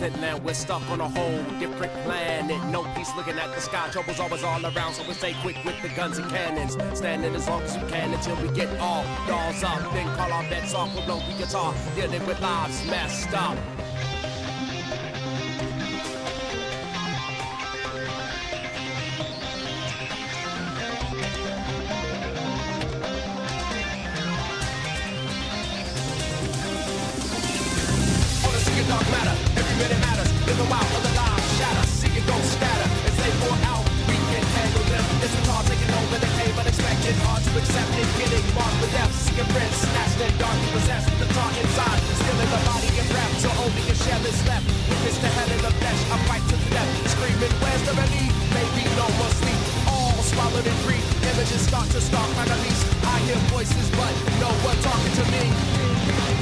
distant land. We're stuck on a whole different planet. No peace looking at the sky. Trouble's always all around, so we stay quick with the guns and cannons. Standing as long as you can until we get all dolls up. Then call our bets off with low guitar. Dealing with lives messed up. Dark matter, every minute matters. Live a while, other lives shatter. See it go scatter. As they pour out, we can handle them. It's a car taking over the cave, unexpected. Hard to accept it, getting marked with death. Seeking friends, snatched and darkly possessed. The tar inside, still in the body and breath. So only a shell is left. Witness the hell in the flesh, a fight to the death. Screaming, where's the relief? Maybe no more sleep. All swallowed in grief. Images start to stalk my release. I hear voices, but no one talking to me.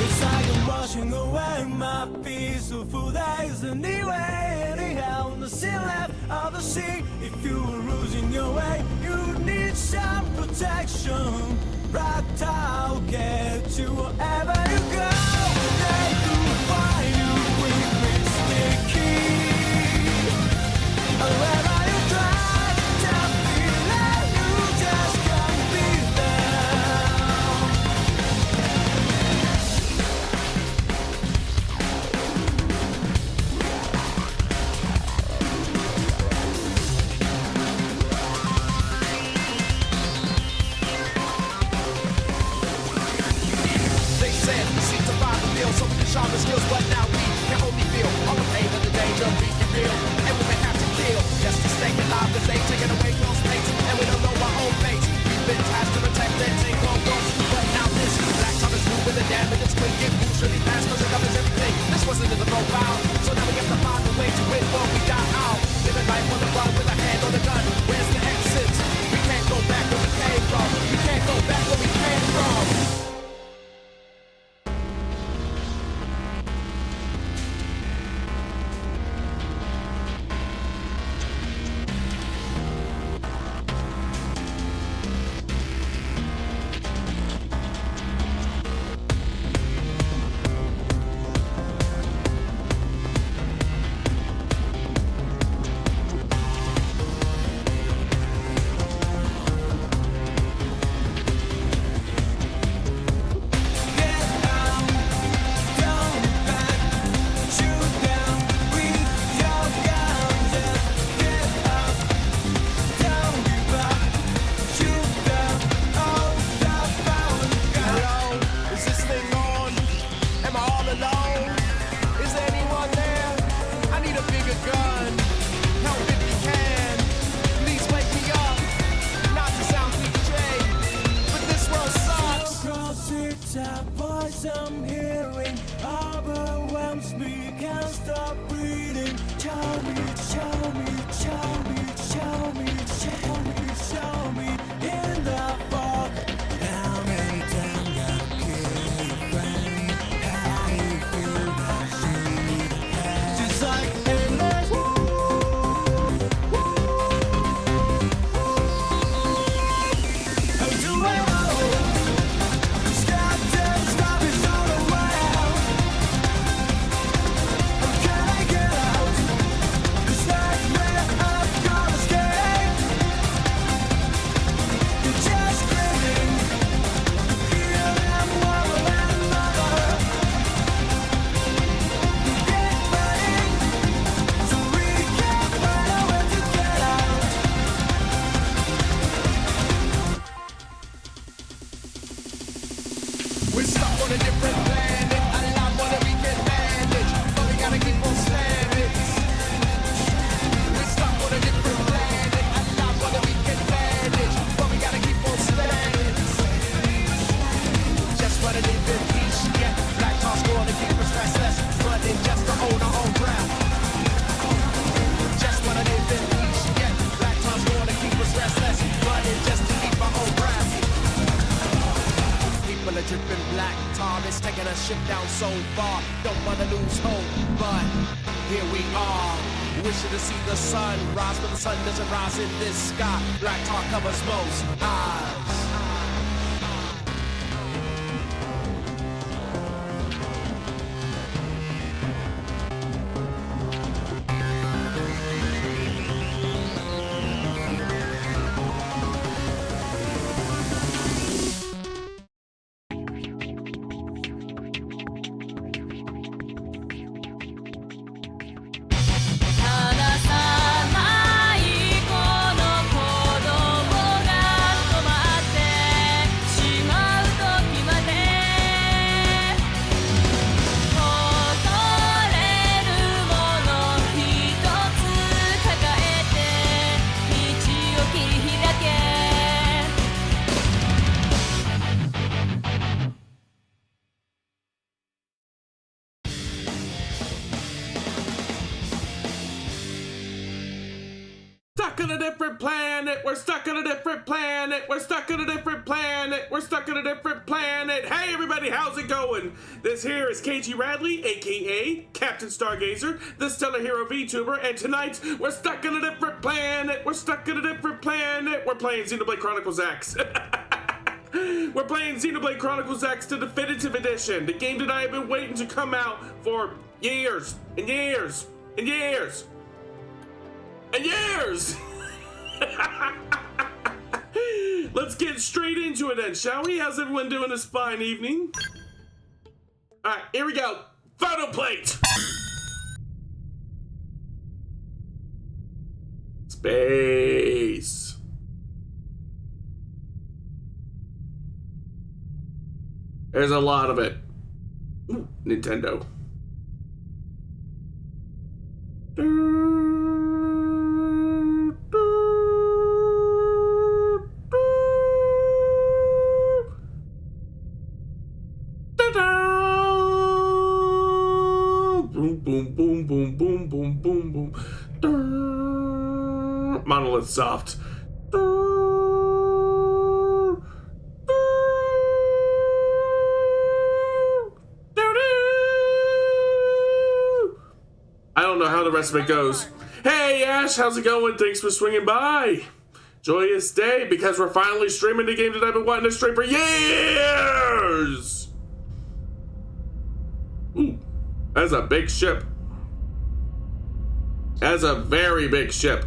It's like I'm washing away my peaceful days anyway. Anyhow, nothing left of the sea. If you were losing your way, you need some protection. Right, I'll get you wherever you go. They could find you quickly sticky. Wherever you try to feel it, you just can't be there. So we can sharpen skills, but now we can only feel all the pain and the danger of being real. And we may have to kill just to stay alive, cause they taking away close mates, and we don't know our own fates. We've been tasked to protect and take on ghosts, but now this black time is moving the damage. It's quick, it moves really fast, cause it covers everything. This wasn't in the profile, so now we have to find a way to win before we die out. Living life on the run with a hand on the gun. Where's the exit? We can't go back where we came from. We can't go back where we came from. I'm hearing overwhelms me, can't stop breathing. Show me, show me, show me, show me, show me, show me in the fog. How many times I killed a friend? How do you feel that shit? Just like endless. How do I know? Stop, stop, it's all around. How can I get out? This nightmare I've got escape. You're just screaming. Here I'm one and another. You get burning, so we can't find a way to get out. We're stuck on a different planet, a lot more than we can manage, but we gotta keep on slamming. We're stuck on a different planet, a lot more than we can manage, but we gotta keep on slamming. Just wanna live in peace, yeah. Black talk's gonna keep us restless, running just to own our own ground. Just wanna live in peace, yeah. Black talk's gonna keep us restless, running just to keep our own ground. People are dripping black tar, it's taking a ship down so far. Don't wanna lose hope, but here we are. Wishing to see the sun rise, but the sun doesn't rise in this sky. Black tar covers most eyes. different planet. We're stuck on a different planet. We're stuck on a different planet. We're stuck on a different planet. Hey everybody, how's it going? This here is KG Radley, aka Captain Stargazer, the stellar hero VTuber, and tonight we're stuck on a different planet. We're stuck on a different planet. We're playing Xenoblade Chronicles X. We're playing Xenoblade Chronicles X, the definitive edition, the game that I have been waiting to come out for years and years and years and years. Let's get straight into it then, shall we? How's everyone doing this fine evening? Alright, here we go. Photo plate! Space. There's a lot of it. Ooh, Nintendo. Boom, boom, boom, boom, boom, boom, boom, boom. Monolith Soft. I don't know how the rest of it goes. Hey Ash, how's it going? Thanks for swinging by. Joyous day because we're finally streaming the game that I've been wanting to stream for years. Ooh, that's a big ship. That's a very big ship.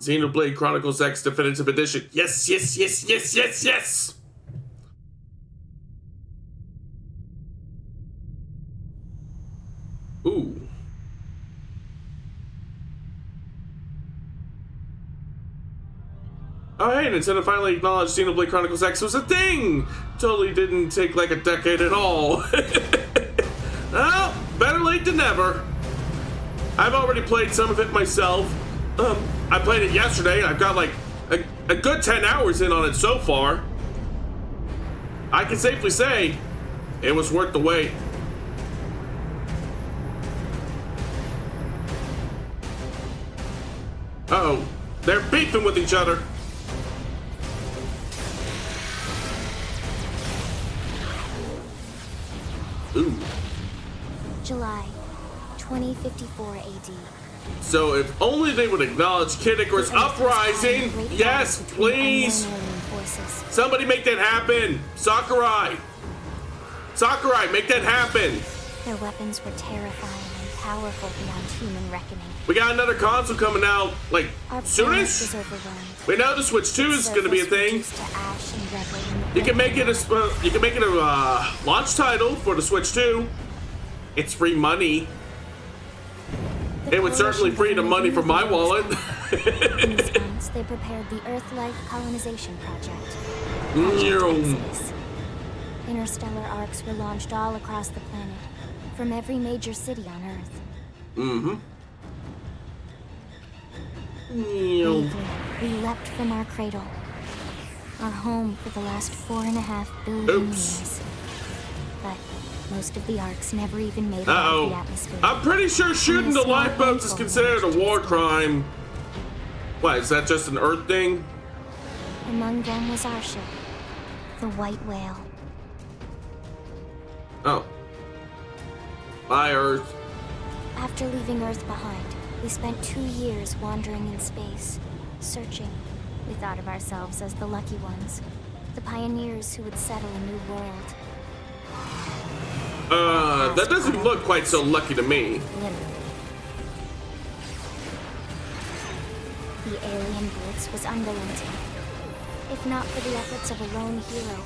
Xenoblade Chronicles X Definitive Edition. Yes, yes, yes, yes, yes, yes! Ooh. Oh hey, Nintendo finally acknowledged Xenoblade Chronicles X was a thing! Totally didn't take like a decade at all. Well, better late than never. I've already played some of it myself. I played it yesterday. I've got like a good 10 hours in on it so far. I can safely say it was worth the wait. Uh-oh, they're beefing with each other. Ooh. July 2054 AD. So if only they would acknowledge Kid Icarus Uprising. Yes, please. Somebody make that happen. Sakurai. Sakurai, make that happen. Their weapons were terrifying and powerful beyond human reckoning. We got another console coming out, like, soonish. We know the Switch 2 is going to be a thing. You can make it a launch title for the Switch 2. It's free money. It would certainly free the money from my wallet. In response, they prepared the Earth-Life Colonization Project. Interstellar arcs were launched all across the planet, from every major city on Earth. Bravely, we leapt from our cradle, our home for the last 4.5 billion years. But most of the arcs never even made it out of the atmosphere. I'm pretty sure shooting the lifeboats is considered a war crime. What, is that just an Earth thing? Among them was our ship, the White Whale. Oh. Bye, Earth. After leaving Earth behind, we spent 2 years wandering in space, searching. We thought of ourselves as the lucky ones, the pioneers who would settle a new world. That doesn't look quite so lucky to me. Literally. The alien blitz was unrelenting. If not for the efforts of a lone hero,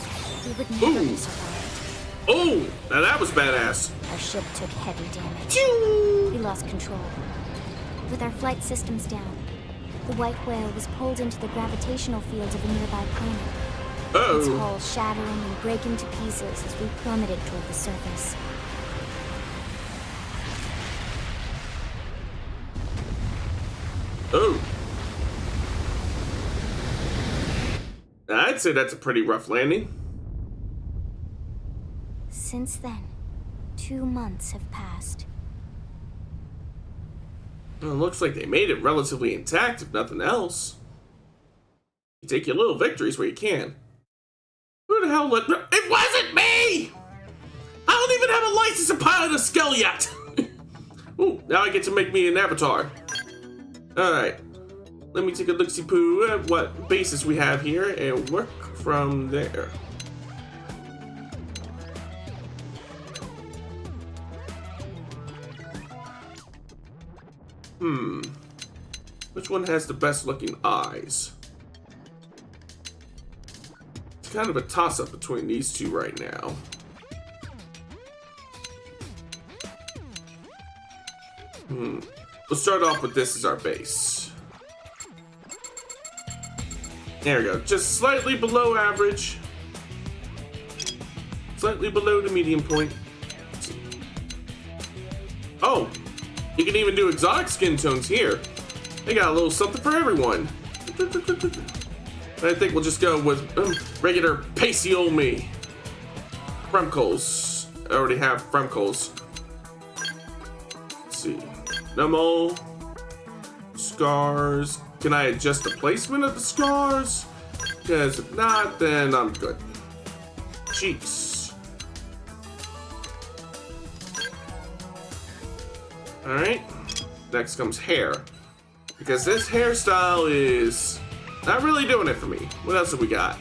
we would never have survived. Oh, now that was badass. Our ship took heavy damage. We lost control. With our flight systems down, the White Whale was pulled into the gravitational field of a nearby planet. Its hull shattering and breaking to pieces as we plummeted toward the surface. Oh. I'd say that's a pretty rough landing. Since then, 2 months have passed. Well, it looks like they made it relatively intact, if nothing else. You take your little victories where you can. Who the hell let... It wasn't me! I don't even have a license to pilot a skull yet! Ooh, now I get to make me an avatar. Alright. Let me take a look-see-poo at what bases we have here and work from there. Which one has the best looking eyes? It's kind of a toss-up between these two right now. We'll start off with this as our base. There we go. Just slightly below average. Slightly below the medium point. Oh! You can even do exotic skin tones here. They got a little something for everyone. I think we'll just go with regular pasty old me. Fremcoals. I already have Fremcoals. Let's see. No more. Scars. Can I adjust the placement of the scars? Because if not, then I'm good. Cheeks. Alright. Next comes hair. Because this hairstyle is not really doing it for me. What else have we got?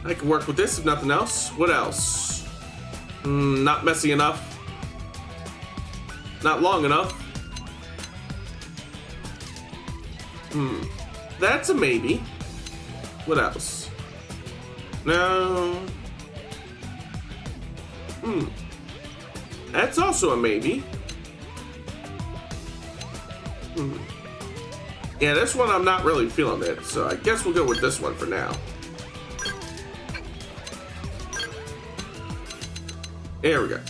I can work with this if nothing else. What else? Not messy enough. Not long enough. That's a maybe. What else? No. That's also a maybe. Yeah, this one I'm not really feeling it, so I guess we'll go with this one for now. There we go.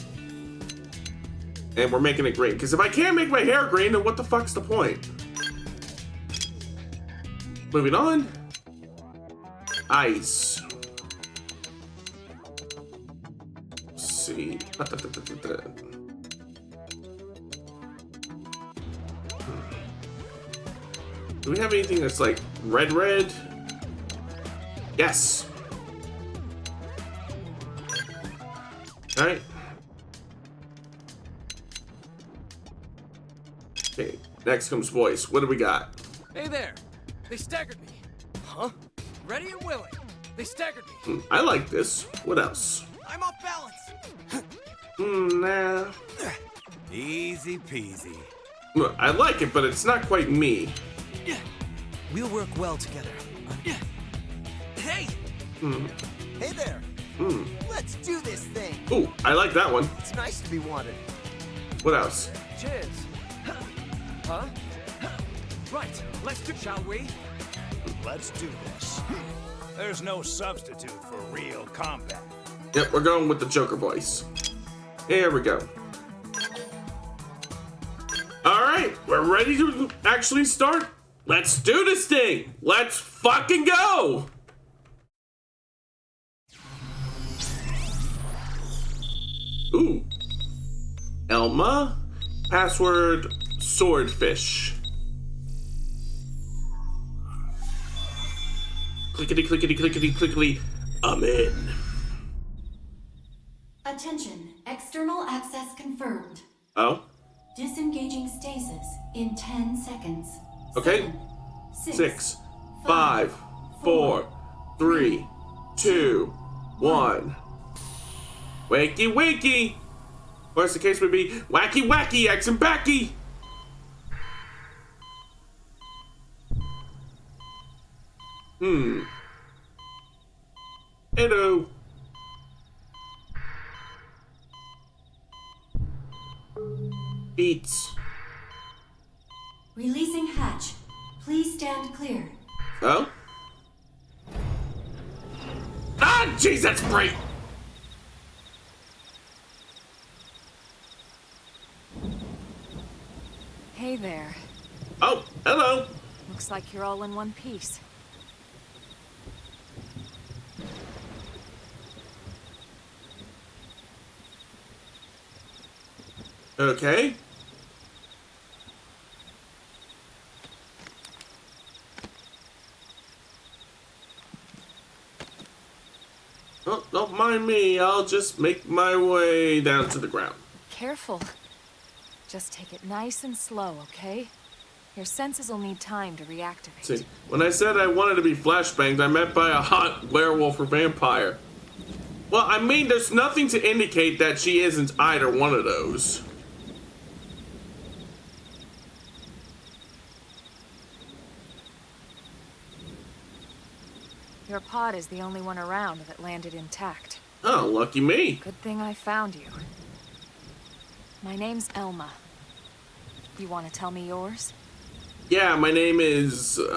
And we're making it green, because if I can't make my hair green, then what the fuck's the point? Moving on. Eyes. Let's see. Do we have anything that's like red? Yes. All right. Okay, next comes voice. What do we got? Hey there. They staggered me. Huh? Ready and willing. They staggered me. I like this. What else? I'm off balance. Nah. Easy peasy. Look, I like it, but it's not quite me. We'll work well together. Hey! Hey there. Let's do this thing. Ooh, I like that one. It's nice to be wanted. What else? Cheers. Huh? Right, let's do, shall we? Let's do this. There's no substitute for real combat. Yep, we're going with the Joker voice. Here we go. Alright, we're ready to actually start. Let's do this thing. Let's fucking go. Ooh. Elma. Password swordfish. Clickety, clickety, clickety, clickety. I'm in. Attention, external access confirmed. Oh? Disengaging stasis in 10 seconds. Okay. 7, 6, 5, 4, 3, 2, 1. Wakey, wakey. Or as the case may be, wacky, wacky, X and backy. Hello. Beats. Releasing hatch. Please stand clear. Oh? Ah, jeez, that's bright. Hey there. Oh, hello. Looks like you're all in one piece. Okay. Oh, don't mind me. I'll just make my way down to the ground. Careful. Just take it nice and slow, okay? Your senses will need time to reactivate. See, when I said I wanted to be flashbanged, I meant by a hot werewolf or vampire. Well, I mean, there's nothing to indicate that she isn't either one of those. Your pod is the only one around that landed intact. Oh, lucky me. Good thing I found you. My name's Elma. You want to tell me yours? Yeah, my name is, You don't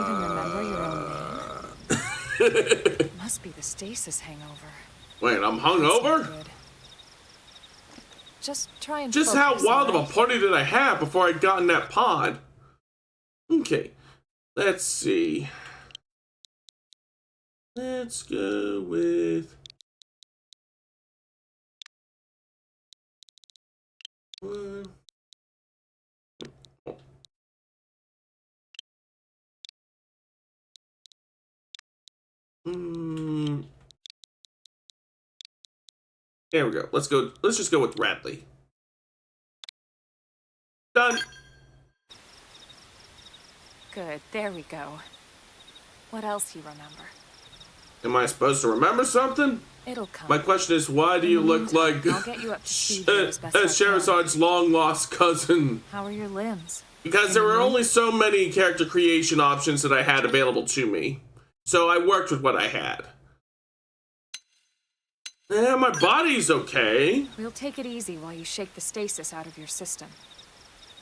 even remember your own name? Must be the stasis hangover. Wait, I'm hungover? Good. Just try and Just how focus, wild of a alright? party did I have before I got in that pod? Okay, let's see. Let's go with... one. There we go. Let's go. Let's just go with Radley. Done. Good, there we go. What else you remember? Am I supposed to remember something? It'll come. My question is, why do you look like I'll get you up to speed here as best I can. Sherazad's long-lost cousin? How are your limbs? Because there were only so many character creation options that I had available to me. So I worked with what I had. Yeah, my body's okay. We'll take it easy while you shake the stasis out of your system.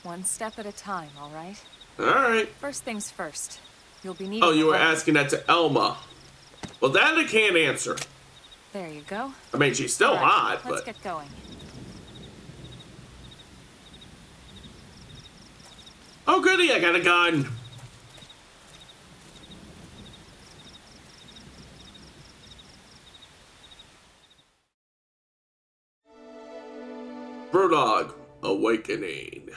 One step at a time, all right? All right. First things first. You'll be needing... Oh, you were a weapon. asking that to Elma. Well, that I can't answer. There you go. I mean, she's still All right, hot, let's but... get going. Oh, goody, I got a gun. Prologue, Awakening.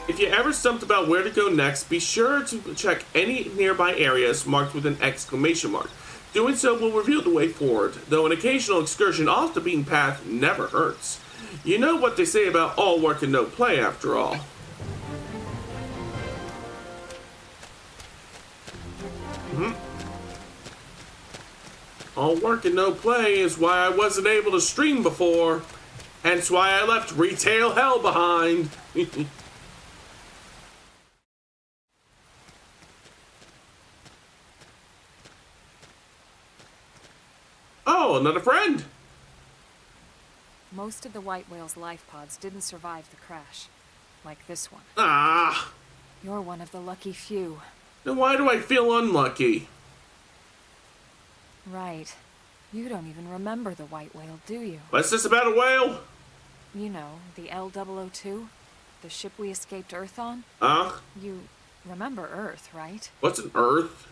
If you ever stumped about where to go next, be sure to check any nearby areas marked with an exclamation mark. Doing so will reveal the way forward, though an occasional excursion off the beaten path never hurts. You know what they say about all work and no play, after all. All work and no play is why I wasn't able to stream before, hence why I left retail hell behind. Oh, another friend. Most of the white whale's life pods didn't survive the crash, like this one. Ah, You're one of the lucky few. then why do I feel unlucky? Right. You don't even remember the white whale, do you? What's this about a whale? You know, the L002? The ship we escaped Earth on? You remember Earth, right? What's an Earth?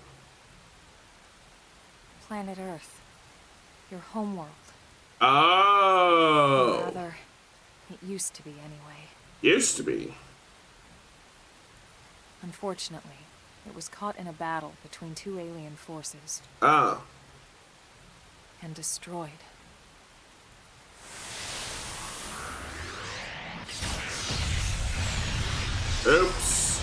Planet Earth. Your homeworld. Oh. Rather, it used to be anyway. Used to be. Unfortunately, it was caught in a battle between two alien forces Oh. and destroyed. Oops.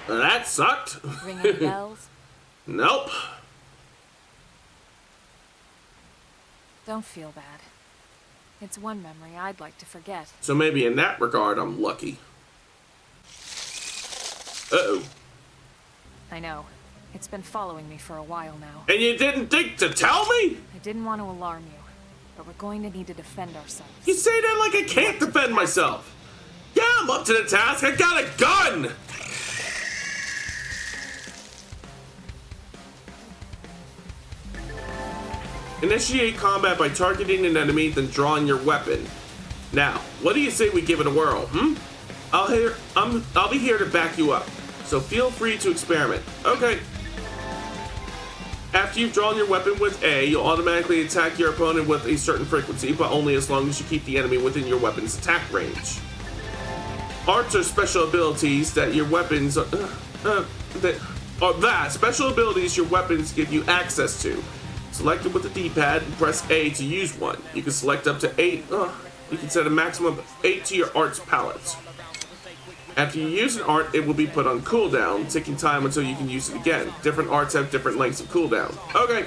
That sucked. Ring any bells? Nope. Don't feel bad. It's one memory I'd like to forget. So maybe in that regard, I'm lucky. Uh-oh. I know. It's been following me for a while now. And you didn't think to tell me? I didn't want to alarm you, but we're going to need to defend ourselves. You say that like I can't defend myself. Yeah, I'm up to the task. I got a gun. Initiate combat by targeting an enemy, then drawing your weapon. Now, what do you say we give it a whirl, I'll be here to back you up, so feel free to experiment. Okay. After you've drawn your weapon with A, you'll automatically attack your opponent with a certain frequency, but only as long as you keep the enemy within your weapon's attack range. Arts are special abilities that your weapons special abilities your weapons give you access to. Select it with the D-pad and press A to use one. You can select up to 8. You can set a maximum of 8 to your arts palette. After you use an art, it will be put on cooldown, taking time until you can use it again. Different arts have different lengths of cooldown. Okay.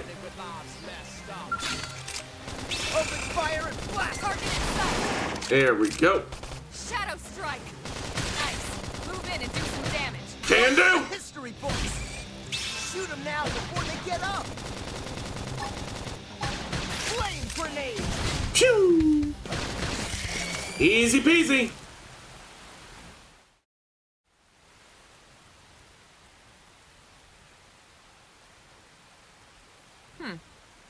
Open fire and blast! Target in sight. There we go. Shadow strike. Nice. Move in and do some damage. Can do. History books! Shoot them now before they get up! Flame grenade! Pew! Easy peasy.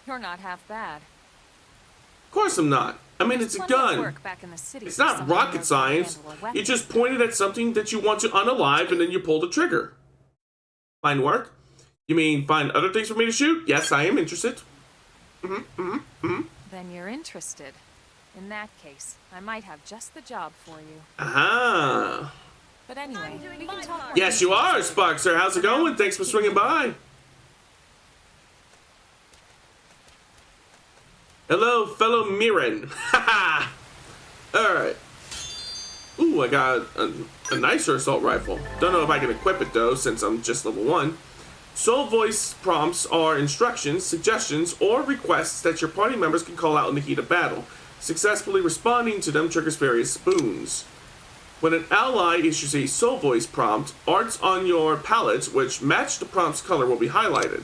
You're not half bad. Of course I'm not. I mean, it's a Plenty of gun. work back in the city It's for not someone who rocket knows how to science. handle a weapon. You just pointed at something that you want to unalive and then you pull the trigger. Fine work? You mean find other things for me to shoot? Yes, I am interested. Then you're interested. In that case, I might have just the job for you. Aha. But anyway, we can talk more. Yes, you are, Sparkster. How's it going? Thanks for swinging by. Hello, fellow Miran. Haha. Alright. Ooh, I got a nicer assault rifle. Don't know if I can equip it though, since I'm just level 1. Soul voice prompts are instructions, suggestions, or requests that your party members can call out in the heat of battle. Successfully responding to them triggers various boons. When an ally issues a soul voice prompt, arts on your palette which match the prompt's color will be highlighted.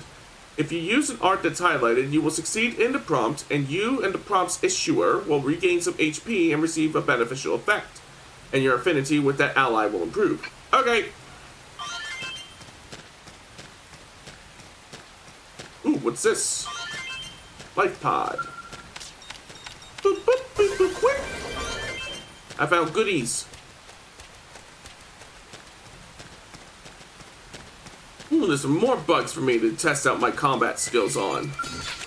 If you use an art that's highlighted, you will succeed in the prompt, and you and the prompt's issuer will regain some HP and receive a beneficial effect. And your affinity with that ally will improve. Okay. Ooh, what's this? Life pod. Boop, boop, boop, boop, boop. I found goodies. Ooh, there's some more bugs for me to test out my combat skills on.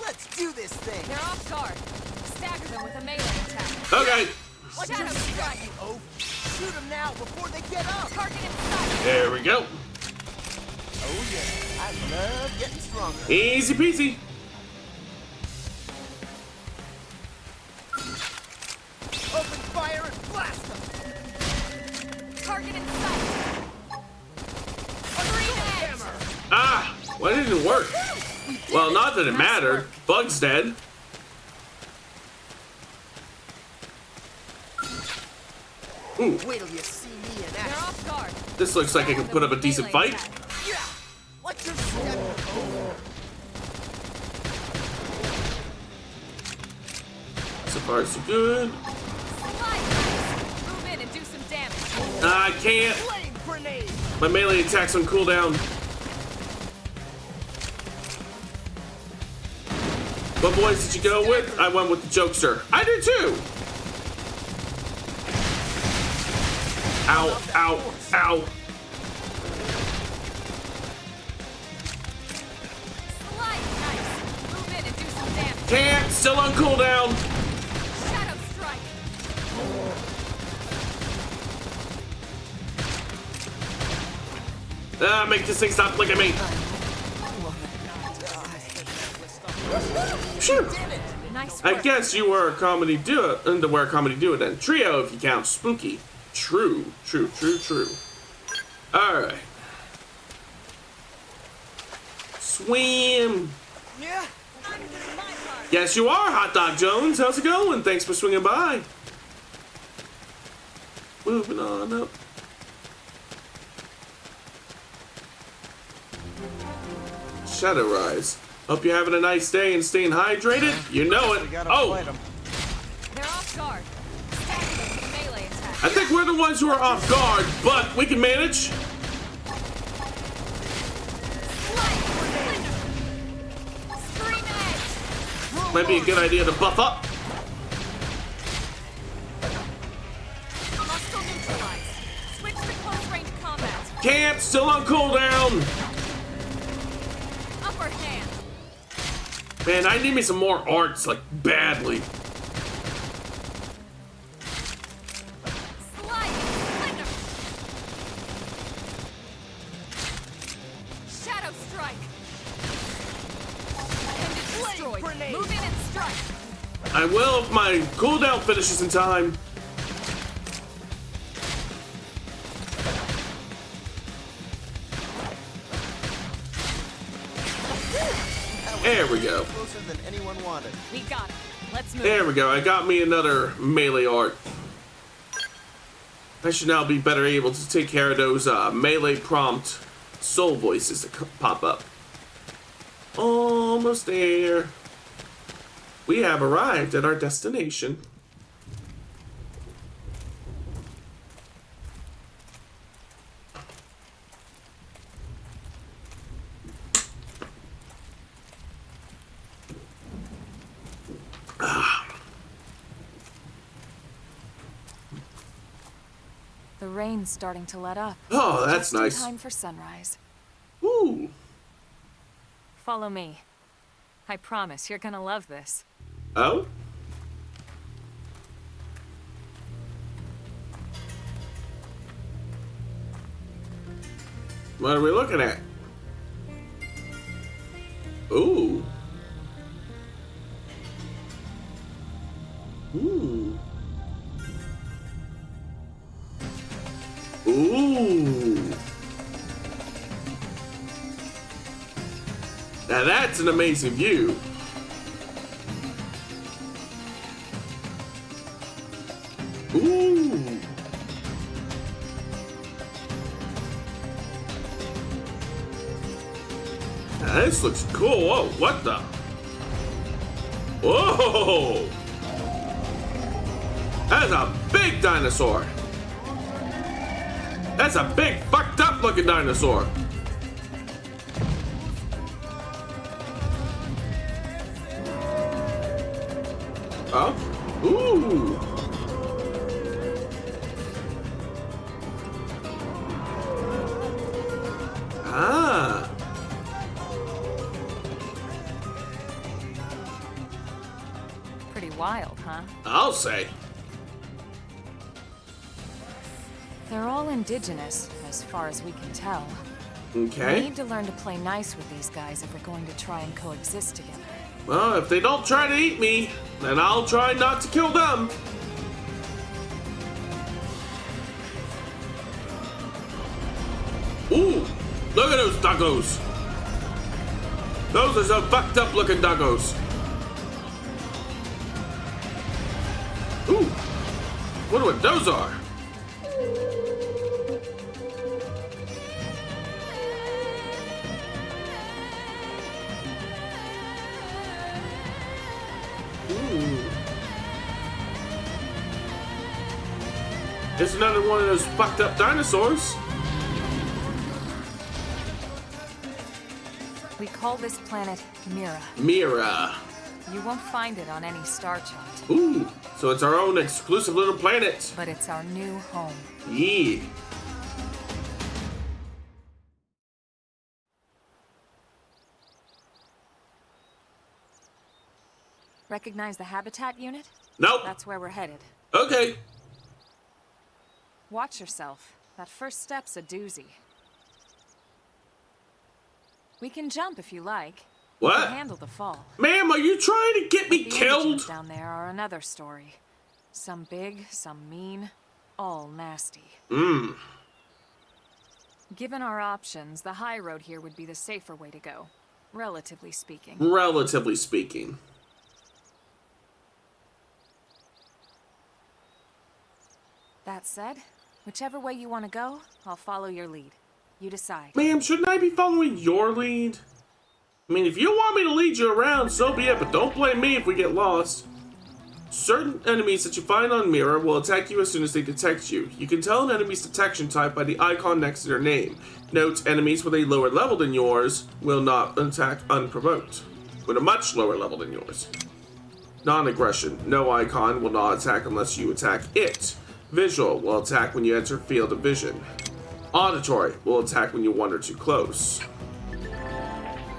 Let's do this thing! They're off guard. Stagger them with a melee attack. Okay. Shadow strike. Oh, shoot them now before they get up! Target in sight. There we go. Oh yeah, I love getting stronger. Easy peasy. Open fire and blast them! Target in sight. Green edge. Ah, why didn't it work? Well, not that it mattered. Bug's dead. Ooh, Wait till you see me in They're action. off guard. this looks like I can put up a decent fight. Yeah! Watch your step! So far, so good. Slide dice. Move in and do some damage. I can't. Flame grenade! My melee attack's on cooldown. What voice did you go with? I went with the jokester. I did too. Ow, ow, ow. Slide dice. Move in and do some damage. Can't. Still on cooldown. Shadow strike. Ah, make this thing stop looking at me. Phew. Nice I work. guess you were a comedy duo, underwear comedy duo then. Trio if you count spooky. True, true, true, true. Alright. Swim. Yeah, I'm doing my part. Yes, you are, Hot Dog Jones. How's it going? Thanks for swinging by. Moving on up. Shadow Rise. Hope you're having a nice day and staying hydrated. You know it. Oh, They're off guard. Stagger them with a melee attack. I think we're the ones who are off guard, but we can manage. Scream edge. Might be a good idea to buff up. Hostile neutralized. Switch to close range combat. Can't. Still on cooldown. Upper hand. Man, I need me some more arts, like, badly. Shadow strike. Destroyed. Move in and strike. I will if my cooldown finishes in time. There we go. Closer than anyone wanted. We got it. Let's move. There we go. I got me another melee art. I should now be better able to take care of those melee prompt soul voices that pop up. Almost there. We have arrived at our destination. The rain's starting to let up. Oh, that's nice. Just in time for sunrise. Ooh. Follow me. I promise you're gonna love this. Oh? What are we looking at? Ooh. Ooh. Ooh. Now that's an amazing view. Ooh. Now this looks cool. Whoa, what the? Whoa! That's a big dinosaur. That's a big, fucked up looking dinosaur. Oh? Ooh. Ah. Pretty wild, huh? I'll say. They're all indigenous, as far as we can tell. Okay. We need to learn to play nice with these guys if we're going to try and coexist together. Well, if they don't try to eat me, then I'll try not to kill them. Ooh, look at those doggos. Those are some fucked up looking doggos. Ooh, wonder what those are. It's another one of those fucked up dinosaurs. We call this planet Mira. Mira. You won't find it on any star chart. Ooh, so it's our own exclusive little planet. But it's our new home. Yeah. Recognize the habitat unit? Nope. That's where we're headed. Okay. Watch yourself. That first step's a doozy. We can jump if you like. We What? can handle the fall. Ma'am, are you trying to get me The killed? indigents down there are another story. Some big, some mean, all nasty. Given our options, the high road here would be the safer way to go, relatively speaking. Relatively speaking. That said, whichever way you want to go, I'll follow your lead. You decide. Ma'am, shouldn't I be following your lead? I mean, if you want me to lead you around, so be it, but don't blame me if we get lost. Certain enemies that you find on Mira will attack you as soon as they detect you. You can tell an enemy's detection type by the icon next to their name. Note, enemies with a lower level than yours will not attack unprovoked. With a much lower level than yours. Non-aggression. No icon will not attack unless you attack it. Visual will attack when you enter field of vision. Auditory will attack when you wander too close.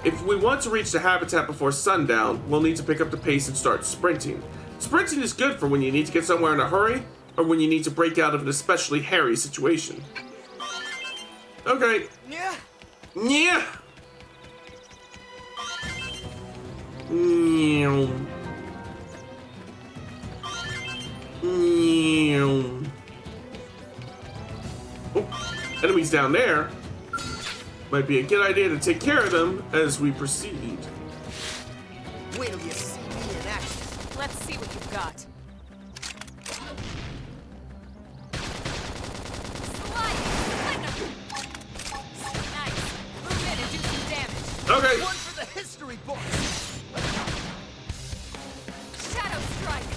If we want to reach the habitat before sundown, we'll need to pick up the pace and start sprinting. Sprinting is good for when you need to get somewhere in a hurry, or when you need to break out of an especially hairy situation. Okay. Yeah. Yeah. Oh, enemies down there. Might be a good idea to take care of them as we proceed. Wait till you see me in action. Let's see what you've got. Nice. Move in and do some damage. Okay. One for the history books. Shadow strike.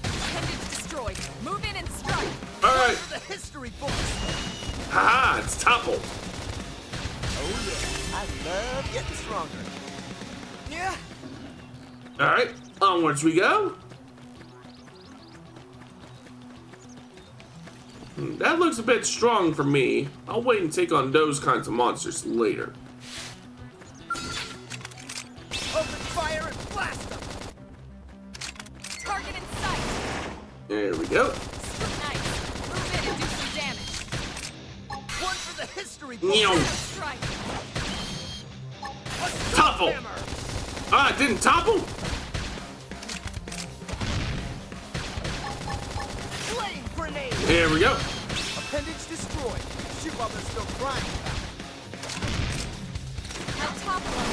Appendage destroyed. Move in and strike. All right. For the history books. Haha, it's toppled. Oh yeah, I love getting stronger. Yeah. All right, onwards we go. That looks a bit strong for me. I'll wait and take on those kinds of monsters later. Open fire and blast them. Target in sight. There we go. Nice. Move in and do some damage. One for the history books. Meow. Shadow strike. Topple. Ah, it didn't topple? Flame grenade. There we go. Appendage destroyed. Shoot while they're still crying about it. Now topple them.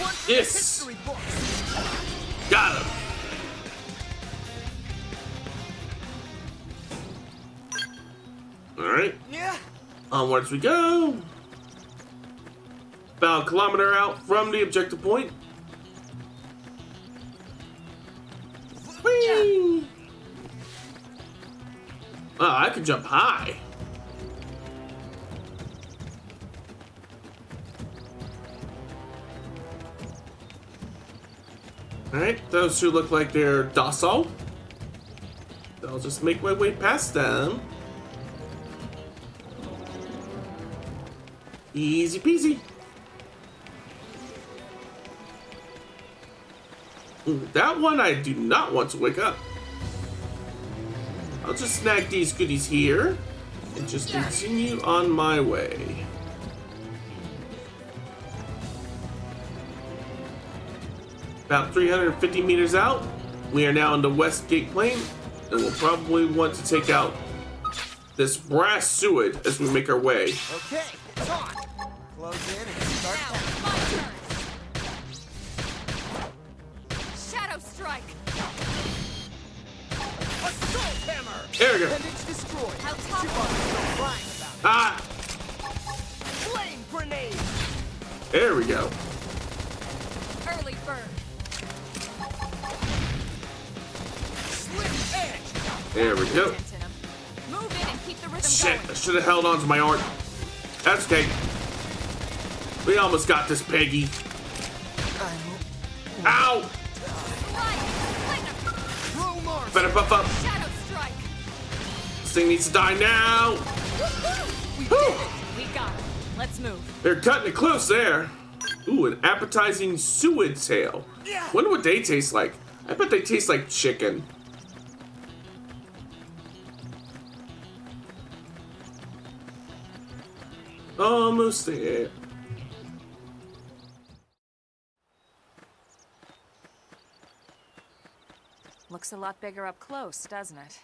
One for Yes. the history books. Got him. All right, Yeah. onwards we go. About a kilometer out from the objective point. Whee! Oh, I can jump high. Alright, those two look like they're docile. I'll just make my way past them. Easy peasy. Ooh, that one I do not want to wake up. I'll just snag these goodies here and just continue on my way. About 350 meters out, we are now in the West Gate Plain, and we'll probably want to take out this brass suet as we make our way. Okay, it's on. Close in and start Now, tapping. my turn. Shadow strike. Assault hammer. There we go. Appendage destroyed. How Shoot tough. while they're still crying about it. Ah, Flame grenade. there we go. Early bird. Slim edge. There we go. Dent in 'em. Move in and keep the rhythm Shit, I going. should have held on to my art. That's okay. We almost got this, Peggy. Ow! Strike. Lightning. Throw Mars. Better buff up. Shadow strike. This thing needs to die now. We Whew. did it. We got him. Let's move. They're cutting it close there. Ooh, an appetizing suet tail. Yeah. Wonder what they taste like. I bet they taste like chicken. Almost there. Looks a lot bigger up close, doesn't it?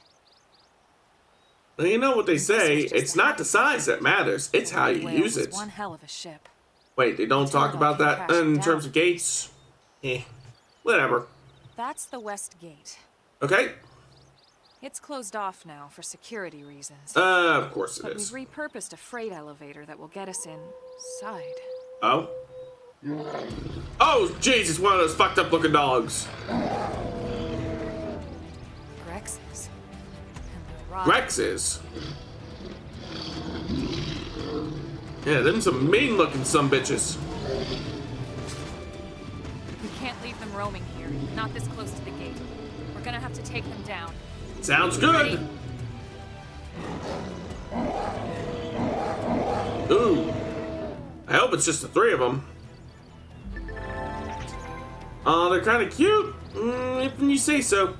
Well, you know what they say, it's not the size that matters, it's how you Whale use was it. one hell of a ship. Wait, they don't talk about that Crashed in down. terms of gates? Eh, whatever. That's the West Gate. Okay? It's closed off now for security reasons. Of course it But is. we've repurposed a freight elevator that will get us inside. Oh? Oh, Jesus, one of those fucked up looking dogs. Grex's. And the rock. Rexes. Yeah, them some mean looking sumbitches. We can't leave them roaming here, not this close to the gate. We're gonna have to take them down. Sounds good. Ready? Ooh. I hope it's just the three of them. They're kind of cute, if you say so.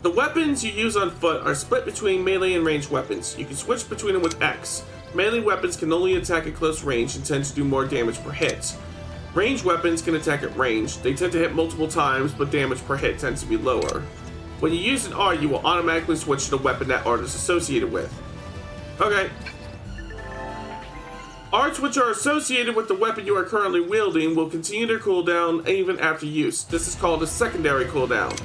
The weapons you use on foot are split between melee and ranged weapons. You can switch between them with X. Melee weapons can only attack at close range and tend to do more damage per hit. Ranged weapons can attack at range. They tend to hit multiple times, but damage per hit tends to be lower. When you use an art, you will automatically switch to the weapon that art is associated with. Okay. Arts which are associated with the weapon you are currently wielding will continue their cooldown even after use. This is called a secondary cooldown.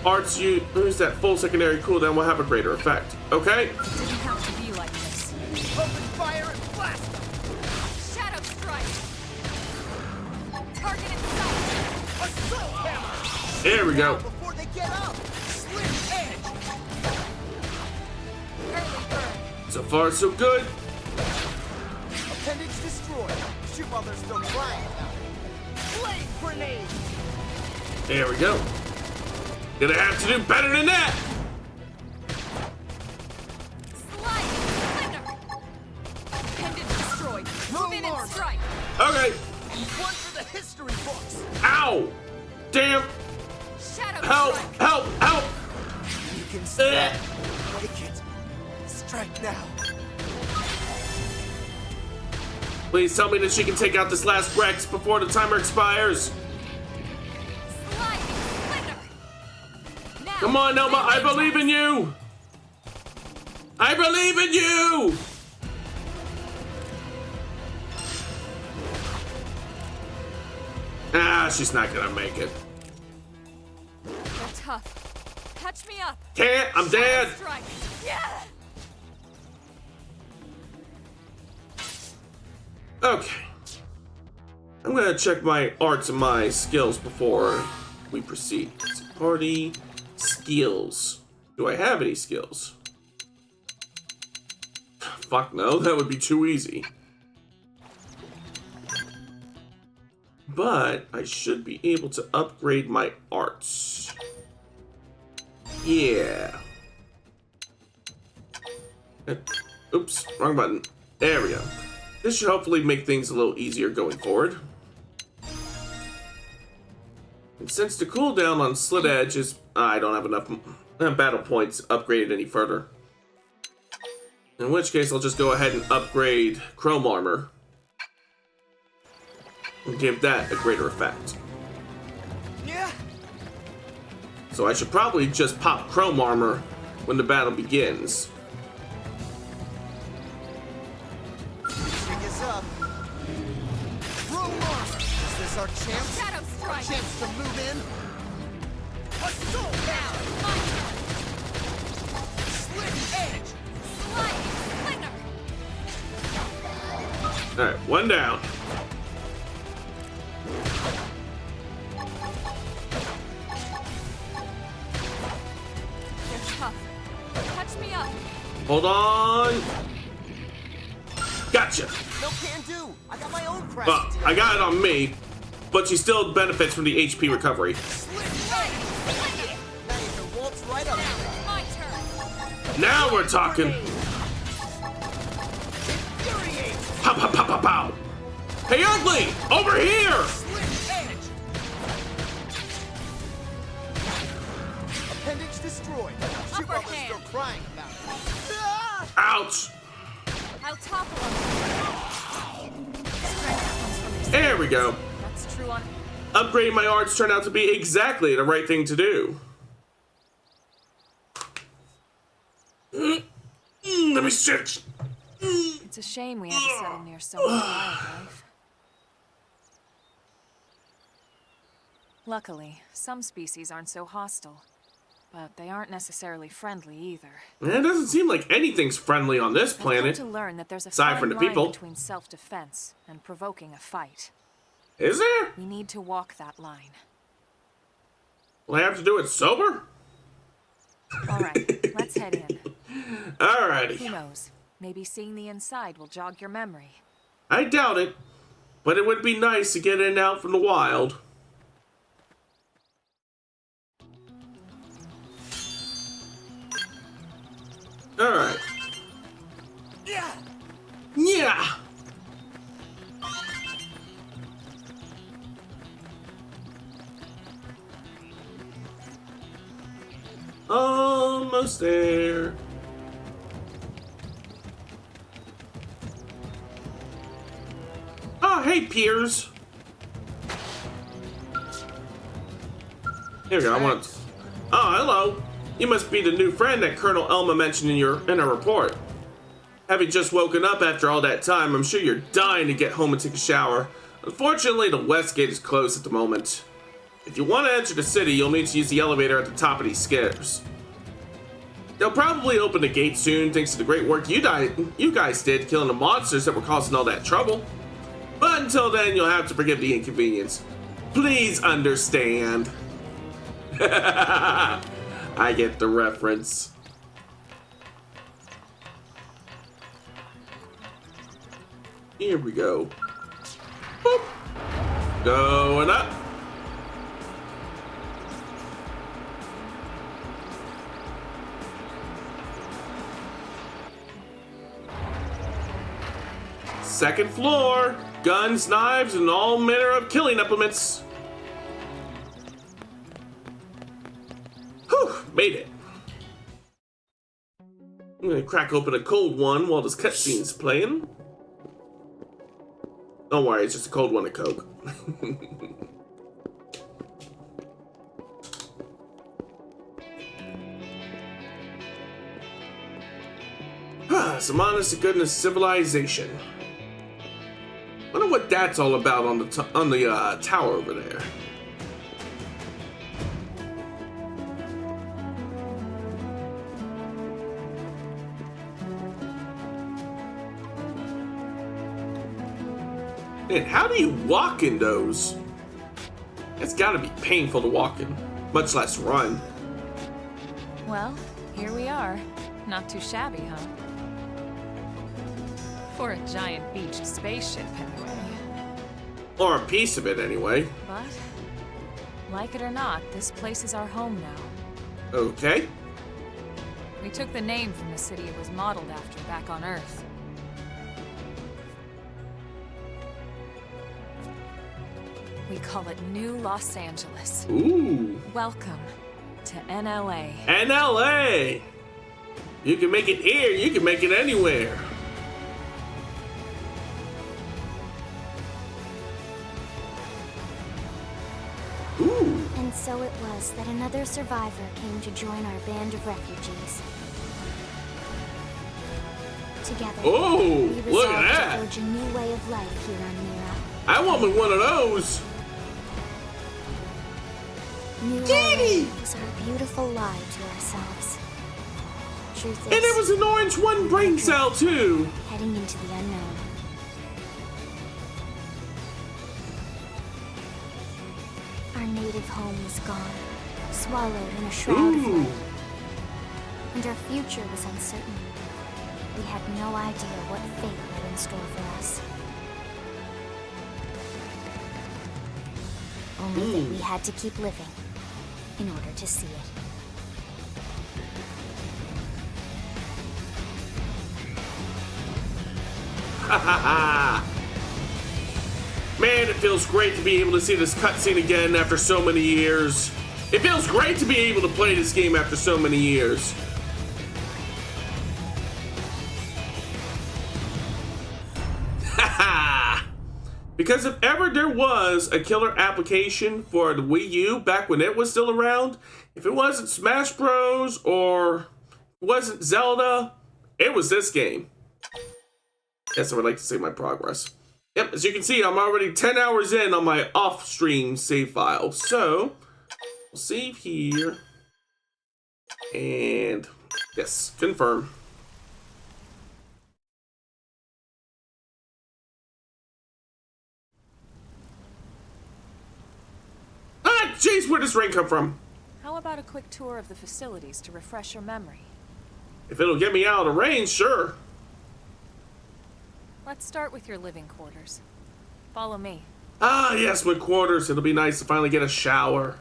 Arts you use that full secondary cooldown will have a greater effect. Okay? It didn't have to be like this. Open fire and blast them! Shadow strike. Target in sight. Assault hammer! There we go. Before they get up! Slit edge! Early burn. So far, so good. Appendage destroyed. Shoot while they're still crying about it. Blade grenade! There we go. Gonna have to do better than that. Slide. Splinter. Appendage destroyed. Move in and strike. Okay. One for the history books! Ow. Damn. Shadow Help. strike. Help. Help. You can stand. Break it. Strike now. Please tell me that she can take out this last Rex before the timer expires. Slide. Splinter. Now. Come on, Noma. I believe in you. I believe in you. Ah, she's not gonna make it. They're tough. Catch me up. Can't. I'm dead. Shadow strike. Yeah. Okay. I'm gonna check my arts and my skills before we proceed. Party skills. Do I have any skills? Fuck no, that would be too easy. But I should be able to upgrade my arts. Yeah. Oops, wrong button. There we go. This should hopefully make things a little easier going forward. And since the cooldown on Slit Edge is... I don't have enough battle points upgraded any further. In which case, I'll just go ahead and upgrade Chrome Armor. And give that a greater effect. Yeah. So I should probably just pop Chrome Armor when the battle begins. Bring us up. Chrome armor. Is this our chance? Shadow Our strike. chance to move in? Assault Now. hammer. My turn. Slit edge. Slide. Splinter. Alright, one down. They're tough. Catch me up. Hold on. Gotcha. No can do. I got my own crap. Well, I got it on me, but she still benefits from the HP recovery. Slit edge. Now you can waltz right up. Now. My turn. Now we're talking. Infuriate. Pow, pow, pow, pow, pow. Hey, Ugly! Over here! Slit edge. Appendage destroyed. Shoot while they're still crying about it. Ah! Ouch! I'll topple him. Strength comes from these. There we go. That's true on. Upgrading my arts turned out to be exactly the right thing to do. Let me search. It's a shame we had to settle near so much wildlife. Luckily, some species aren't so hostile, but they aren't necessarily friendly either. It doesn't seem like anything's friendly on this I've come planet. to learn that there's a Aside fine from the line people. between self-defense and provoking a fight. Is there? We need to walk that line. Will I have to do it sober? All right, let's head in. Who Alrighty. knows? Maybe seeing the inside will jog your memory. I doubt it, but it would be nice to get in and out from the wild. Alright. Yeah. Yeah! Almost there. Oh, hey, Piers. Here we go. I want. Oh, hello. You must be the new friend that Colonel Elma mentioned in her report. Having just woken up after all that time, I'm sure you're dying to get home and take a shower. Unfortunately, the west gate is closed at the moment. If you want to enter the city, you'll need to use the elevator at the top of these stairs. They'll probably open the gate soon thanks to the great work you guys did killing the monsters that were causing all that trouble. But until then, you'll have to forgive the inconvenience. Please understand. I get the reference. Here we go. Boop. Going up. Second floor. Guns, knives, and all manner of killing implements. Whew, made it. I'm gonna crack open a cold one while this cutscene's playing. Don't worry, it's just a cold one of Coke. Some honest to goodness civilization. Wonder what that's all about on the tower over there. Man, how do you walk in those? It's gotta be painful to walk in, much less run. Well, here we are. Not too shabby, huh? For a giant beached spaceship, anyway. Or a piece of it, anyway. But, like it or not, this place is our home now. Okay. We took the name from the city it was modeled after back on Earth. We call it New Los Angeles. Ooh. Welcome to NLA. NLA! You can make it here, you can make it anywhere. Ooh. And so it was that another survivor came to join our band of refugees. Together, Oh, we look at resolved that. to forge a new way of life here on Mira. I want me one of those. New Kitty! LA was our beautiful lie to ourselves. Truth is, And there was an orange one brain cell too. heading into the unknown. Our native home was gone, swallowed in a shroud of light. And our future was uncertain. We had no idea what fate lay in store for us. Only that we had to keep living in order to see it. Man, it feels great to be able to see this cutscene again after so many years. It feels great to be able to play this game after so many years. Because if ever there was a killer application for the Wii U back when it was still around, if it wasn't Smash Bros. Or it wasn't Zelda, it was this game. Guess I would like to see my progress. Yep, as you can see, I'm already 10 hours in on my off-stream save file. So, we'll save here. And, yes, confirm. Ah, jeez, where does rain come from? How about a quick tour of the facilities to refresh your memory? If it'll get me out of the rain, sure. Let's start with your living quarters. Follow me. Ah, yes, my quarters. It'll be nice to finally get a shower.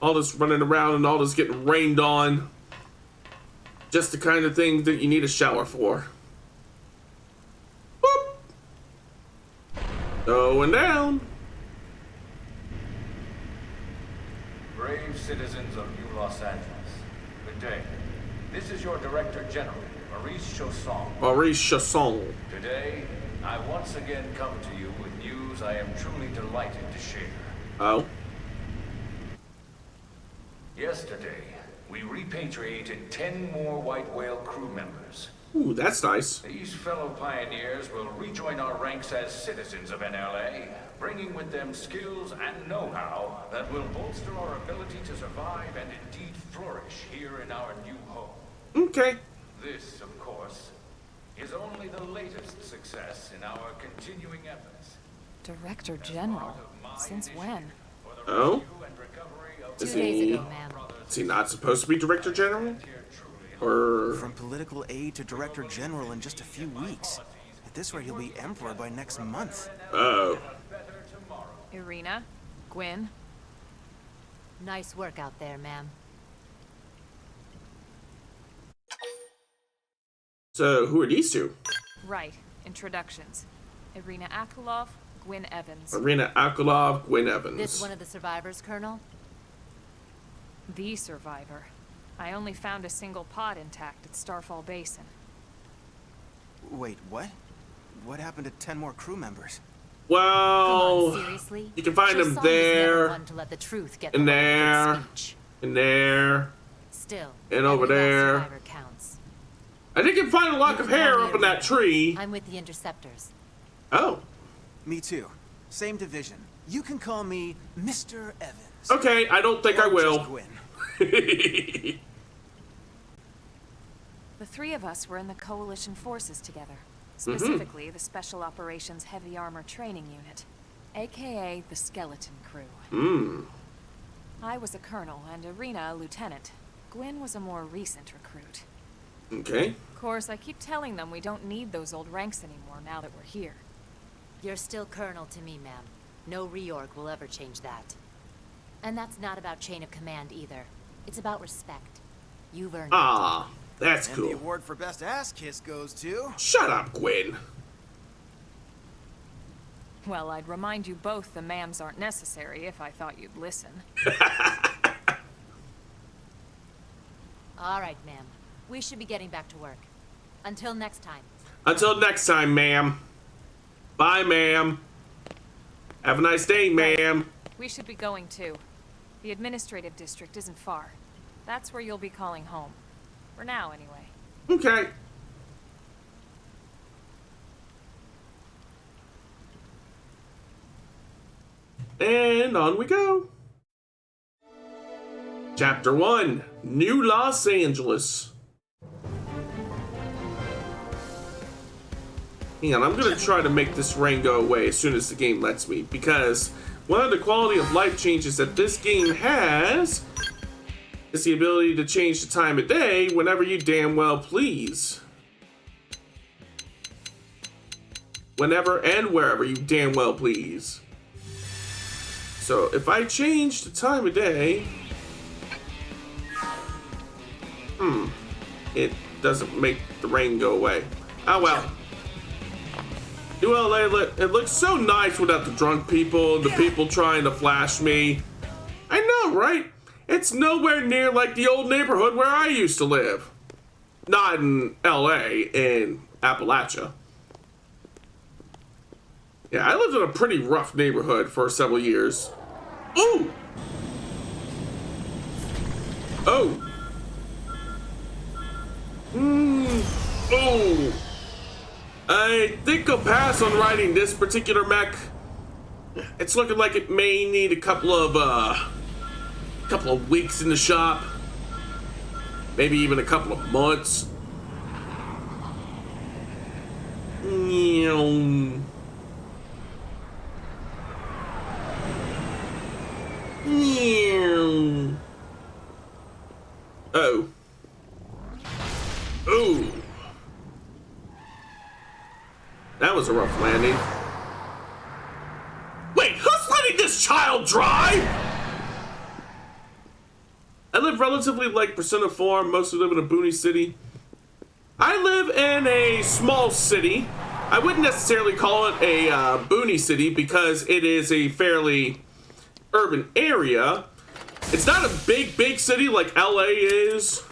All this running around and all this getting rained on. Just the kind of thing that you need a shower for. Boop. Going down. brave citizens of New Los Angeles, good day. This is your Director General, Maurice Chausson. Maurice Chausson. Today, I once again come to you with news I am truly delighted to share. Oh? Yesterday, we repatriated 10 more White Whale crew members. Ooh, that's nice. These fellow pioneers will rejoin our ranks as citizens of NLA, bringing with them skills and know-how that will bolster our ability to survive and indeed flourish here in our new home. Okay. This, of course, is only the latest success in our continuing efforts. Director General? Since when? Oh? 2 days ago, ma'am. Is he not supposed to be Director General? Or... From political aide to Director General in just a few weeks. At this rate, he'll be Emperor by next month. Oh. Irina? Gwyn? Nice work out there, ma'am. So, who are these two? Right. Introductions. Irina Akulov, Gwyn Evans. Irina Akulov, Gwyn Evans. This one of the survivors, Colonel? The survivor. I only found a single pod intact at Starfall Basin. Wait, what? What happened to 10 more crew members? Well, Come on, seriously? you can find Chausson them was never there, one to let the truth get and the wrong there, speech. and there, Still, and over every last there. survivor counts. I think you can find a lock You of can hair call me up in that Irina. tree. I'm with the Interceptors. Oh. Me too. Same division. You can call me Mr. Evans. Okay, I don't think I Or will. just Gwyn. The three of us were in the Coalition forces together. Specifically, the Special Operations Heavy Armor Training Unit, aka the Skeleton Crew. I was a colonel and Irina a lieutenant. Gwyn was a more recent recruit. Okay. Of course, I keep telling them we don't need those old ranks anymore now that we're here. You're still Colonel to me, ma'am. No reorg will ever change that. And that's not about chain of command either. It's about respect. You've earned Ah, that's And the cool. award for best ass kiss goes to... Shut up, Gwyn. Well, I'd remind you both the ma'ams aren't necessary if I thought you'd listen. All right, ma'am. We should be getting back to work. Until next time. Until next time, ma'am. Bye, ma'am. Have a nice day, ma'am. We should be going too. The administrative district isn't far. That's where you'll be calling home. For now, anyway. Okay. And on we go. Chapter 1, New Los Angeles. Hang on, I'm gonna try to make this rain go away as soon as the game lets me, because one of the quality of life changes that this game has is the ability to change the time of day whenever you damn well please. Whenever and wherever you damn well please. So if I change the time of day, it doesn't make the rain go away. Oh well. Well, it looks so nice without the drunk people, the people trying to flash me. I know, right? It's nowhere near like the old neighborhood where I used to live. Not in LA, in Appalachia. Yeah, I lived in a pretty rough neighborhood for several years. Ooh! Oh! Oh! I think I'll pass on riding this particular mech. It's looking like it may need a couple of weeks in the shop. Maybe even a couple of months. Oh. Oh. That was a rough landing. Wait, who's letting this child drive? I live relatively like Persona 4, mostly live in a boony city. I live in a small city. I wouldn't necessarily call it a boony city because it is a fairly urban area, It's not a big city like LA is,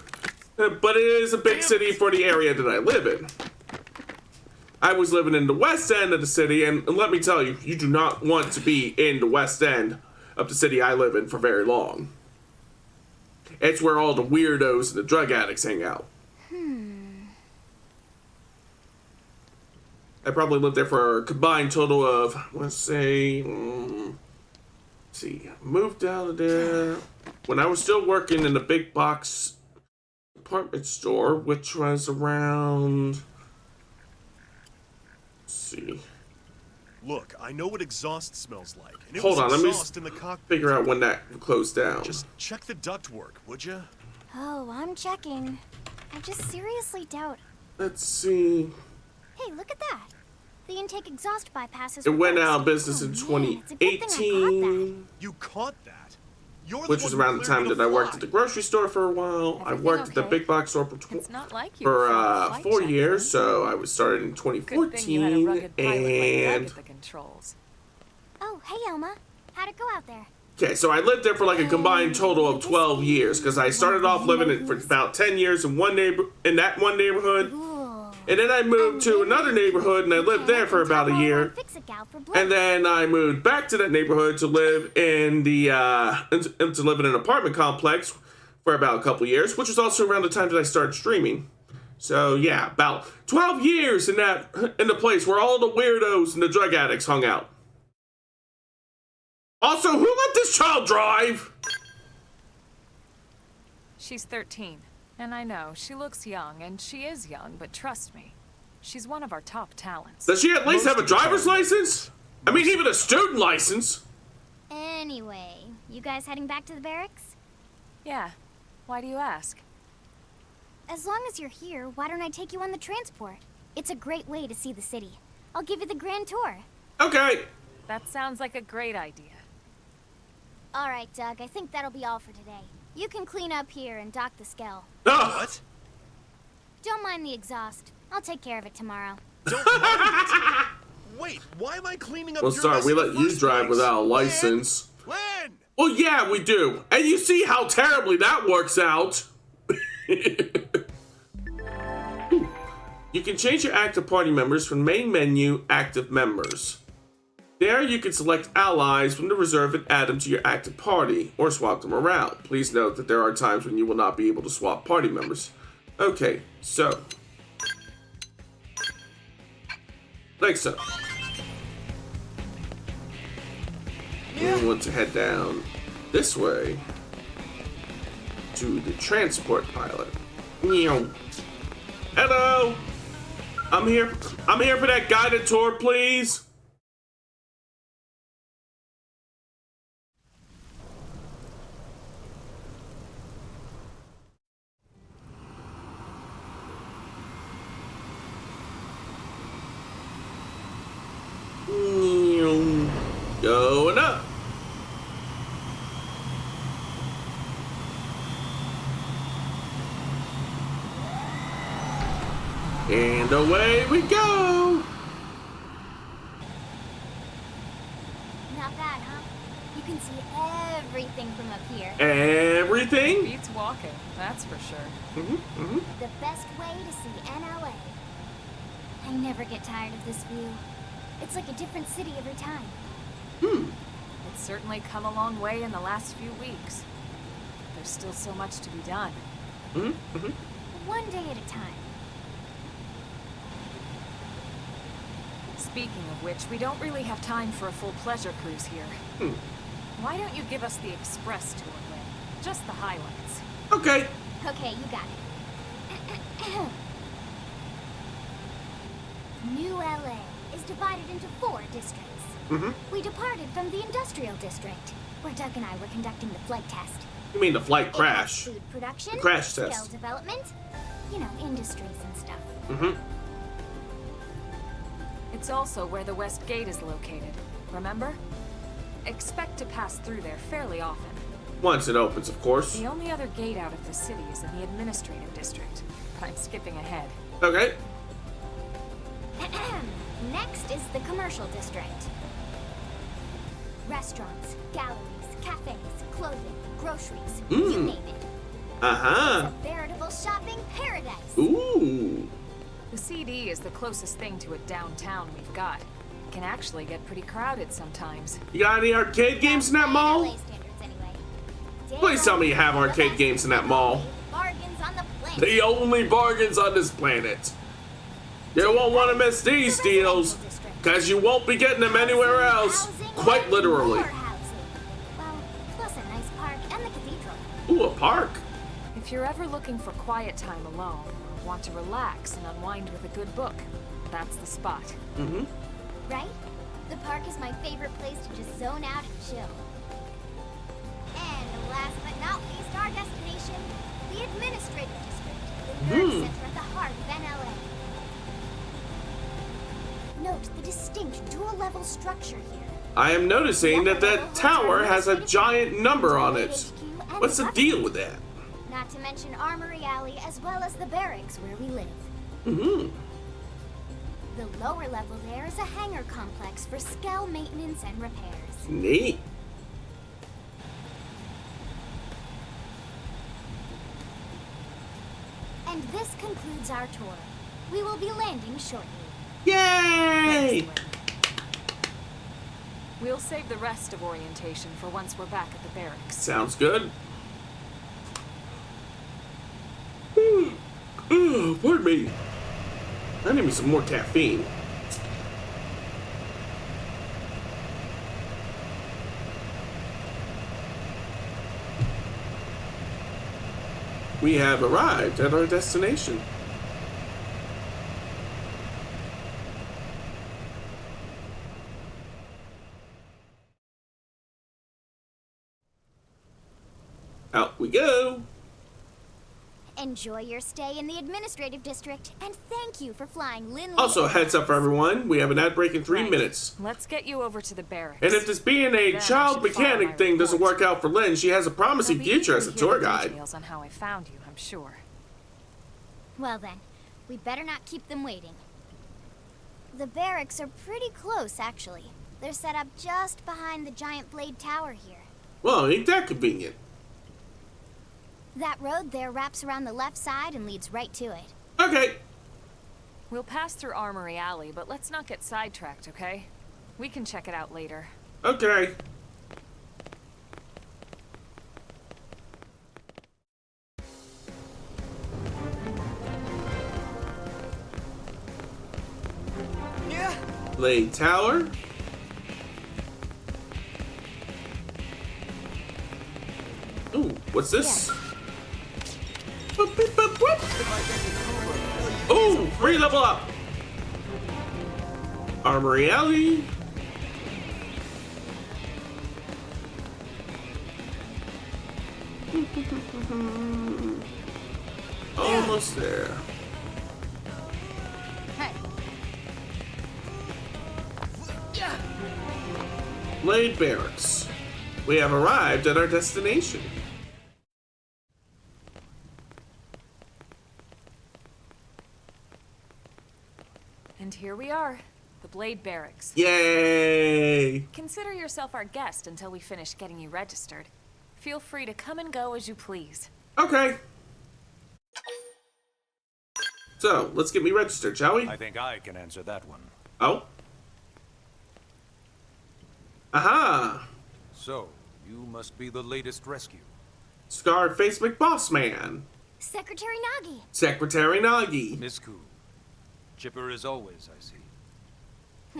but it is a big city for the area that I live in. I was living in the west end of the city, and let me tell you, you do not want to be in the west end of the city I live in for very long. It's where all the weirdos and the drug addicts hang out. I probably lived there for a combined total of, let's say, moved out of there when I was still working in the big box department store, which was around, let's see. Look, I know what exhaust smells like. And it Hold was on, let me exhaust in the cockpit. figure out when that closed down. Just check the ductwork, would you? Oh, I'm checking. I just seriously doubt. Let's see. Hey, look at that. The intake exhaust bypass is It went reversed. out of business in Oh, man, it's a good thing I caught 2018, You caught that? You're which the was one who around the cleared time me that to I worked fly. at the grocery store for a while. I Everything worked at the okay? big box store It's not like you for were a flight 4 check, years, then. so I was started in Good thing you had a 2014, rugged pilot like Doug and at the controls. Oh, hey, Elma. How'd it go out there? okay, so I lived there for like a combined total of 12 years because I started off living in for about 10 years in that one neighborhood, Cool. and then I moved to another neighborhood and I lived there for about a year, and then I moved back to that neighborhood to live in the to live in an apartment complex for about a couple years, which was also around the time that I started streaming. So yeah, about 12 years in the place where all the weirdos and the drug addicts hung out. Also, who let this child drive? She's 13, and I know, she looks young, and she is young, but trust me, she's one of our top talents. Does she at least have a driver's license? I mean, even a student license. Anyway, you guys heading back to the barracks? Yeah, why do you ask? As long as you're here, why don't I take you on the transport? It's a great way to see the city. I'll give you the grand tour. Okay. That sounds like a great idea. All right, Doug, I think that'll be all for today. You can clean up here and dock the Skell. Oh. What? Don't mind the exhaust. I'll take care of it tomorrow. Don't mind it. Wait, why am I cleaning up Well, your sorry, mess we in the let you first drive place? without a license. Len! Well, yeah, we do. And you see how terribly that works out. You can change your active party members from main menu active members. There you can select allies from the reserve and add them to your active party, or swap them around. Please note that there are times when you will not be able to swap party members. Okay, so. Like so. We want to head down this way to the transport pilot. Hello! I'm here for that guided tour, please. Going up. And away we go. Not bad, huh? You can see everything from up here. Everything? Beats walking, that's for sure. The best way to see NLA. I never get tired of this view. It's like a different city every time. It's certainly come a long way in the last few weeks. There's still so much to be done. One day at a time. Speaking of which, we don't really have time for a full pleasure cruise here. Why don't you give us the express tour, Lynn? Just the highlights. Okay. Okay, you got it. New LA is divided into 4 districts. We departed from the industrial district, where Doug and I were conducting the flight test. You mean the flight It crash? has food production, The crash skill test. development, you know, industries and stuff. It's also where the West Gate is located, remember? Expect to pass through there fairly often. Once it opens, of course. The only other gate out of the city is in the administrative district. I'm skipping ahead. Okay. Next is the commercial district. Restaurants, galleries, cafes, clothing, grocery groceries. You name it. Uh-huh. It's a veritable shopping paradise. Ooh. The CD is the closest thing to a downtown we've got. It can actually get pretty crowded sometimes. You got any arcade games in that mall? LA standards anyway. Please tell me you have arcade games in that mall. Bargains on the planet. The only bargains on this planet. You won't want to miss these deals, because you won't be getting them anywhere else. Quite literally. Well, plus a nice park and the cathedral. Ooh, a park. If you're ever looking for quiet time alone, or want to relax and unwind with a good book, that's the spot. Mm-hmm. Right? The park is my favorite place to just zone out and chill. And last but not least, our destination, the administrative district, the nerve center at the heart of NLA. Note the distinct dual-level structure here. I am noticing that that tower has a giant number on it. What's the deal with that? Not to mention Armory Alley as well as the barracks where we live. Mm-hmm. The lower level there is a hangar complex for Skell maintenance and repairs. Neat. And this concludes our tour. We will be landing shortly. Yay! We'll save the rest of orientation for once we're back at the barracks. Sounds good. Pardon me. I need me some more caffeine. We have arrived at our destination. Out we go. Enjoy your stay in the administrative district, and thank you for flying Lin. Also, heads up for everyone, we have an ad break in 3 minutes. Let's get you over to the barracks. And if this being a Then child I should file mechanic my thing doesn't report. work out for Lynn, she has a promising They'll be future eager as a to hear tour the guide. details on how I found you, I'm sure. Well then, we better not keep them waiting. The barracks are pretty close, actually. They're set up just behind the giant blade tower here. Well, ain't that convenient? That road there wraps around the left side and leads right to it. Okay. We'll pass through Armory Alley, but let's not get sidetracked, okay? We can check it out later. Okay. Yeah. Blade Tower. Ooh, what's this? Boop, beep, boop, boop. Ooh, free level up. Armory Alley. Almost there. Hey. Blade Barracks. We have arrived at our destination. And here we are, the Blade Barracks. Yay! Consider yourself our guest until we finish getting you registered. Feel free to come and go as you please. Okay. So, let's get me registered, shall we? I think I can answer that one. Oh? Aha! So, you must be the latest rescue. Scarface McBossman. Secretary Nagi. Secretary Nagi. Miss Koo. Chipper as always, I see.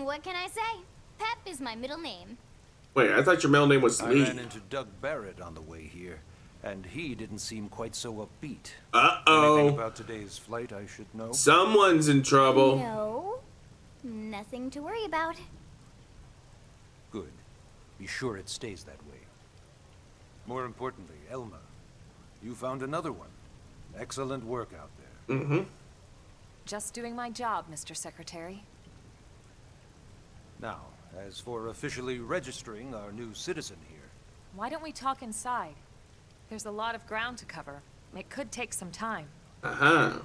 What can I say? Pep is my middle name. Wait, I thought your middle name was I Lee. ran into Doug Barrett on the way here, and he didn't seem quite so upbeat. Anything Uh-oh. about today's flight I should know? Someone's in trouble. No. Nothing to worry about. Good. Be sure it stays that way. More importantly, Elma, you found another one. Excellent work out there. Mm-hmm. Just doing my job, Mr. Secretary. Now, as for officially registering our new citizen here, Why don't we talk inside? There's a lot of ground to cover. It could take some time. Uh-huh.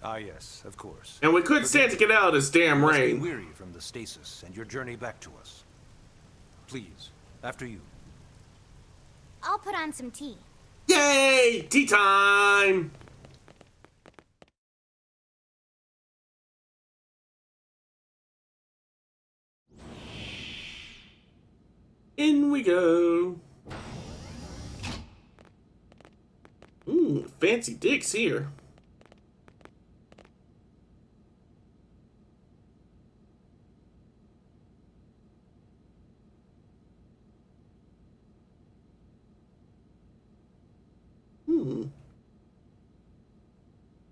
ah yes, of course. And we could stand to get out of this damn You must be rain. weary from the stasis and your journey back to us. Please, after you. I'll put on some tea. Yay! Tea time! In we go. Fancy dicks here.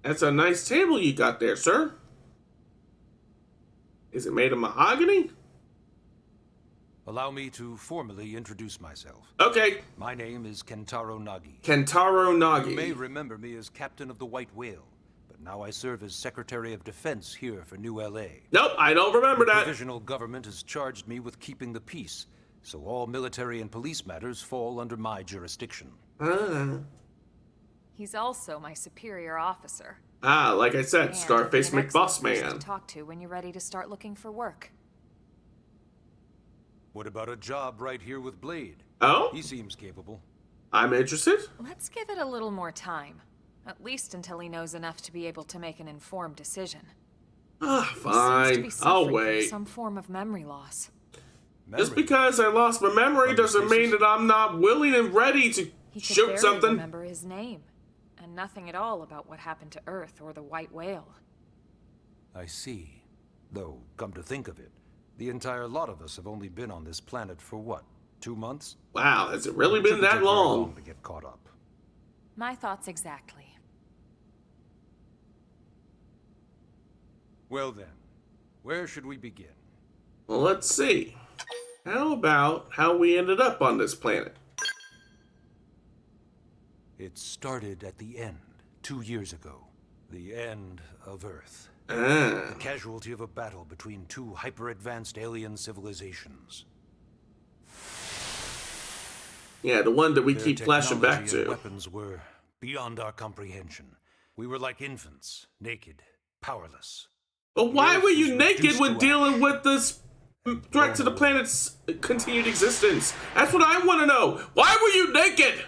That's a nice table you got there, sir. Is it made of mahogany? Allow me to formally introduce myself. Okay. My name is Kentaro Nagi. Kentaro Nagi. You may remember me as captain of the White Whale, but now I serve as Secretary of Defense here for New LA. Nope, I don't remember The that. provisional government has charged me with keeping the peace, so all military and police matters fall under my jurisdiction. He's also my superior officer. Like I said, And Scarface an excellent McBoss person Man. to talk to when you're ready to start looking for work. What about a job right here with Blade? Oh? He seems capable. I'm interested. Let's give it a little more time. At least until he knows enough to be able to make an informed decision. He seems to Fine. be I'll suffering from wait. some form of memory loss. Just because I lost my memory doesn't mean that I'm not willing and ready to He could shoot barely something. remember his name, and nothing at all about what happened to Earth or the White Whale. I see. Though, come to think of it, the entire lot of us have only been on this planet for what, 2 months? Wow, has it really been Shouldn't take that very long? to get caught up. My thoughts exactly. Well then, where should we begin? Well, let's see. How about how we ended up on this planet? It started at the end, 2 years ago. The end of Earth. Ah. The casualty of a battle between two hyper-advanced alien civilizations. Yeah, the one that we Their keep flashing back technology and to. weapons were beyond our comprehension. We were like infants, naked, powerless. But why Earth were you was naked reduced when to dealing with this threat to the planet's continued existence? That's what I want to know. Why were you naked?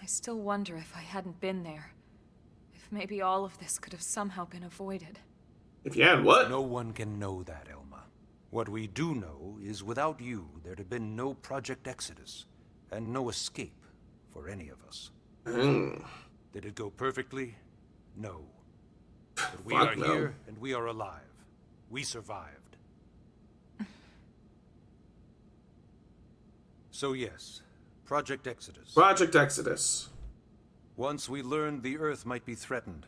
I still wonder if I hadn't been there. If maybe all of this could have somehow been avoided. If you had what? No one can know that, Elma. What we do know is without you, there'd have been no Project Exodus, and no escape for any of us. Did it go perfectly? No. But we Fuck are no. here, and we are alive. We survived. So yes, Project Exodus. Project Exodus. Once we learned the Earth might be threatened,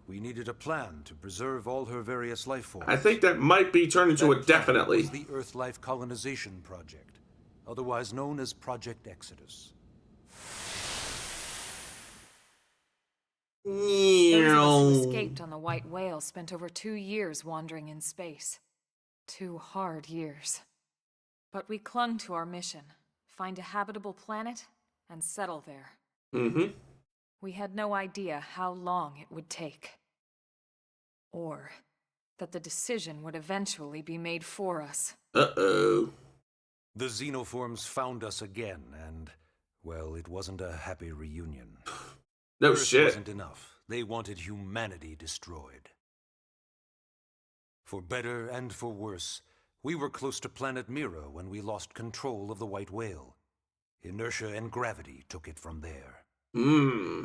we needed a plan to preserve all her various life forms. I think that might be turned into a That plan definitely. was the Earth Life Colonization Project, otherwise known as Project Exodus. Those of us who Meow. escaped on the White Whale spent over 2 years wandering in space. 2 hard years. But we clung to our mission. Find a habitable planet and settle there. Mm-hmm. We had no idea how long it would take. Or that the decision would eventually be made for us. Uh-oh. The xenoforms found us again, and, well, it wasn't a happy reunion. No Earth shit. wasn't enough. They wanted humanity destroyed. For better and for worse, we were close to planet Mira when we lost control of the White Whale. Inertia and gravity took it from there. Hmm.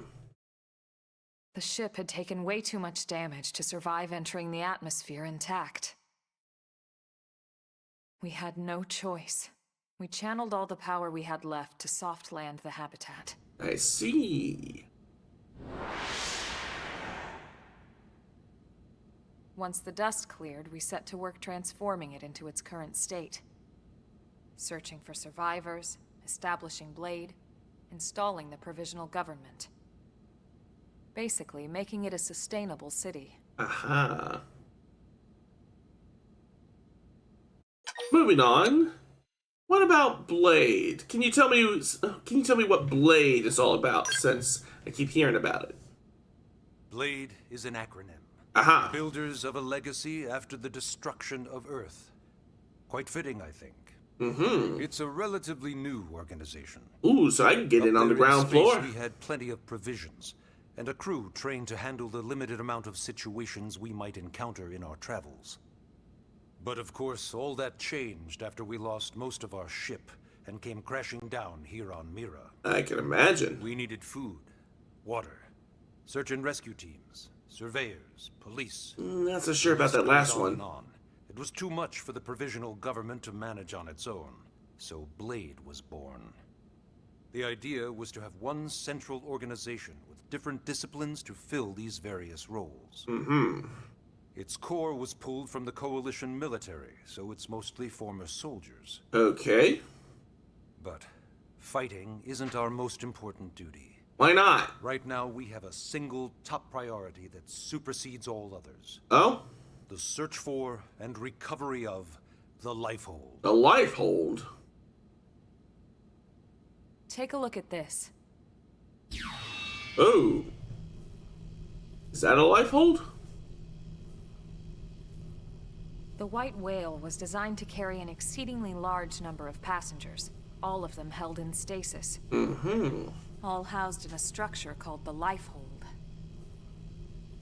The ship had taken way too much damage to survive entering the atmosphere intact. We had no choice. We channeled all the power we had left to soft land the habitat. I see. Once the dust cleared, we set to work transforming it into its current state. Searching for survivors, establishing Blade, installing the provisional government. Basically, making it a sustainable city. Aha. Moving on. What about Blade? Can you tell me what Blade is all about, since I keep hearing about it? Blade is an acronym. Aha. Builders of a legacy after the destruction of Earth. Quite fitting, I think. It's a relatively new organization. Ooh, so I can get in on the Up there in ground space, floor. We had plenty of provisions, and a crew trained to handle the limited amount of situations we might encounter in our travels. But of course, all that changed after we lost most of our ship and came crashing down here on Mira. I can imagine. We needed food, water, search and rescue teams, surveyors, police. Not so sure about that last one. On. It was too much for the provisional government to manage on its own, so Blade was born. The idea was to have one central organization with different disciplines to fill these various roles. Its core was pulled from the Coalition military, so it's mostly former soldiers. Okay. But fighting isn't our most important duty. Why not? Right now, we have a single top priority that supersedes all others. Oh? The search for and recovery of the Lifehold. The Lifehold? Take a look at this. Oh. Is that a Lifehold? The White Whale was designed to carry an exceedingly large number of passengers, all of them held in stasis. All housed in a structure called the Lifehold.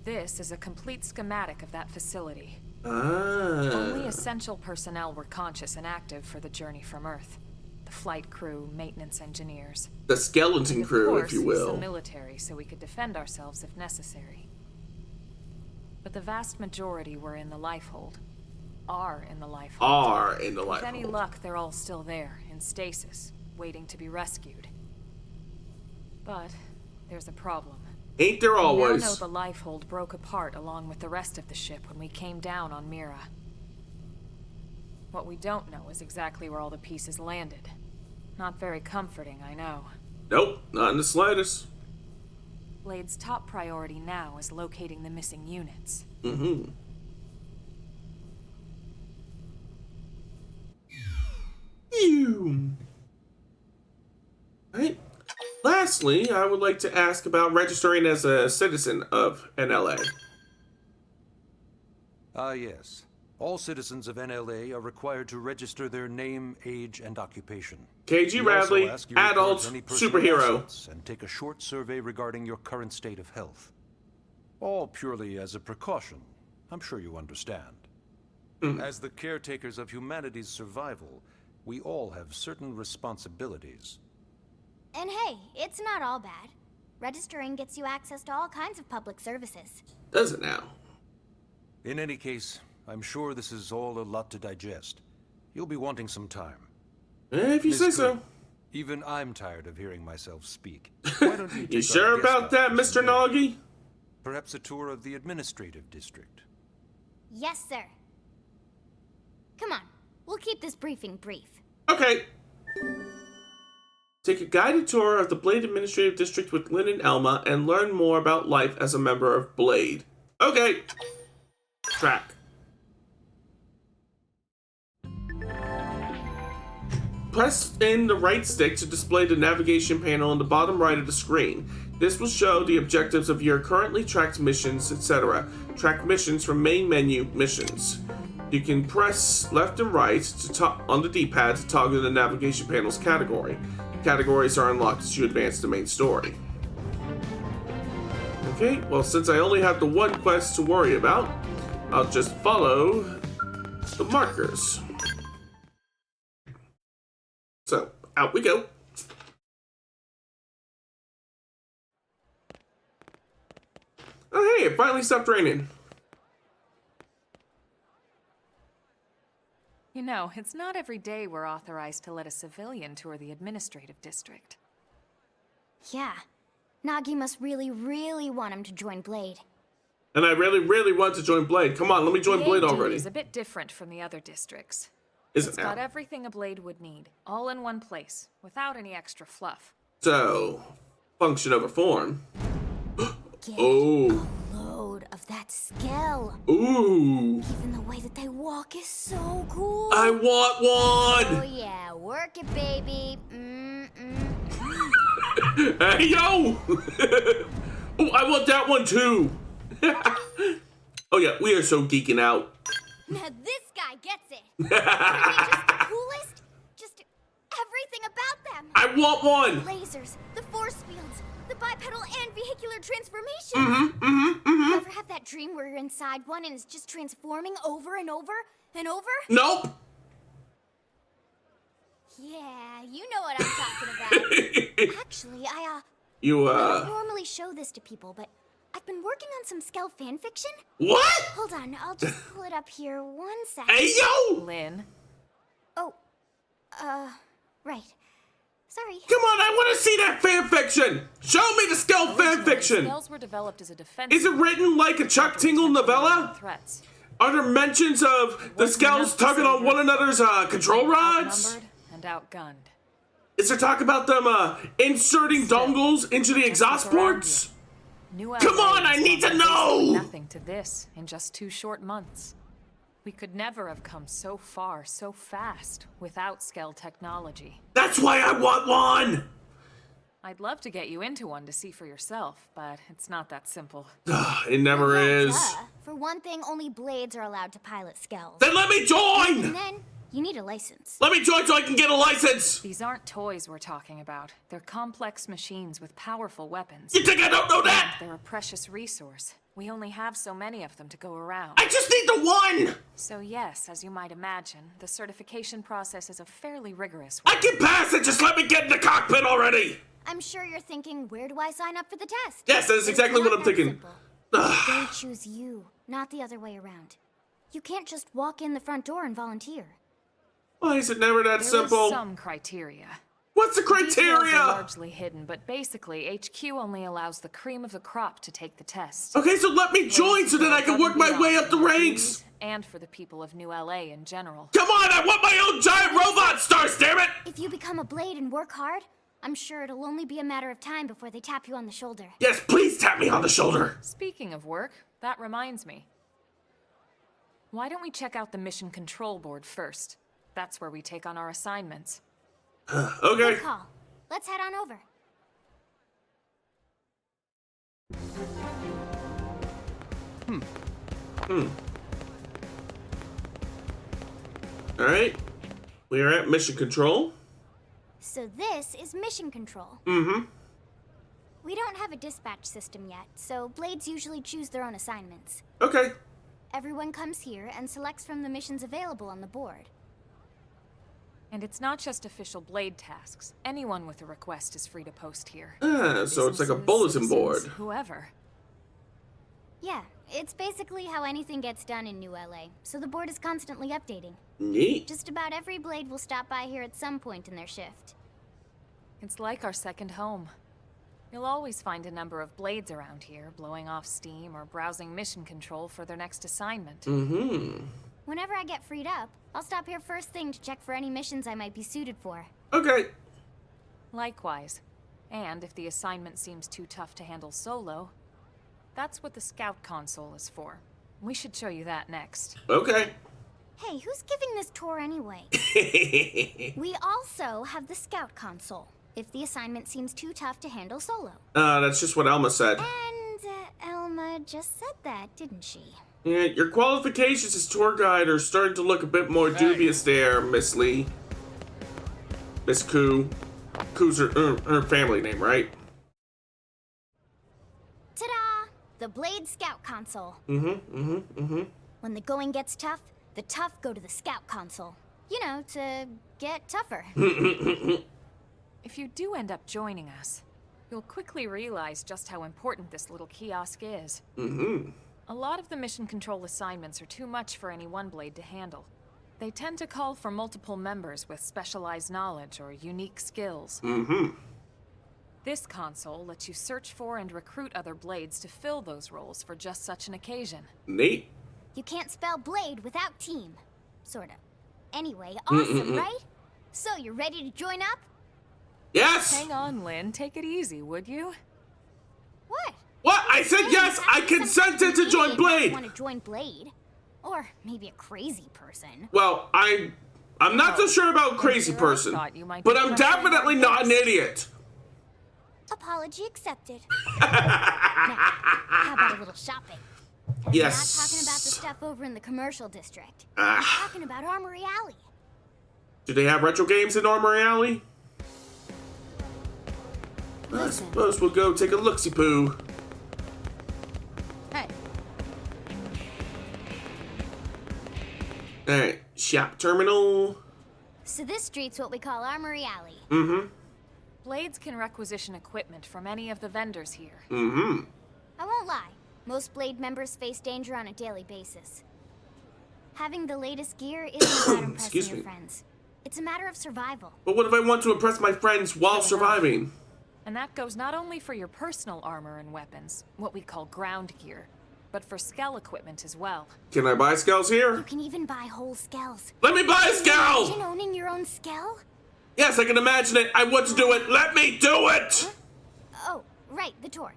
This is a complete schematic of that facility. Only essential personnel were conscious and active for the journey from Earth. The flight crew, maintenance engineers. The skeleton crew, if you will. The military, so we could defend ourselves if necessary. But the vast majority were in the Lifehold. Are in the Lifehold. Are in the With any Lifehold. luck, they're all still there, in stasis, waiting to be rescued. But there's a problem. Ain't there always? We now know the Lifehold broke apart along with the rest of the ship when we came down on Mira. What we don't know is exactly where all the pieces landed. Not very comforting, I know. Nope, not in the slightest. Blade's top priority now is locating the missing units. Right. Lastly, I would like to ask about registering as a citizen of NLA. Yes. All citizens of NLA are required to register their name, age, and occupation. KG We Radley, also ask you to record adult, any personal superhero. assets and take a short survey regarding your current state of health. All purely as a precaution. I'm sure you understand. As the caretakers of humanity's survival, we all have certain responsibilities. And hey, it's not all bad. Registering gets you access to all kinds of public services. Does it now? In any case, I'm sure this is all a lot to digest. You'll be wanting some time. If you Ms. say so. Good, even I'm tired of hearing myself speak. Why don't you You take our sure guest about that, doctors Mr. and then Nagi? Perhaps a tour of the administrative district. Yes, sir. Come on, we'll keep this briefing brief. Okay. Take a guided tour of the Blade Administrative District with Lynn and Elma and learn more about life as a member of Blade. Okay. Track. Press in the right stick to display the navigation panel on the bottom right of the screen. This will show the objectives of your currently tracked missions, etc. Track missions from main menu missions. You can press left and right on the D-pad to toggle the navigation panel's category. Categories are unlocked as you advance the main story. Okay, well, since I only have the one quest to worry about, I'll just follow the markers. So, out we go. Oh, hey, it finally stopped raining. You know, it's not every day we're authorized to let a civilian tour the administrative district. Yeah, Nagi must really, really want him to join Blade. And I really, really want to join Blade. Come on, let me join Blade The AD already. is a bit different from the other districts. Is it It's got now? everything a Blade would need, all in one place, without any extra fluff. So, function over form. Get Oh. a load of that scale. Ooh. Even the way that they walk is so cool. I want Oh one! yeah, work it, baby. Hey, yo! Oh, I want that one too! Oh yeah, we are so geeking out. Now this guy gets it. Isn't he just the coolest? want one. Lasers, the force fields, the bipedal and vehicular transformation. You ever have that dream where you're inside one and it's just transforming over and over and over? Nope. Yeah, you know what I'm talking about. Actually, I You, don't normally show this to people, but I've been working on some Skell fanfiction. What? Hold on, I'll just pull it up here 1 second. Hey, yo! Lynn, Oh, right. Sorry. Come on, I want to see that fanfiction. Show me the Skell fanfiction. Skells were developed as a defense. Is it written like a Chuck Tingle novella? Threats. Are there mentions of the Skells tugging on one another's control rods? Outnumbered and outgunned. Is there talk about them inserting dongles into the exhaust ports? New Come on, I need to know! Nothing to this in just 2 short months. We could never have come so far so fast without Skell technology. That's why I want one! I'd love to get you into one to see for yourself, but it's not that simple. It never Yeah, is. duh. For one thing, only blades are allowed to pilot Skells. Then let me And join! then, you need a license. Let me join so I can get a license! These aren't toys we're talking about. They're complex machines with powerful weapons. You think I don't know that? They're a precious resource. We only have so many of them to go around. I just need the one! So yes, as you might imagine, the certification process is a fairly rigorous one. I can pass it, just let me get in the cockpit already! I'm sure you're thinking, where do I sign up for the test? Yes, that is It's exactly not what I'm that thinking. simple. They choose you, not the other way around. You can't just walk in the front door and volunteer. Why is it never that There simple? is some criteria. What's the Details are criteria? largely hidden, but basically, HQ only allows the cream of the crop to take the test. Okay, so let me join so that I can work my way up the ranks! And for the people of New LA in general. Come on, I want my own giant robot stars, damn it! If you become a blade and work hard, I'm sure it'll only be a matter of time before they tap you on the shoulder. Yes, please tap me on the shoulder. Speaking of work, that reminds me. Why don't we check out the mission control board first? That's where we take on our assignments. Okay. Good call. Let's head on over. Alright. We are at mission control. So this is mission control. Mm-hmm. We don't have a dispatch system yet, so blades usually choose their own assignments. Okay. Everyone comes here and selects from the missions available on the board. And it's not just official blade tasks. Anyone with a request is free to post here. So it's like a Businesses, bulletin board. citizens, Whoever. Yeah, it's basically how anything gets done in New LA, so the board is constantly updating. Neat. Just about every blade will stop by here at some point in their shift. It's like our second home. You'll always find a number of blades around here, blowing off steam or browsing mission control for their next assignment. Mm-hmm. Whenever I get freed up, I'll stop here first thing to check for any missions I might be suited for. Okay. Likewise. And if the assignment seems too tough to handle solo, that's what the scout console is for. We should show you that next. Okay. Hey, who's giving this tour anyway? We also have the scout console, if the assignment seems too tough to handle solo. That's just what Elma said. And Elma just said that, didn't she? Yeah, your qualifications as tour guide are starting to look a bit more dubious there, Miss Lee. Miss Koo. Koo's her family name, right? Ta-da! The Blade Scout console. Mm-hmm. When the going gets tough, the tough go to the scout console. You know, to get tougher. If you do end up joining us, you'll quickly realize just how important this little kiosk is. Mm-hmm. A lot of the mission control assignments are too much for any one blade to handle. They tend to call for multiple members with specialized knowledge or unique skills. Mm-hmm. This console lets you search for and recruit other blades to fill those roles for just such an occasion. Neat. You can't spell blade without team. Sorta. Anyway, awesome, right? So, you ready to join up? Yes! Hang on, Lynn. Take it easy, would you? What? What? I said yes! I consented to join Blade! Want to join Blade? Or maybe a crazy person. Well, I'm not so sure about crazy person, but I'm definitely not an idiot. Apology accepted. Now, how about a little shopping? And Yes. I'm not talking about the stuff over in the commercial district. I'm talking about Armory Alley. Do they have retro games in Armory Alley? I suppose we'll go take a look-see-poo. Hey. Alright, shop terminal. So this street's what we call Armory Alley. Mm-hmm. Blades can requisition equipment from any of the vendors here. Mm-hmm. I won't lie. Most Blade members face danger on a daily basis. Having the latest gear isn't about impressing your friends. It's a matter of survival. But what if I want to impress my friends while surviving? And that goes not only for your personal armor and weapons, what we call ground gear, but for Skell equipment as well. Can I buy skells here? You can even buy whole skells. Let me buy a skell! Imagine owning your own skell? Yes, I can imagine it. I want to do it. Let me do it! Oh, right, the tour.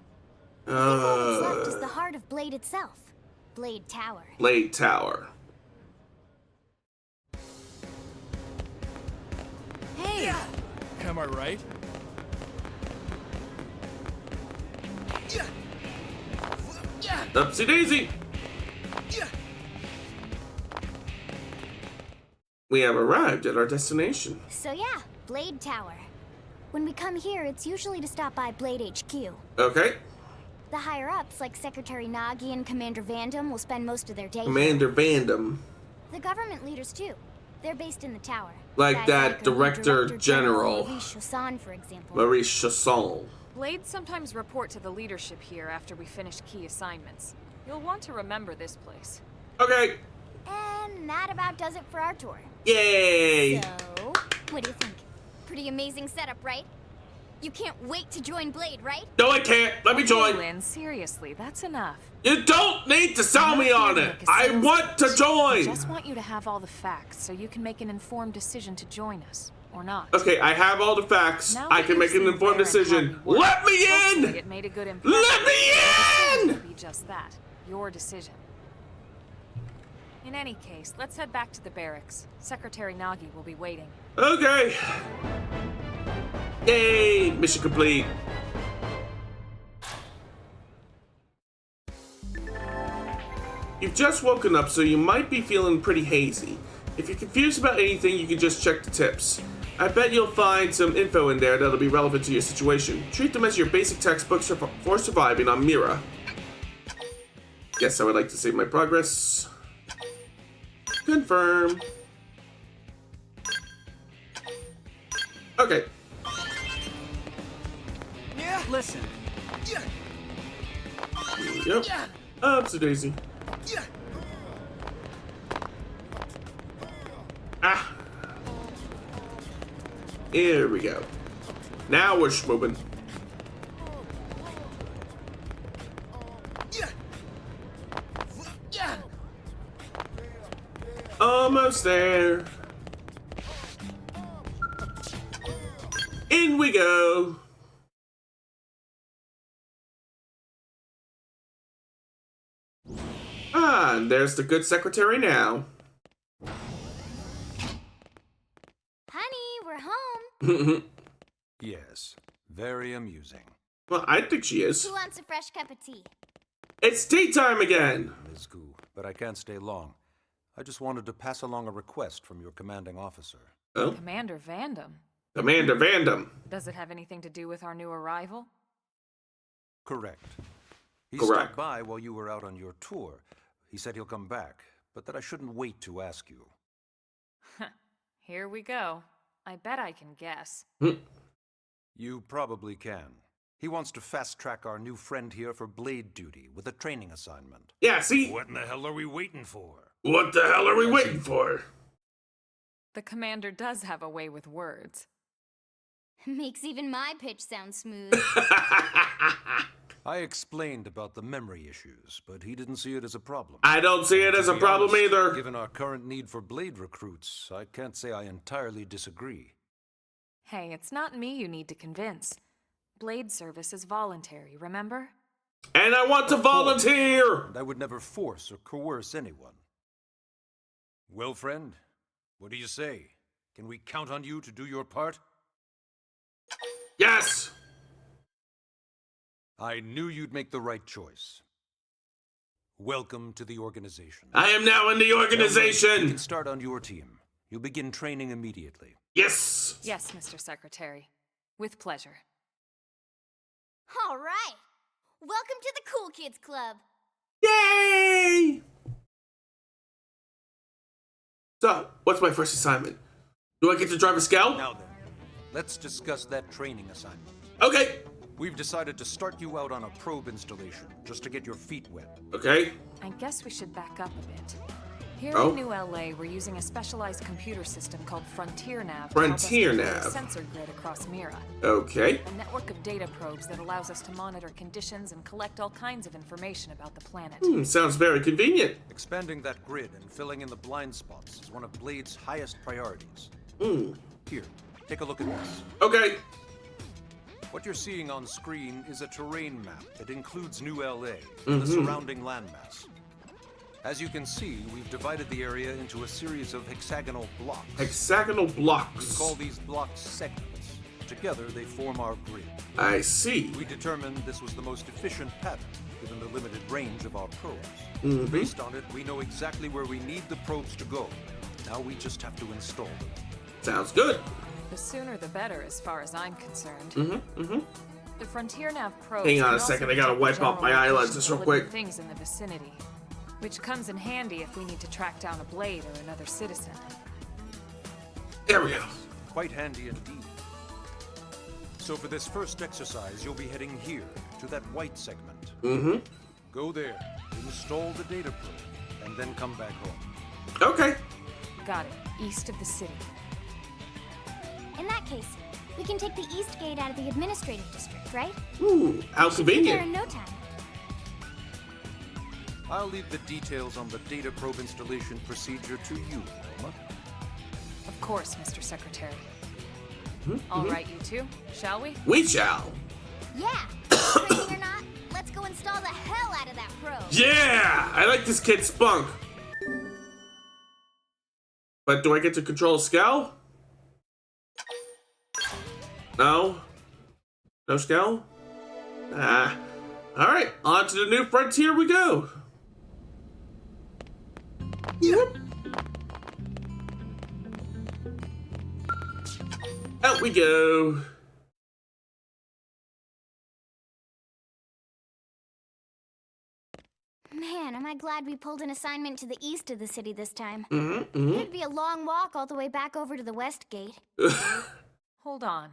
I think all that's left is the Uh, heart of Blade itself. Blade Tower. Blade Tower. Hey! Am I right? Upsy daisy. We have arrived at our destination. So yeah, Blade Tower. When we come here, it's usually to stop by Blade HQ. Okay. The higher-ups, like Secretary Nagi and Commander Vandam, will spend most of their day here. Commander Vandam. The government leaders, too. They're based in the tower. Like Guys that the new Director General. Maurice Chasson, for example. Maurice Chasson. Blades sometimes report to the leadership here after we finish key assignments. You'll want to remember this place. Okay. And that about does it for our tour. Yay! So, what do you think? Pretty amazing setup, right? You can't wait to join Blade, right? No, I can't. Let me Hey, join. Lynn, seriously, that's enough. You don't need to sell I'm me not on here to it. make a I sales want to pitch. I join. just want you to have all the facts so you can make an informed decision to join us, or not. Okay, I have all the facts. Now I that can you've make an seen informed where and how decision. we work, Let me hopefully in! It made a good impression. Let me Your decision in! will be just that, your decision. In any case, let's head back to the barracks. Secretary Nagi will be waiting. Okay. Yay! Mission complete. You've just woken up, so you might be feeling pretty hazy. If you're confused about anything, you can just check the tips. I bet you'll find some info in there that'll be relevant to your situation. Treat them as your basic textbooks for surviving on Mira. Yes, I would like to save my progress. Confirm. Okay. Yeah. Listen. Yep. Upsy daisy. Ah. Here we go. Now we're schmoobin'. Almost there. In we go. Ah, and there's the good secretary now. Honey, we're home. Yes, very amusing. Well, I think she is. Who wants a fresh cup of tea? It's tea time again. Ms. Gu, but I can't stay long. I just wanted to pass along a request from your commanding officer. Oh, Commander Vandam. Commander Vandam. Does it have anything to do with our new arrival? Correct. He Correct. stopped by while you were out on your tour. He said he'll come back, but that I shouldn't wait to ask you. Here we go. I bet I can guess. You probably can. He wants to fast-track our new friend here for blade duty with a training assignment. Yeah, see? What in the hell are we waiting for? What the hell are we waiting for? The commander does have a way with words. Makes even my pitch sound smooth. I explained about the memory issues, but he didn't see it as a problem. I don't see it as a To be problem honest, either. Given our current need for blade recruits, I can't say I entirely disagree. Hey, it's not me you need to convince. Blade service is voluntary, remember? And I want to volunteer! And I would never force or coerce anyone. Well, friend, what do you say? Can we count on you to do your part? Yes! I knew you'd make the right choice. Welcome to the organization. I am now in the You organization! can start on your team. You'll begin training immediately. Yes! Yes, Mr. Secretary. With pleasure. All right. Welcome to the Cool Kids Club. Yay! So, what's my first assignment? Do I get to drive a Scout? Now then, let's discuss that training assignment. Okay. We've decided to start you out on a probe installation, just to get your feet wet. Okay. I guess we should back up a bit. Here Oh. in New LA, we're using a specialized computer system called Frontier Nav. Frontier to help us Nav. control a sensor grid across Mira. Okay. A network of data probes that allows us to monitor conditions and collect all kinds of information about the planet. Sounds very convenient. Expanding that grid and filling in the blind spots is one of Blade's highest priorities. Here, take a look at this. Okay. What you're seeing on screen is a terrain map that includes New LA and the surrounding landmass. As you can see, we've divided the area into a series of hexagonal blocks. Hexagonal We blocks. call these blocks segments. Together, they form our grid. I see. We determined this was the most efficient pattern, given the limited range of our probes. Based on it, we know exactly where we need the probes to go. Now we just have to install them. Sounds good. The sooner the better, as far as I'm concerned. Mm-hmm. The Frontier Nav probes. Hang on can a also second, I gotta detect wipe the off my general eyelids location just of real living quick. Things in the vicinity, which comes in handy if we need to track down a Blade or another citizen. There we go. Quite handy indeed. So for this first exercise, you'll be heading here, to that white segment. Go there, install the data probe, and then come back home. Okay. Got it. East of the city. In that case, we can take the East Gate out of the administrative district, right? Ooh, how Should be there in convenient. no time. I'll leave the details on the data probe installation procedure to you, Elma. Of course, Mr. Secretary. All right, you two, shall we? We shall. Yeah. Training or not, let's go install the hell out of that probe. Yeah! I like this kid's spunk. But do I get to control Scout? No? No Scout? Ah. Alright, on to the new frontier we go. Yep. Out we go. Man, am I glad we pulled an assignment to the east of the city this time. Mm-hmm. It'd be a long walk all the way back over to the West Gate. Hold on.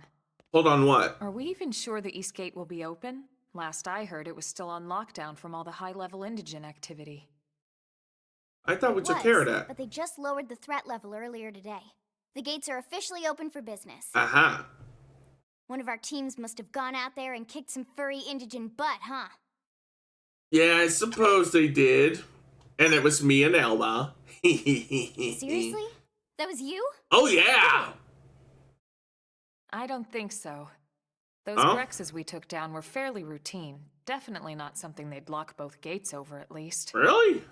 Hold on, what? Are we even sure the East Gate will be open? Last I heard, it was still on lockdown from all the high-level indigent activity. I thought we It took was, care of that. But they just lowered the threat level earlier today. The gates are officially open for business. Aha. One of our teams must have gone out there and kicked some furry indigent butt, huh? Yeah, I suppose they did. And it was me and Elma. Seriously? That was you? Oh, yeah! I don't think so. Those Huh? Grexes we took down were fairly routine. Definitely not something they'd lock both gates over, at least. Really?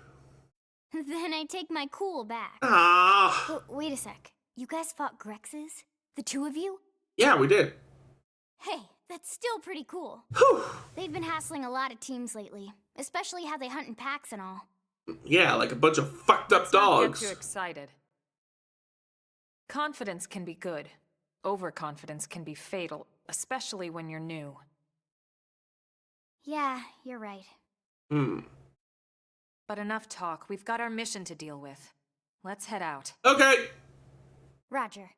Then I take my cool back. Ah. Oh, wait a sec. You guys fought Grexes? The two of you? Yeah, we did. Hey, that's still pretty cool. Whew. They've been hassling a lot of teams lately, especially how they hunt in packs and all. Yeah, like a bunch of fucked up Let's not get dogs. too excited. Confidence can be good. Overconfidence can be fatal, especially when you're new. Yeah, you're right. But enough talk. We've got our mission to deal with. Let's head out. Okay. Roger.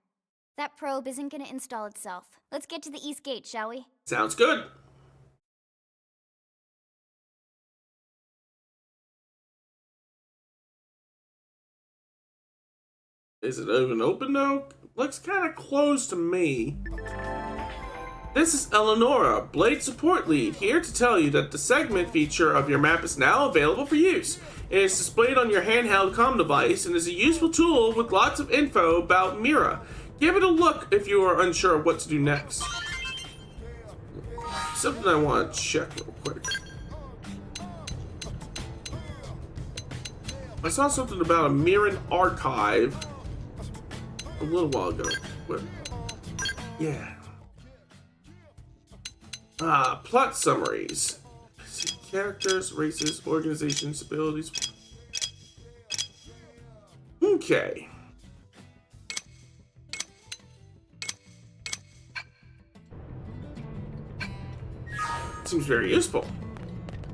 That probe isn't gonna install itself. Let's get to the East Gate, shall we? Sounds good. Is it even open though? Looks kind of closed to me. This is Eleonora, Blade Support Lead, here to tell you that the segment feature of your map is now available for use. It is displayed on your handheld comm device and is a useful tool with lots of info about Mira. Give it a look if you are unsure of what to do next. Something I want to check real quick. I saw something about a Miran archive a little while ago. Where? Yeah. Plot summaries. Characters, races, organizations, abilities. Okay. Seems very useful.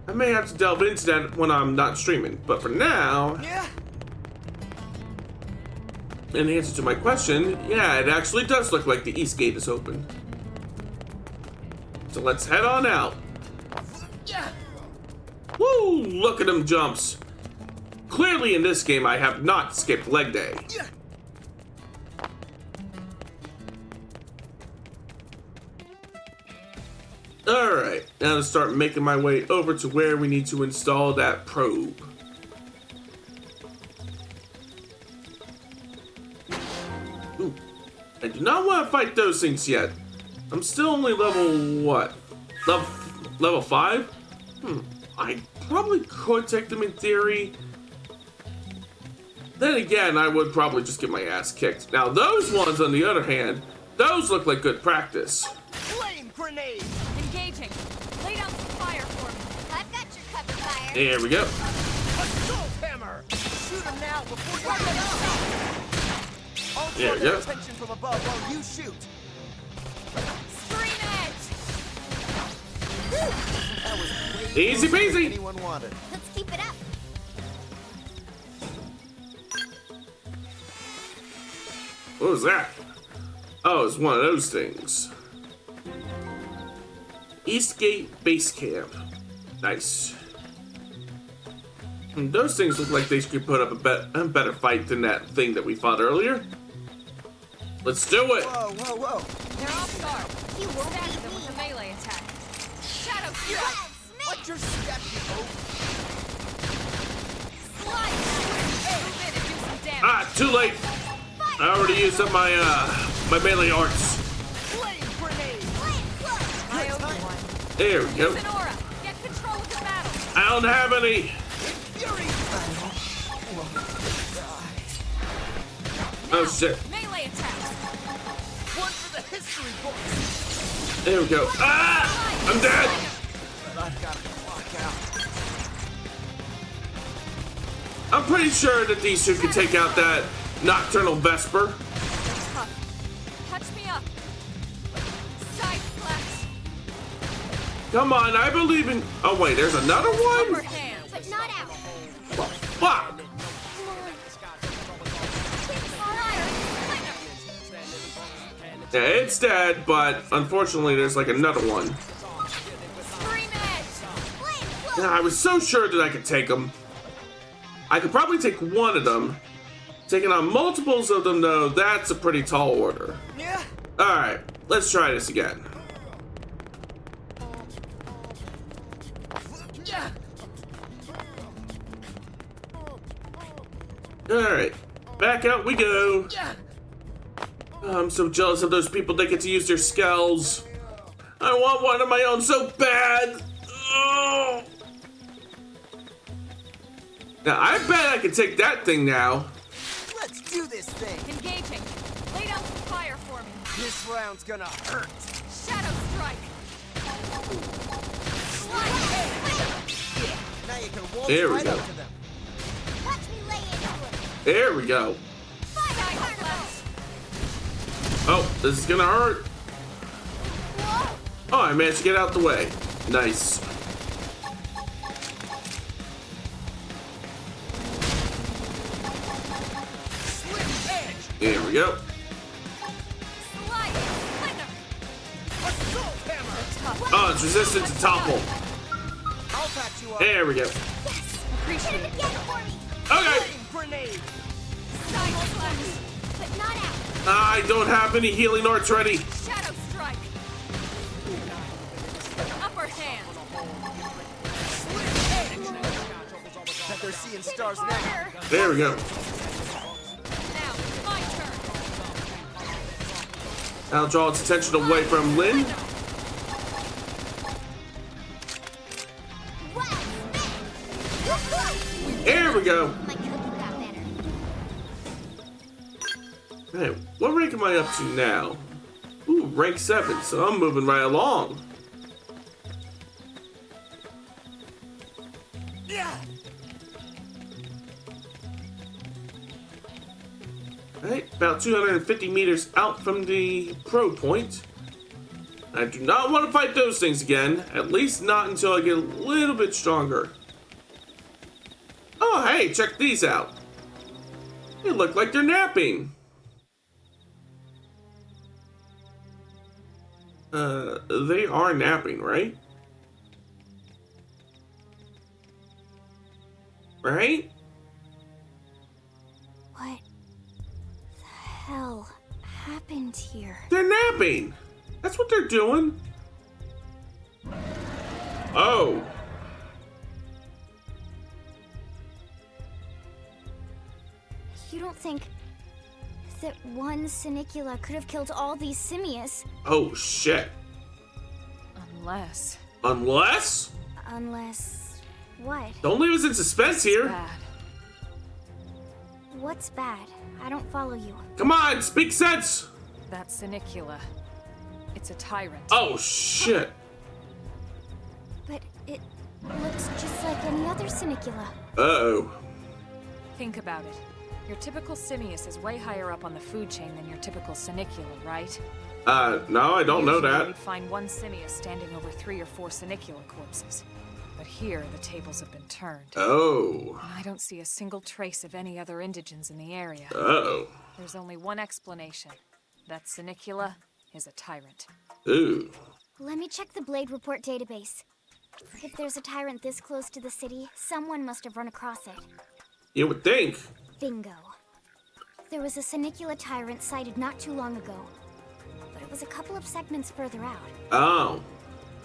I may have to delve into that when I'm not streaming, but for now... Yeah. In answer to my question, yeah, it actually does look like the east gate is open. So let's head on out. Yeah. Woo! Look at them jumps. Clearly in this game I have not skipped leg day. Yeah. Alright, now to start making my way over to where we need to install that probe. Ooh, I do not want to fight those things yet. I'm still only level, what? Level 5? I probably could take them in theory. Then again, I would probably just get my ass kicked. Now those ones, on the other hand, those look like good practice. Flame grenade. Engaging. Lay down some fire for me. I've got your cover fire. There we go. Assault hammer. Shoot him now before you get up. I'll There draw we their go. attention from above while you shoot. Scream it! That was way Easy closer than peasy. anyone wanted. Let's keep it up. What was that? Oh, it's one of those things. Eastgate Base Camp. Nice. Those things look like they could put up a better fight than that thing that we fought earlier. Let's do it! Whoa, whoa, whoa. They're off guard. You won't Stagger beat them me. with a melee attack. Shadow Yes, strike! Watch your step, you oaf. Slide! Move in and do some damage. Ah, too late! I already used up my my melee arts. Flame grenade. I owe you one. There we go. Use an aura. Get control of the battle. I don't have any. Fury. Oh shit. Melee attack. One for the history books. There we go. Ah! I'm dead! I've got to clock out. I'm pretty sure that these two can take out that Nocturnal Vesper. Tough. Touch me up. Side slash. Come on, I believe in... Oh wait, there's another Upper one? hand. But not out. Fuck! Yeah, it's dead, but unfortunately there's like another one. Scream it. Yeah, I was so sure that I could take them. I could probably take one of them. Taking on multiples of them though, that's a pretty tall order. Yeah. Alright, let's try this again. Yeah. Alright, back out we go. Yeah. I'm so jealous of those people that get to use their skulls. I want one of my own so bad. Oh. Now, I bet I can take that thing now. Let's do this thing. Engaging. Lay down some fire for me. This round's gonna hurt. Shadow strike. Now you can waltz There we right go. up to them. Watch me lay into it. There we go. Side slash. Oh, this is gonna hurt. Whoa. Oh, I managed to get out the way. Nice. Slit edge. There we go. Slide. Splinter. Assault hammer. Oh, it's resistant to topple. I'll patch you up. There we go. Appreciate Hit it. it again for me. Okay. Flame grenade. Side slash. But not out. I don't have any healing arts ready. Shadow strike. Upper hand. Slit edge. Bet they're seeing stars now. Harder. There we go. Now, my turn. I'll draw its attention away from Lynn. There we go. My cookie got better. Hey, what rank am I up to now? Ooh, rank 7, so I'm moving right along. Yeah. Alright, about 250 meters out from the probe point. I do not want to fight those things again. At least not until I get a little bit stronger. Oh, hey, check these out. They look like they're napping. They are napping, right? Right? What the hell happened here? They're napping. That's what they're doing. Oh. You don't think that one Sinicula could have killed all these simius? Oh, shit. Unless... Unless? Unless... what? Don't leave us in suspense here. Bad. What's bad? I don't follow you. Come on, speak sense. That Sinicula. It's a tyrant. Oh, shit. But it looks just like any other Sinicula. Uh-oh. Think about it. Your typical simius is way higher up on the food chain than your typical Sinicula, right? No, I don't know Usually that. We'd find one simius standing over 3 or 4 Sinicula corpses. But here, the tables have been turned. Oh. And I don't see a single trace of any other indigents in the area. Uh-oh. There's only one explanation. That Sinicula is a tyrant. Ooh. Let me check the Blade Report database. If there's a tyrant this close to the city, someone must have run across it. You would think. Bingo. There was a Sinicula tyrant sighted not too long ago, but it was a couple of segments further out. Oh.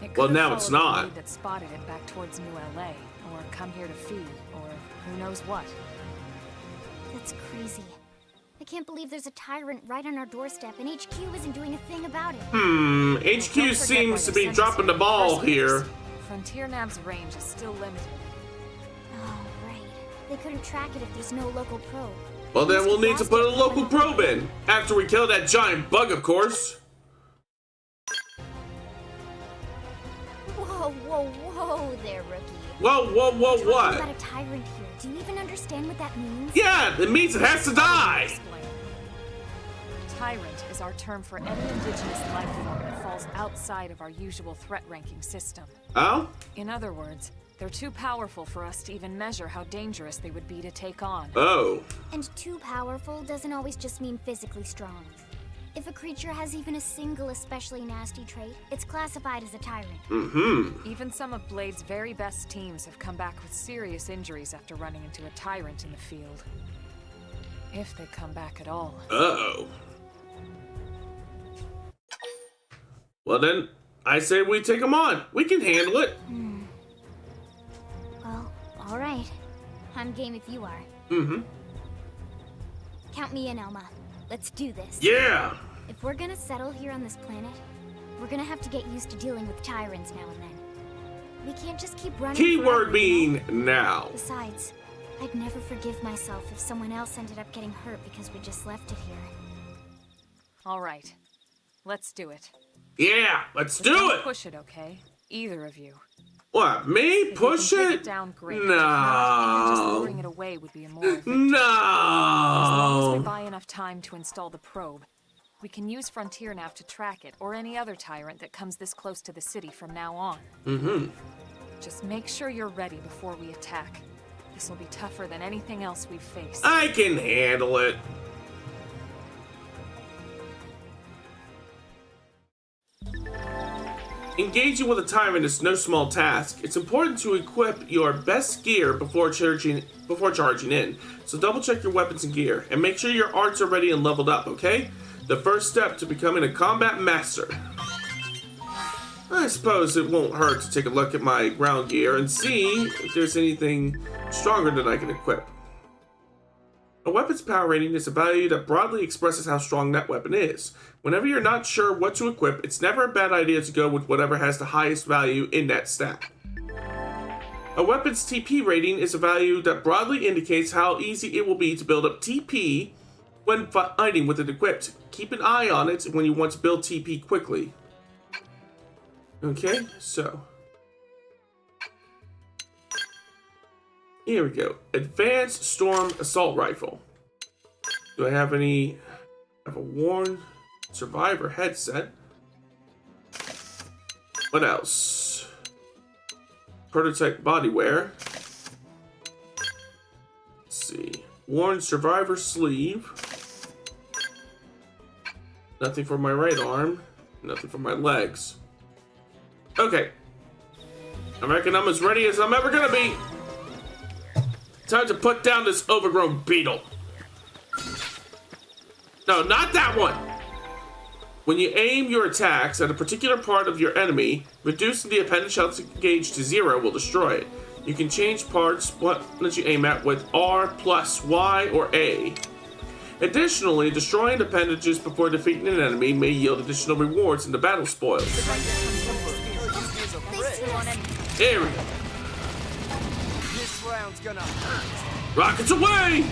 It Well, could have now it's followed the not. lead that spotted it back towards New LA, or come here to feed, or who knows what. That's crazy. I can't believe there's a tyrant right on our doorstep, and HQ isn't doing a thing about it. HQ Don't forget seems why to they be sent dropping us the ball first here. place. Frontier Nav's range is still limited. Oh, right. They couldn't track it if there's no local probe. Well, then we'll need to put a local probe. probe in. After we kill that giant bug, of course. Whoa, whoa, whoa there, rookie. Whoa, whoa, whoa, We're talking what? about a tyrant here. Do you even understand what that means? Yeah, it means it has to die. Explain. Tyrant is our term for any indigenous life form that falls outside of our usual threat ranking system. Oh? In other words, they're too powerful for us to even measure how dangerous they would be to take on. Oh. And too powerful doesn't always just mean physically strong. If a creature has even a single especially nasty trait, it's classified as a tyrant. Mm-hmm. Even some of Blade's very best teams have come back with serious injuries after running into a tyrant in the field. If they come back at all. Uh-oh. Well then, I say we take them on. We can handle it. Well, alright. I'm game if you are. Mm-hmm. Count me in, Elma. Let's do this. Yeah. If we're gonna settle here on this planet, we're gonna have to get used to dealing with tyrants now and then. We can't just keep running. Keyword forever, you know? being now. Besides, I'd never forgive myself if someone else ended up getting hurt because we just left it here. All right. Let's do it. Yeah, let's But do don't it. push it, okay? Either of you. What, me? If you Push can take it? it down, great. If not, even just No. luring it away would be a moral victory. As long as we No. buy enough time to install the probe, we can use Frontier Nav to track it, or any other tyrant that comes this close to the city from now on. Mm-hmm. Just make sure you're ready before we attack. This will be tougher than anything else we've faced. I can handle it. Engaging with a tyrant is no small task. It's important to equip your best gear before charging in. So double check your weapons and gear, and make sure your arts are ready and leveled up, okay? The first step to becoming a combat master. I suppose it won't hurt to take a look at my ground gear and see if there's anything stronger that I can equip. A weapon's power rating is a value that broadly expresses how strong that weapon is. Whenever you're not sure what to equip, it's never a bad idea to go with whatever has the highest value in that stat. A weapon's TP rating is a value that broadly indicates how easy it will be to build up TP when fighting with it equipped. Keep an eye on it when you want to build TP quickly. Okay, so here we go. Advanced Storm Assault Rifle. Do I have any? I have a worn Survivor headset. What else? Prototype bodywear. Let's see. Worn survivor sleeve. Nothing for my right arm. Nothing for my legs. Okay. I reckon I'm as ready as I'm ever gonna be. Time to put down this overgrown beetle. No, not that one. When you aim your attacks at a particular part of your enemy, reducing the appendage health gauge to 0 will destroy it. You can change parts that you aim at with R plus Y or A. Additionally, destroying appendages before defeating an enemy may yield additional rewards in the battle spoils. There we go. This round's gonna hurt. Rockets away!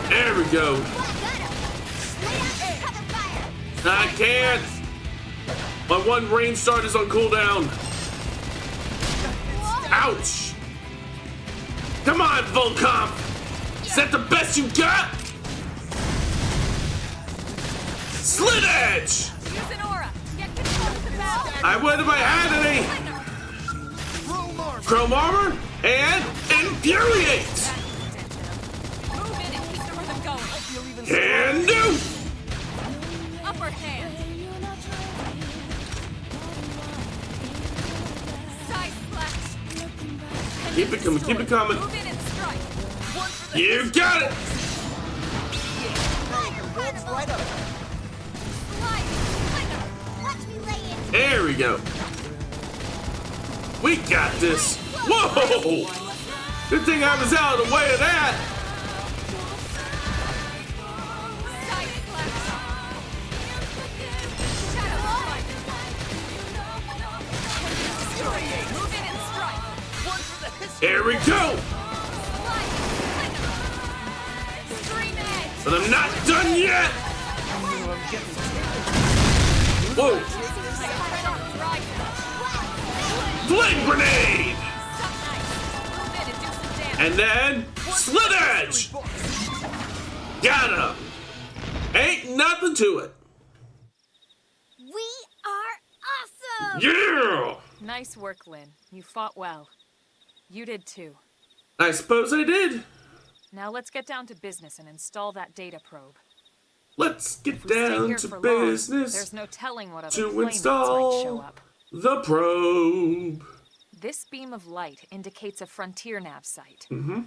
There we go. I can't. My one range start is on cooldown. Ouch! Come on, Volcom! Is that the best you got? Slit Edge! I would if I had any! Chrome Armor and Infuriate! Can do! Upper hand. Side slash. Keep it coming, keep it coming. Move in and strike. You got it! Right up. There we go. We got this. Whoa! Good thing I was out of the way of that. Here we go! But I'm not done yet! Whoa! Flame grenade! And then Slit Edge! Got him! Ain't nothing to it. We are awesome! Yeah! Nice work, Lynn. You fought well. You did too. I suppose I did. Now let's get down to business and install that data probe. Let's get If we stay down here to for long, business there's no telling what other to playmates might show install up. the probe. This beam of light indicates a frontier nav site. Mm-hmm.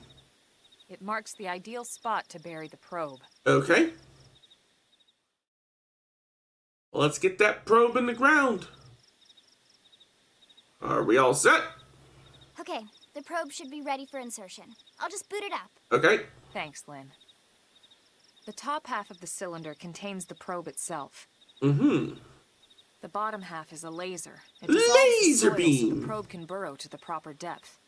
It marks the ideal spot to bury the probe. Okay. Well, let's get that probe in the ground. Are we all set? Okay, the probe should be ready for insertion. I'll just boot it up. Okay. Thanks, Lynn. The top half of the cylinder contains the probe itself. Mm-hmm. The bottom half is a laser. It Laser dissolves the soil beam! so the probe can burrow to the proper depth.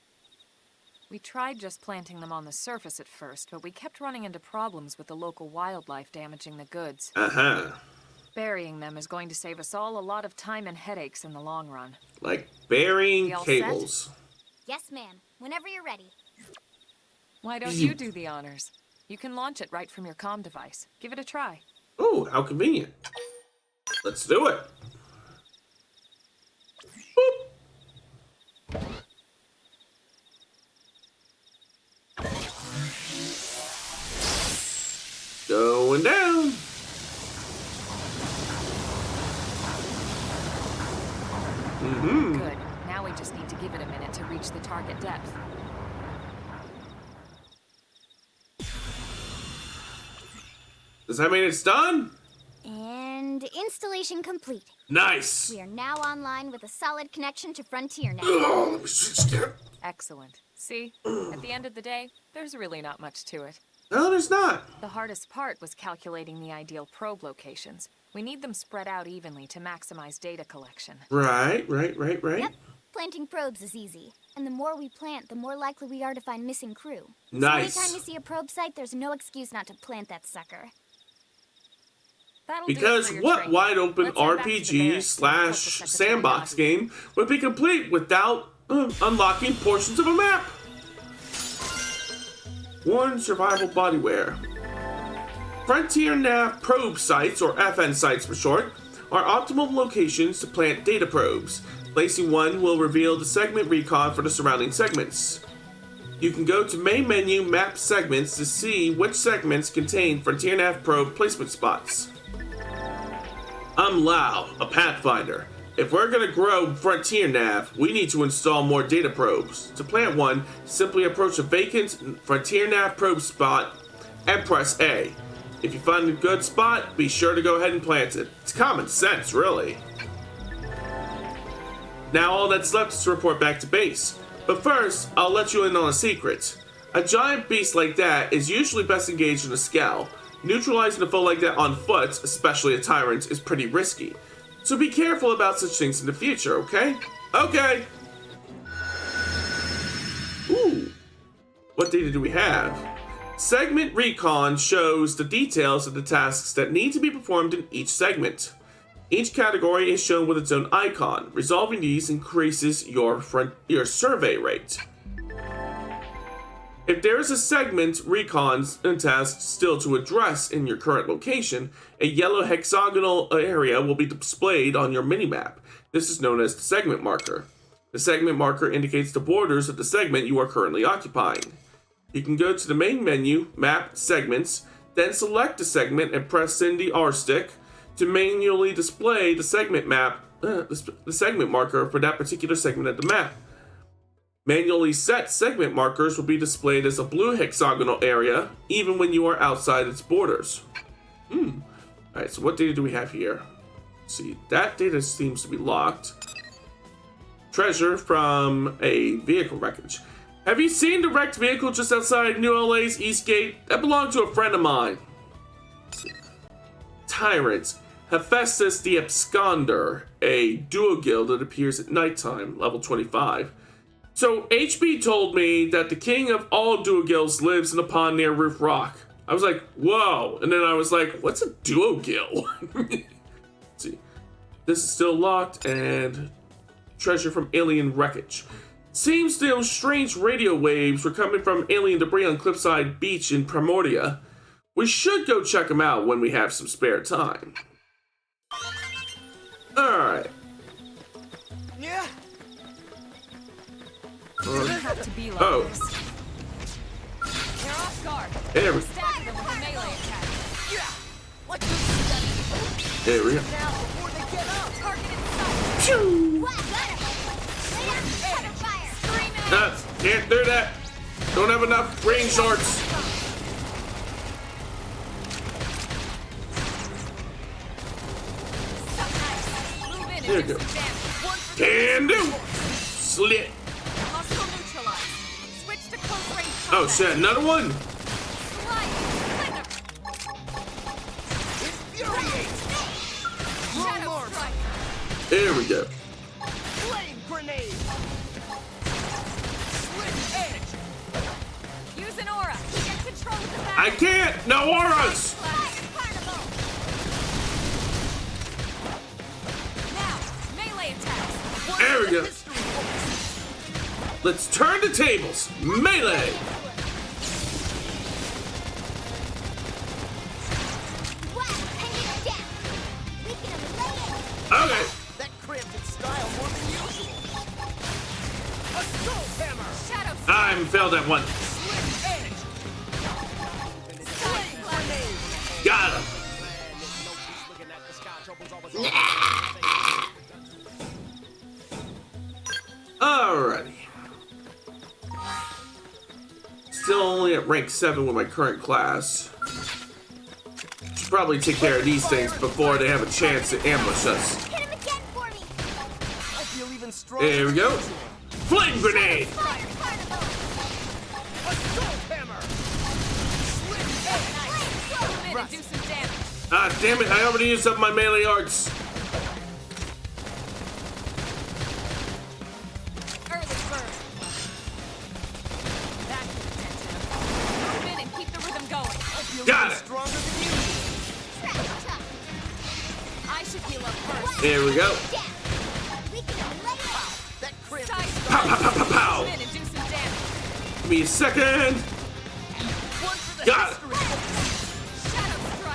We tried just planting them on the surface at first, but we kept running into problems with the local wildlife damaging the goods. Uh-huh. Burying them is going to save us all a lot of time and headaches in the long run. Like burying We all cables. Yes, ma'am. Whenever you're ready. Why don't you do the honors? You can launch it right from your comm device. Give it a try. Oh, how convenient. Let's do it. Boop. Going down. Mm-hmm. Good. Now we just need to give it a minute to reach the target depth. Does that mean it's done? And installation complete. Nice. We are now online with a solid connection to Frontier now. Oh, let me switch there. Excellent. See? At the end of the day, there's really not much to it. No, there's not. The hardest part was calculating the ideal probe locations. We need them spread out evenly to maximize data collection. Right. Yep. Planting probes is easy. And the more we plant, the more likely we are to find missing crew. Nice. So anytime you see a probe site, there's no excuse not to plant that sucker. That'll do it Because for your what training. wide open Let's head back to the RPG barracks / and report to Secretary sandbox Ozzy. game would be complete without unlocking portions of a map? Worn survival bodywear. Frontier Nav probe sites, or FN sites for short, are optimal locations to plant data probes. Placing one will reveal the segment recon for the surrounding segments. You can go to main menu map segments to see which segments contain Frontier Nav probe placement spots. I'm Lau, a Pathfinder. If we're going to grow Frontier Nav, we need to install more data probes. To plant one, simply approach a vacant Frontier Nav probe spot and press A. If you find a good spot, be sure to go ahead and plant it. It's common sense, really. Now all that's left is to report back to base. But first, I'll let you in on a secret. A giant beast like that is usually best engaged in a scowl. Neutralizing a foe like that on foot, especially a tyrant, is pretty risky. So be careful about such things in the future, okay? Okay! Ooh. What data do we have? Segment Recon shows the details of the tasks that need to be performed in each segment. Each category is shown with its own icon. Resolving these increases your survey rate. If there is a segment recon task still to address in your current location, a yellow hexagonal area will be displayed on your minimap. This is known as the segment marker. The segment marker indicates the borders of the segment you are currently occupying. You can go to the main menu, Map Segments, then select the segment and press in the R stick to manually display the segment the segment marker for that particular segment of the map. Manually set segment markers will be displayed as a blue hexagonal area, even when you are outside its borders. Alright, so what data do we have here? Let's see, that data seems to be locked. Treasure from a vehicle wreckage. Have you seen the wrecked vehicle just outside New LA's East Gate? That belonged to a friend of mine. Tyrant. Hephaestus the Absconder, a duo guild that appears at nighttime, level 25. So HB told me that the king of all duo guilds lives in a pond near Roof Rock. I was like, whoa. And then I was like, what's a duo guild? Let's see. This is still locked, and treasure from alien wreckage. Seems those strange radio waves were coming from alien debris on Cliffside Beach in Primordia. We should go check them out when we have some spare time. Alright. Yeah. Have to be like this. They're off guard. There we go. Stagger them with a melee attack. Yeah. Like this. There we go. Now before they get up. Target in sight. Pew! Scream at Can't do that. Don't have enough range shorts. Move in and There you do go. some damage. Can do. Slit. Hostile neutralized. Switch to close range Oh combat. shit, another one? Slide. Infuriate. Shadow strike. There we go. Flame grenade. Slit edge. Use an aura. Get control of the battle. I can't. No auras. Now, melee attacks. There we go. Let's turn the tables. Melee. Okay. That cramped its style more than usual. Assault hammer. Shadow strike. I haven't failed that one. Slit edge. Flame grenade. Got him. Alrighty. Still only at rank 7 with my current class. Should probably take care of these things before they have a chance to ambush us. Hit him again for me! I feel even stronger. There we go. Flame grenade. Fire carnival! Assault hammer. Slit edge. Move in and do some damage. Ah, damn it. I already used up my melee arts. Early bird. Back to the dead. Move in and keep the rhythm going. I feel Got even it. stronger than usual. I should heal up first. There we go. That cramped Side its Pow, style. pow, pow, pow, pow. Move in and do some damage. Give me a second. One for the Got it. history. Shadow strike.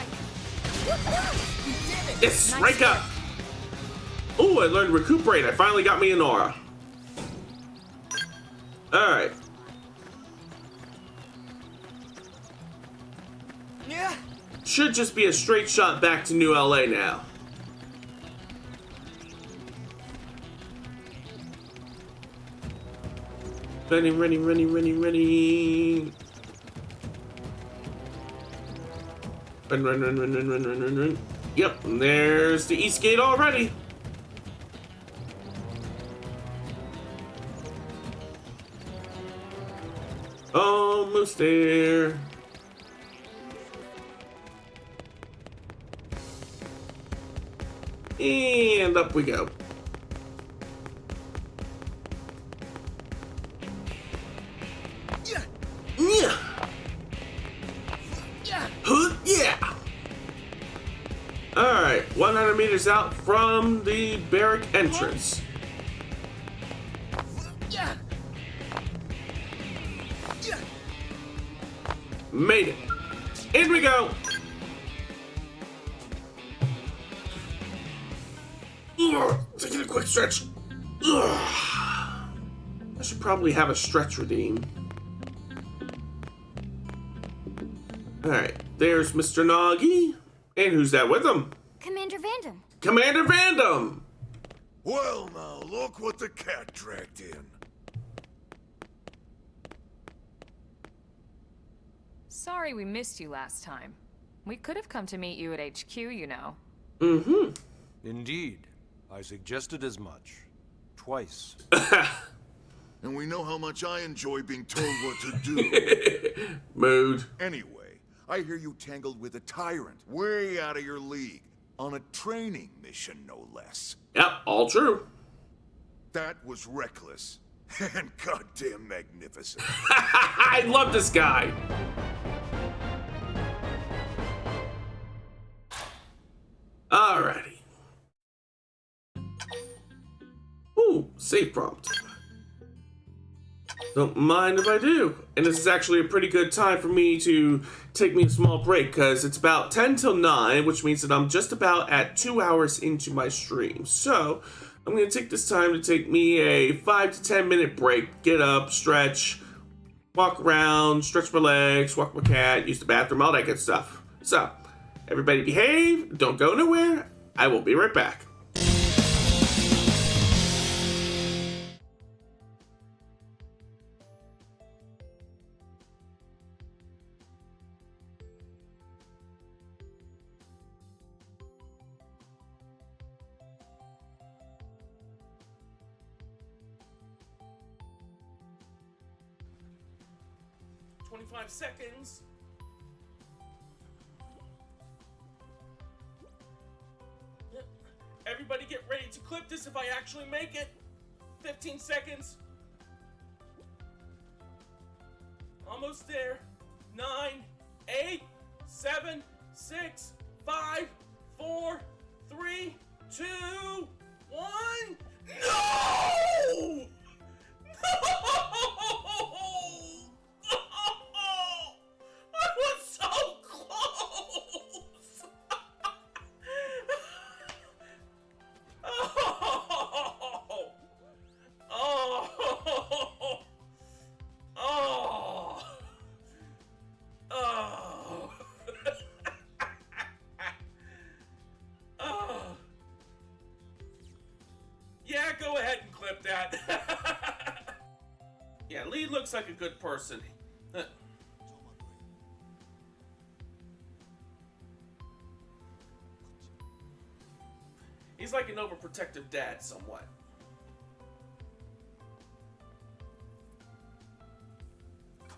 Yes, rank up. Ooh, I learned recuperate. I finally got me an aura. All right. Yeah. Should just be a straight shot back to New LA now. Running. Run. Yep, and there's the East Gate already. Almost there. And up we go. Yeah. Yeah. All right, 100 meters out from the barrack entrance. Made it. In we go. Taking a quick stretch. I should probably have a stretch redeem. Alright, there's Mr. Nagi. And who's that with him? Commander Vandam. Commander Vandam! Well, now, look what the cat dragged in. Sorry we missed you last time. We could have come to meet you at HQ, you know. Mm-hmm. Indeed. I suggested as much. Twice. And we know how much I enjoy being told what to do. Mood. Anyway, I hear you tangled with a tyrant, way out of your league, on a training mission, no less. Yep, all true. That was reckless. And goddamn magnificent. I love this guy. Alrighty. Ooh, save prompt. Don't mind if I do. And this is actually a pretty good time for me to take me a small break because it's about 10 till 9, which means that I'm just about at 2 hours into my stream. So I'm going to take this time to take me a 5 to 10 minute break, get up, stretch, walk around, stretch my legs, walk my cat, use the bathroom, all that good stuff. So everybody behave, don't go nowhere. I will be right back. Seconds. Yep. Everybody get ready to clip this if I actually make it. 15 seconds. Almost there. 9, 8, 7, 6, 5, 4, 3, 2, 1. No! Yeah, go ahead and clip that. Yeah, Lee looks like a good person. He's like an overprotective dad, somewhat.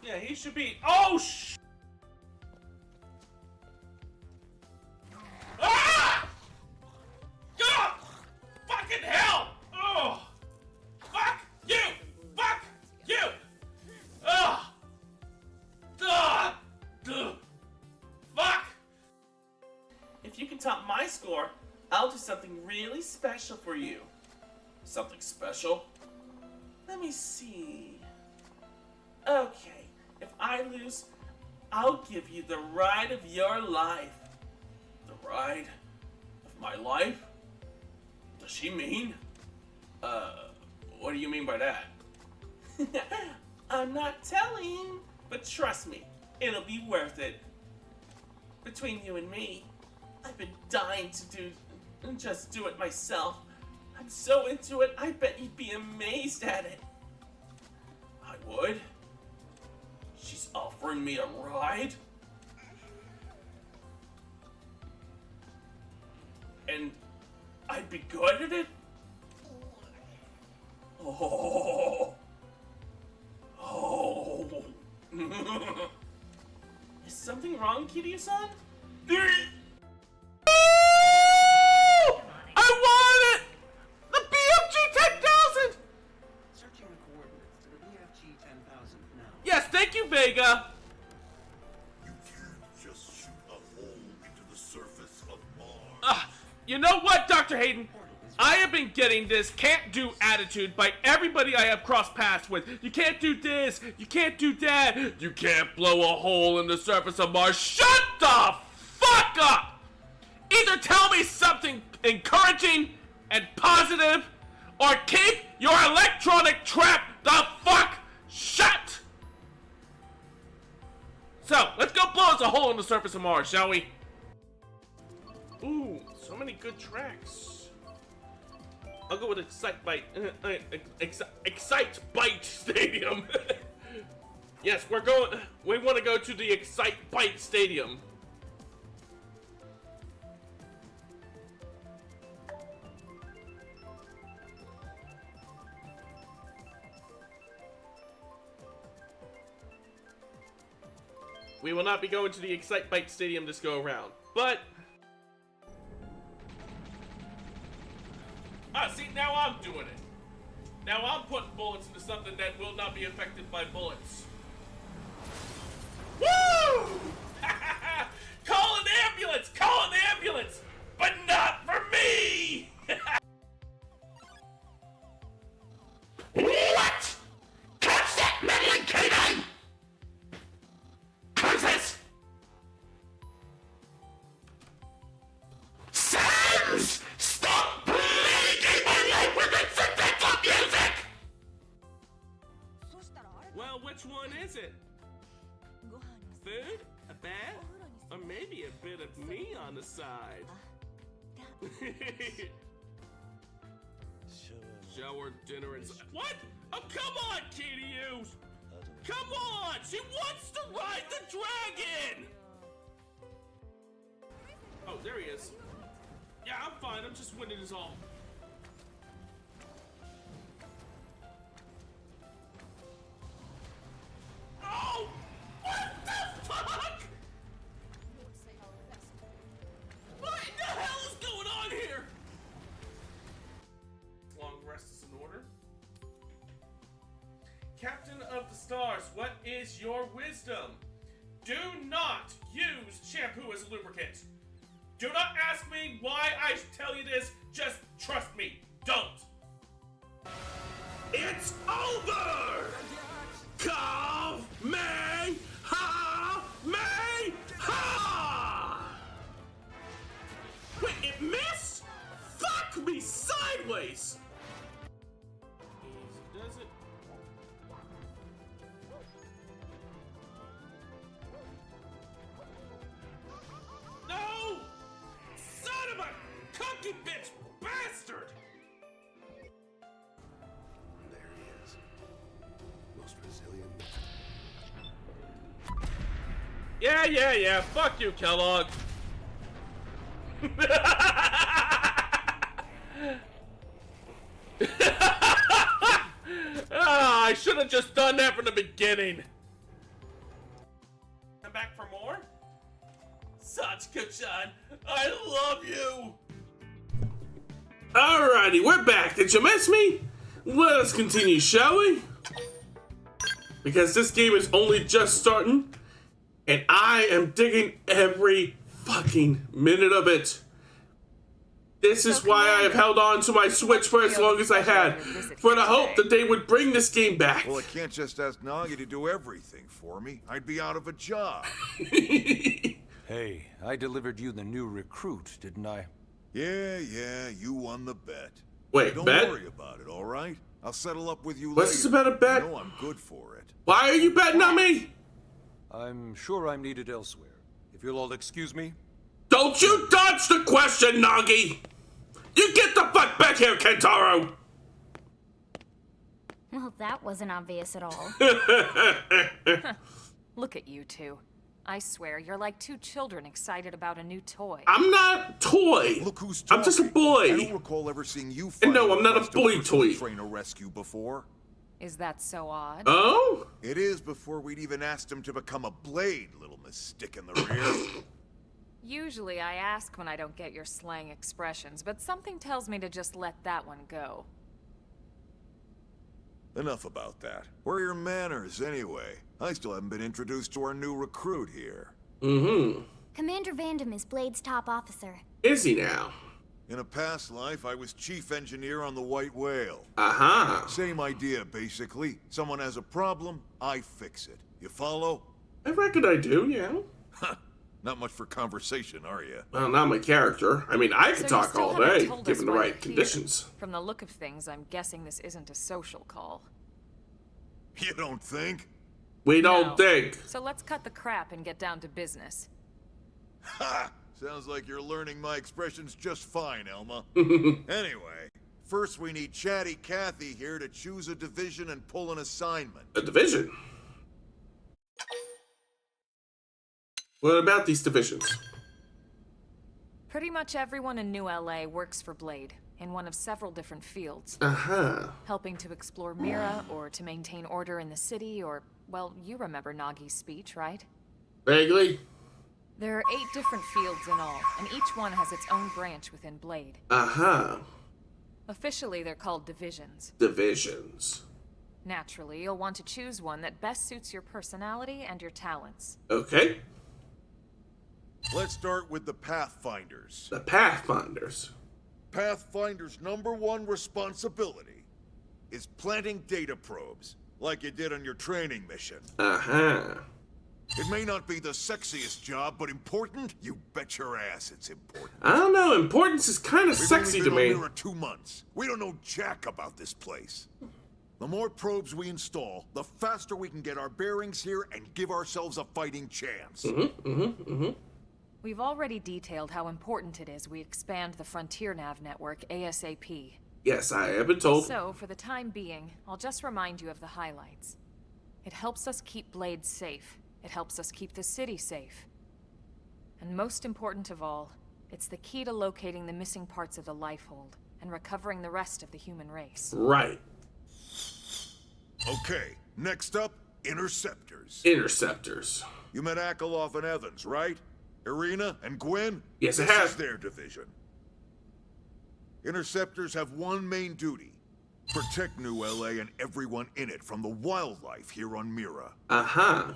Yeah, he should be. Oh, Ah! God! Fucking hell! Oh! Fuck you! Fuck you! Ugh! Ugh! Ugh! Fuck! If you can top my score, I'll do something really special for you. Something special? Let me see. Okay, if I lose, I'll give you the ride of your life. The ride life? Does she mean? What do you mean by that? I'm not telling, but trust me, it'll be worth it. Between you and me, I've been dying to just do it myself. I'm so into it, I bet you'd be amazed at it. I would? She's offering me a ride? And I'd be good at it? Oh. Oh. Is something wrong, Kiryu-san? I want it! The BFG 10,000! Searching the coordinates to the BFG 10,000 now. Yes, thank you, Vega. You can't just shoot a hole into the surface of Mars. You know what, Dr. Hayden? I have been getting this can't do attitude by everybody I have crossed paths with. You can't do this, you can't do that, you can't blow a hole in the surface of Mars. Shut the fuck up! Either tell me something encouraging and positive, or keep your electronic trap the fuck shut! So, let's go blow us a hole in the surface of Mars, shall we? Ooh, so many good tracks. I'll go with Excite Bite Stadium. Yes, we want to go to the Excite Bite Stadium. We will not be going to the Excite Bite Stadium this go around, but see, now I'm doing it. Now I'm putting bullets into something that will not be affected by bullets. Woo! Call an ambulance! Call an ambulance! But not for me! What? Catch that meddling canine! Curses! Sans! Stop plaguing my life with incidental music! Well, which one is it? Food? A bath? Or maybe a bit of me on the side? Shower, dinner, and... What? Oh, come on, Kiryu! Come on! She wants to ride the dragon! Oh, there he is. Yeah, I'm fine. I'm just winning is all. Oh! What the fuck? What the hell is going on here? Long rest is in order. Captain of the Stars, what is your wisdom? Do not use shampoo as a lubricant. Do not ask me why I tell you this, just trust me. Don't. It's over! Come me ha me ha! Wait, it missed? Fuck me sideways! Easy does it. No! Son of a cocky bitch bastard! There he is. Most resilient. Yeah. Fuck you, Kellogg. I should have just done that from the beginning. Come back for more? Satsuko-chan, I love you! Alrighty, we're back. Did you miss me? Let us continue, shall we? Because this game is only just starting, and I am digging every fucking minute of it. This is why I have held on to my Switch for as long as I had, for the hope that they would bring this game back. Well, I can't just ask Nagi to do everything for me. I'd be out of a job. Hey, I delivered you the new recruit, didn't I? Yeah, you won the bet. Wait, Don't bet? worry about it, all right? I'll settle up with you What's later. this about a bet? You know I'm good for it. Why are you betting on me? I'm sure I'm needed elsewhere. If you'll all excuse me. Don't you dodge the question, Nagi! You get the fuck back here, Kentaro! Well, that wasn't obvious at all. Look at you two. I swear, you're like two children excited about a new toy. I'm not a toy. Look who's talking. I'm just a boy. I don't recall ever seeing you And no, I'm not a request boy personal toy. trainer rescue before. Is that so odd? Oh? It is before we'd even asked him to become a blade, little miss stick in the rear. Usually I ask when I don't get your slang expressions, but something tells me to just let that one go. Enough about that. Where are your manners, anyway? I still haven't been introduced to our new recruit here. Mm-hmm. Commander Vandam is Blade's top officer. Is he now? In a past life, I was chief engineer on the White Whale. Uh-huh. Same idea, basically. Someone has a problem, I fix it. You follow? I reckon I do, yeah. Not much for conversation, are you? Well, not my character. I mean, I could So you talk still all haven't day, told us given the why right you're here. conditions. From the look of things, I'm guessing this isn't a social call. You don't think? We No. don't think. So let's cut the crap and get down to business. Ha! Sounds like you're learning my expressions just fine, Elma. Anyway, first we need Chatty Cathy here to choose a division and pull an assignment. A division? What about these divisions? Pretty much everyone in New LA works for Blade, in one of several different fields. Uh-huh. Helping to explore Mira, or to maintain order in the city, or, well, you remember Nagi's speech, right? Vaguely? There are 8 different fields in all, and each one has its own branch within Blade. Uh-huh. Officially, they're called divisions. Divisions. Naturally, you'll want to choose one that best suits your personality and your talents. Okay. Let's start with the Pathfinders. The Pathfinders. Pathfinder's #1 responsibility is planting data probes, like you did on your training mission. Uh-huh. It may not be the sexiest job, but important? You bet your ass it's important. I don't know, importance is kind of sexy to We've only me. been on Mira 2 months. We don't know jack about this place. The more probes we install, the faster we can get our bearings here and give ourselves a fighting chance. We've already detailed how important it is we expand the Frontier Nav network ASAP. Yes, I have been told. So, for the time being, I'll just remind you of the highlights. It helps us keep Blade safe. It helps us keep the city safe. And most important of all, it's the key to locating the missing parts of the Lifehold and recovering the rest of the human race. Right. Okay, next up, Interceptors. Interceptors. You met Akalov and Evans, right? Irina and Gwen? Yes, I This have. is their division. Interceptors have one main duty. Protect New LA and everyone in it from the wildlife here on Mira. Uh-huh.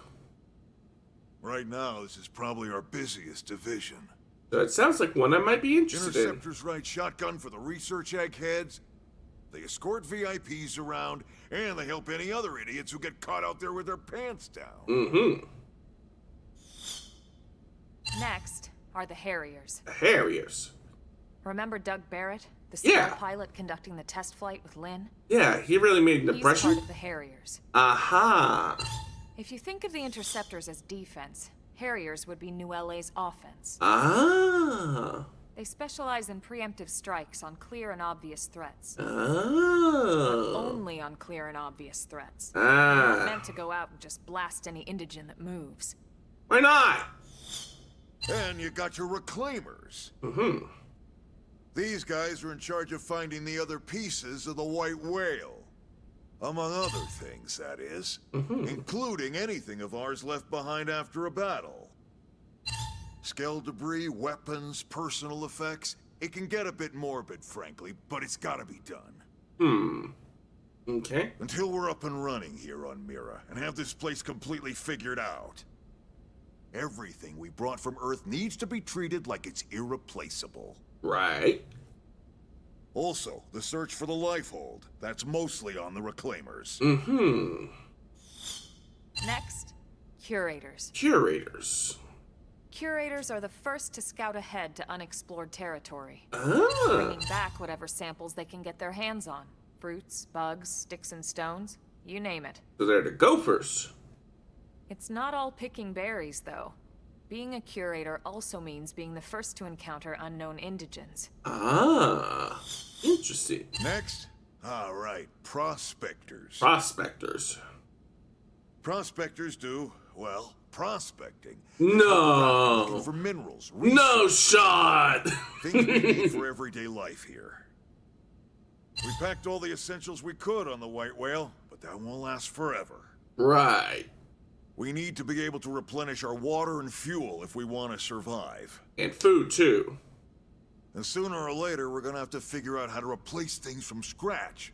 Right now, this is probably our busiest division. So it sounds like one I might be interested in. Interceptors ride shotgun for the research eggheads. They escort VIPs around, and they help any other idiots who get caught out there with their pants down. Mm-hmm. Next are the Harriers. The Harriers. Remember Doug Barrett, the Yeah. scout pilot conducting the test flight with Lynn? Yeah, he really made an He's impression. part of the Harriers. Aha. If you think of the Interceptors as defense, Harriers would be New LA's offense. Ah. They specialize in preemptive strikes on clear and obvious threats. Oh. Only on clear and obvious threats. They're not Ah. meant to go out and just blast any indigene that moves. Why not? And you got your Reclaimers. Mm-hmm. These guys are in charge of finding the other pieces of the White Whale. Among other things, that is. Including anything of ours left behind after a battle. Skell debris, weapons, personal effects. It can get a bit morbid, frankly, but it's gotta be done. Okay. Until we're up and running here on Mira, and have this place completely figured out. Everything we brought from Earth needs to be treated like it's irreplaceable. Right. Also, the search for the Lifehold. That's mostly on the Reclaimers. Mm-hmm. Next, Curators. Curators. Curators are the first to scout ahead to unexplored territory, Ah. bringing back whatever samples they can get their hands on. Fruits, bugs, sticks and stones, you name it. So they're the gophers. It's not all picking berries, though. Being a curator also means being the first to encounter unknown indigents. Ah, interesting. Next? All right, prospectors. Prospectors. Prospectors do, well, prospecting. No. Looking for minerals. No shot. Things we need for everyday life here. We packed all the essentials we could on the White Whale, but that won't last forever. Right. We need to be able to replenish our water and fuel if we want to survive. And food, too. And sooner or later, we're gonna have to figure out how to replace things from scratch.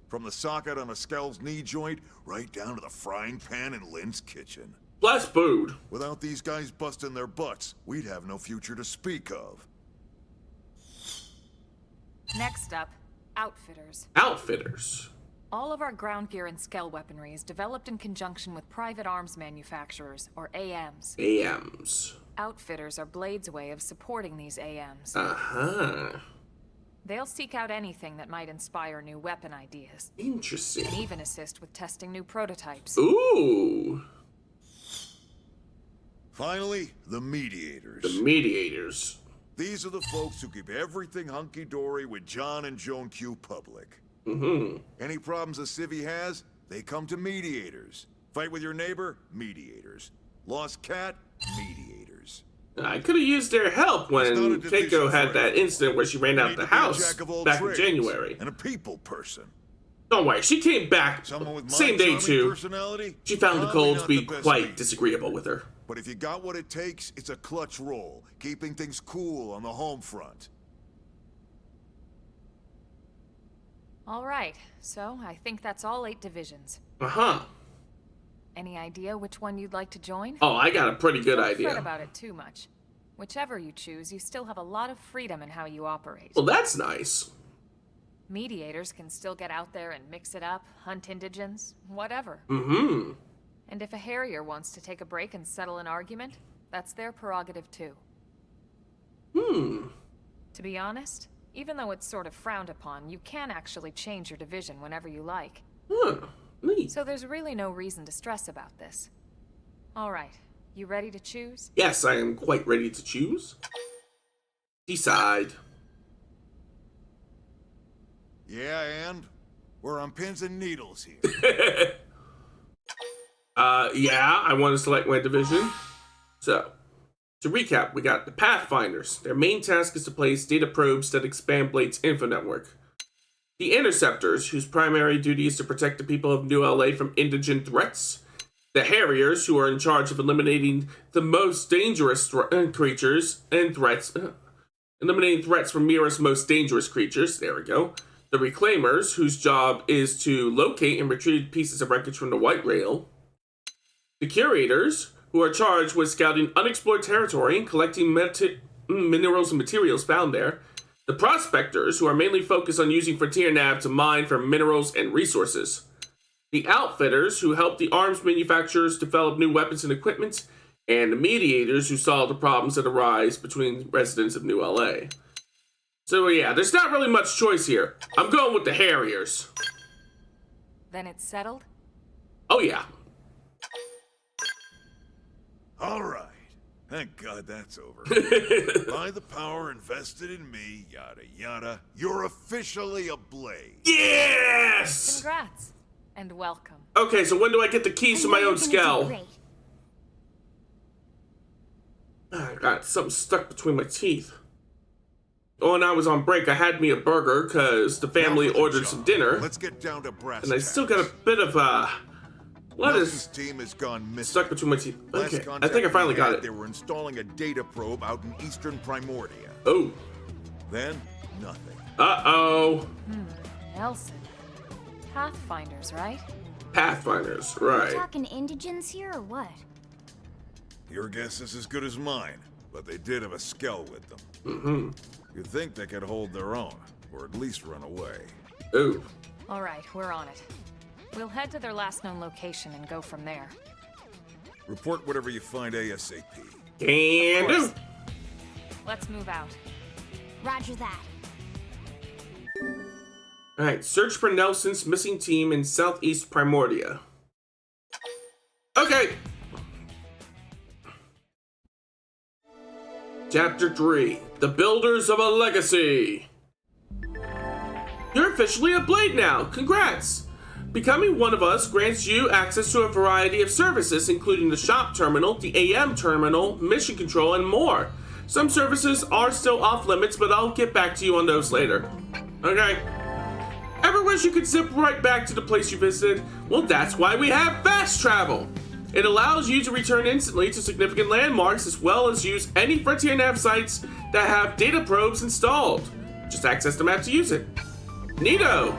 From the socket on a Skell's knee joint, right down to the frying pan in Lynn's kitchen. Plus food. Without these guys busting their butts, we'd have no future to speak of. Next up, outfitters. Outfitters. All of our ground gear and Skell weaponry is developed in conjunction with private arms manufacturers, or AMs. AMs. Outfitters are Blade's way of supporting these AMs. Uh-huh. They'll seek out anything that might inspire new weapon ideas. Interesting. And even assist with testing new prototypes. Ooh. Finally, the mediators. The mediators. These are the folks who keep everything hunky-dory with John and Joan Q public. Mm-hmm. Any problems a civvy has, they come to mediators. Fight with your neighbor? Mediators. Lost cat? Mediators. I could have used their help when Keiko had that incident where she ran out the house back in January. And a people person. Don't worry, she came back same day too. Personality, she found the probably cold to not be the best quite leader. disagreeable with her. But if you got what it takes, it's a clutch role, keeping things cool on the home front. All right, so I think that's all 8 divisions. Uh-huh. Any idea which one you'd like to join? Oh, I got a pretty good Don't idea. fret about it too much. Whichever you choose, you still have a lot of freedom in how you operate. Well, that's nice. Mediators can still get out there and mix it up, hunt indigents, whatever. Mm-hmm. And if a Harrier wants to take a break and settle an argument, that's their prerogative too. To be honest, even though it's sort of frowned upon, you can actually change your division whenever you like. Huh. Neat. So there's really no reason to stress about this. All right, you ready to choose? Yes, I am quite ready to choose. Decide. Yeah, and? We're on pins and needles here. Yeah, I want to select my division. So, to recap, we got the Pathfinders. Their main task is to place data probes that expand Blade's info network. The Interceptors, whose primary duty is to protect the people of New LA from indigent threats. The Harriers, who are in charge of eliminating the most dangerous creatures and threats. Eliminating threats from Mira's most dangerous creatures. There we go. The Reclaimers, whose job is to locate and retrieve pieces of wreckage from the White Whale. The Curators, who are charged with scouting unexplored territory and collecting minerals and materials found there. The Prospectors, who are mainly focused on using Frontier Nav to mine for minerals and resources. The Outfitters, who help the arms manufacturers develop new weapons and equipment. And the Mediators, who solve the problems that arise between residents of New LA. So yeah, there's not really much choice here. I'm going with the Harriers. Then it's settled? Oh yeah. All right. Thank God that's over. By the power invested in me, yada yada, you're officially a Blade. Yes! Congrats. And welcome. Okay, so when do I get the keys to my own Skell? I got something stuck between my teeth. Oh, and I was on break. I had me a burger because the family ordered some dinner. Let's get down to brass And I still got a bit of Nelson's team has gone missing. stuck between my teeth. Last Okay, I contact think I we finally got had, it. They were installing a data probe out in eastern Primordia. Oh. Then, nothing. Uh-oh. Nelson. Pathfinders, right? Pathfinders, right. Talking indigents here or what? Your guess is as good as mine, but they did have a Skell with them. Mm-hmm. You'd think they could hold their own, or at least run away. Ooh. All right, we're on it. We'll head to their last known location and go from there. Report whatever you find ASAP. Can do. Let's move out. Roger that. Alright, search for Nelson's missing team in Southeast Primordia. Okay. Chapter 3, The Builders of a Legacy. You're officially a Blade now. Congrats! Becoming one of us grants you access to a variety of services, including the shop terminal, the AM terminal, mission control, and more. Some services are still off limits, but I'll get back to you on those later. Okay. Ever wish you could zip right back to the place you visited? Well, that's why we have fast travel. It allows you to return instantly to significant landmarks, as well as use any Frontier Nav sites that have data probes installed. Just access the map to use it. Neato!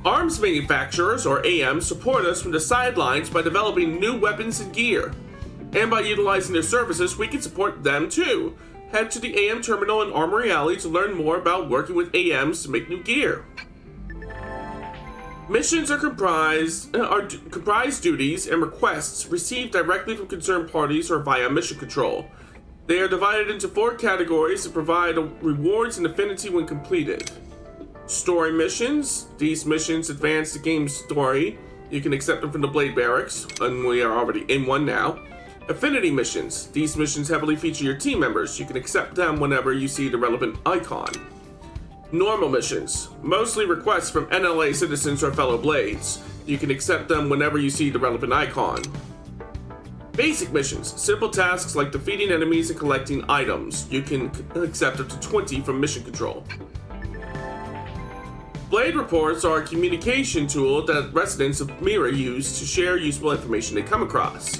Arms manufacturers, or AMs, support us from the sidelines by developing new weapons and gear. And by utilizing their services, we can support them too. Head to the AM terminal in Armory Alley to learn more about working with AMs to make new gear. Missions are comprise duties and requests received directly from concerned parties or via mission control. They are divided into 4 categories and provide rewards and affinity when completed. Story missions. These missions advance the game's story. You can accept them from the Blade Barracks, and we are already in one now. Affinity missions. These missions heavily feature your team members. You can accept them whenever you see the relevant icon. Normal missions. Mostly requests from NLA citizens or fellow Blades. You can accept them whenever you see the relevant icon. Basic missions. Simple tasks like defeating enemies and collecting items. You can accept up to 20 from mission control. Blade reports are a communication tool that residents of Mira use to share useful information they come across.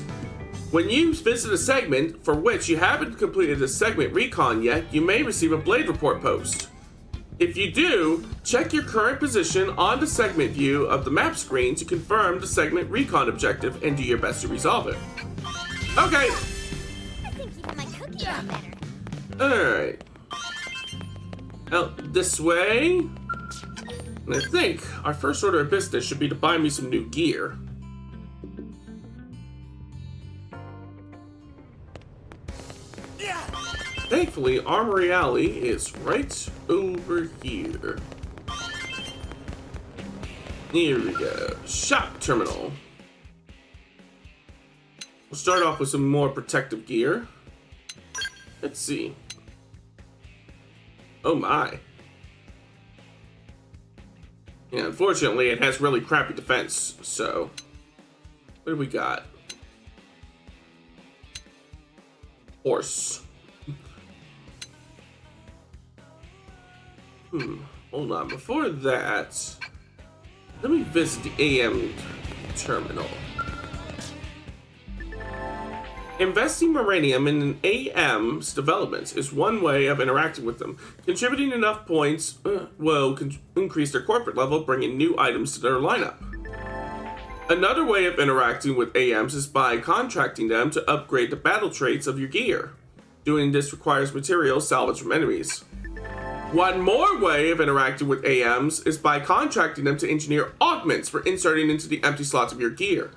When you visit a segment for which you haven't completed a segment recon yet, you may receive a Blade report post. If you do, check your current position on the segment view of the map screen to confirm the segment recon objective and do your best to resolve it. Okay. I think keeping my cookie on better. Alright. Out this way. And I think our first order of business should be to buy me some new gear. Thankfully, Armory Alley is right over here. Here we go. Shop terminal. We'll start off with some more protective gear. Let's see. Oh my. Yeah, unfortunately, it has really crappy defense, so... What do we got? Horse. Hold on. Before that, let me visit the AM terminal. Investing Moranium in an AM's developments is one way of interacting with them. Contributing enough points will increase their corporate level, bringing new items to their lineup. Another way of interacting with AMs is by contracting them to upgrade the battle traits of your gear. Doing this requires materials salvaged from enemies. One more way of interacting with AMs is by contracting them to engineer augments for inserting into the empty slots of your gear.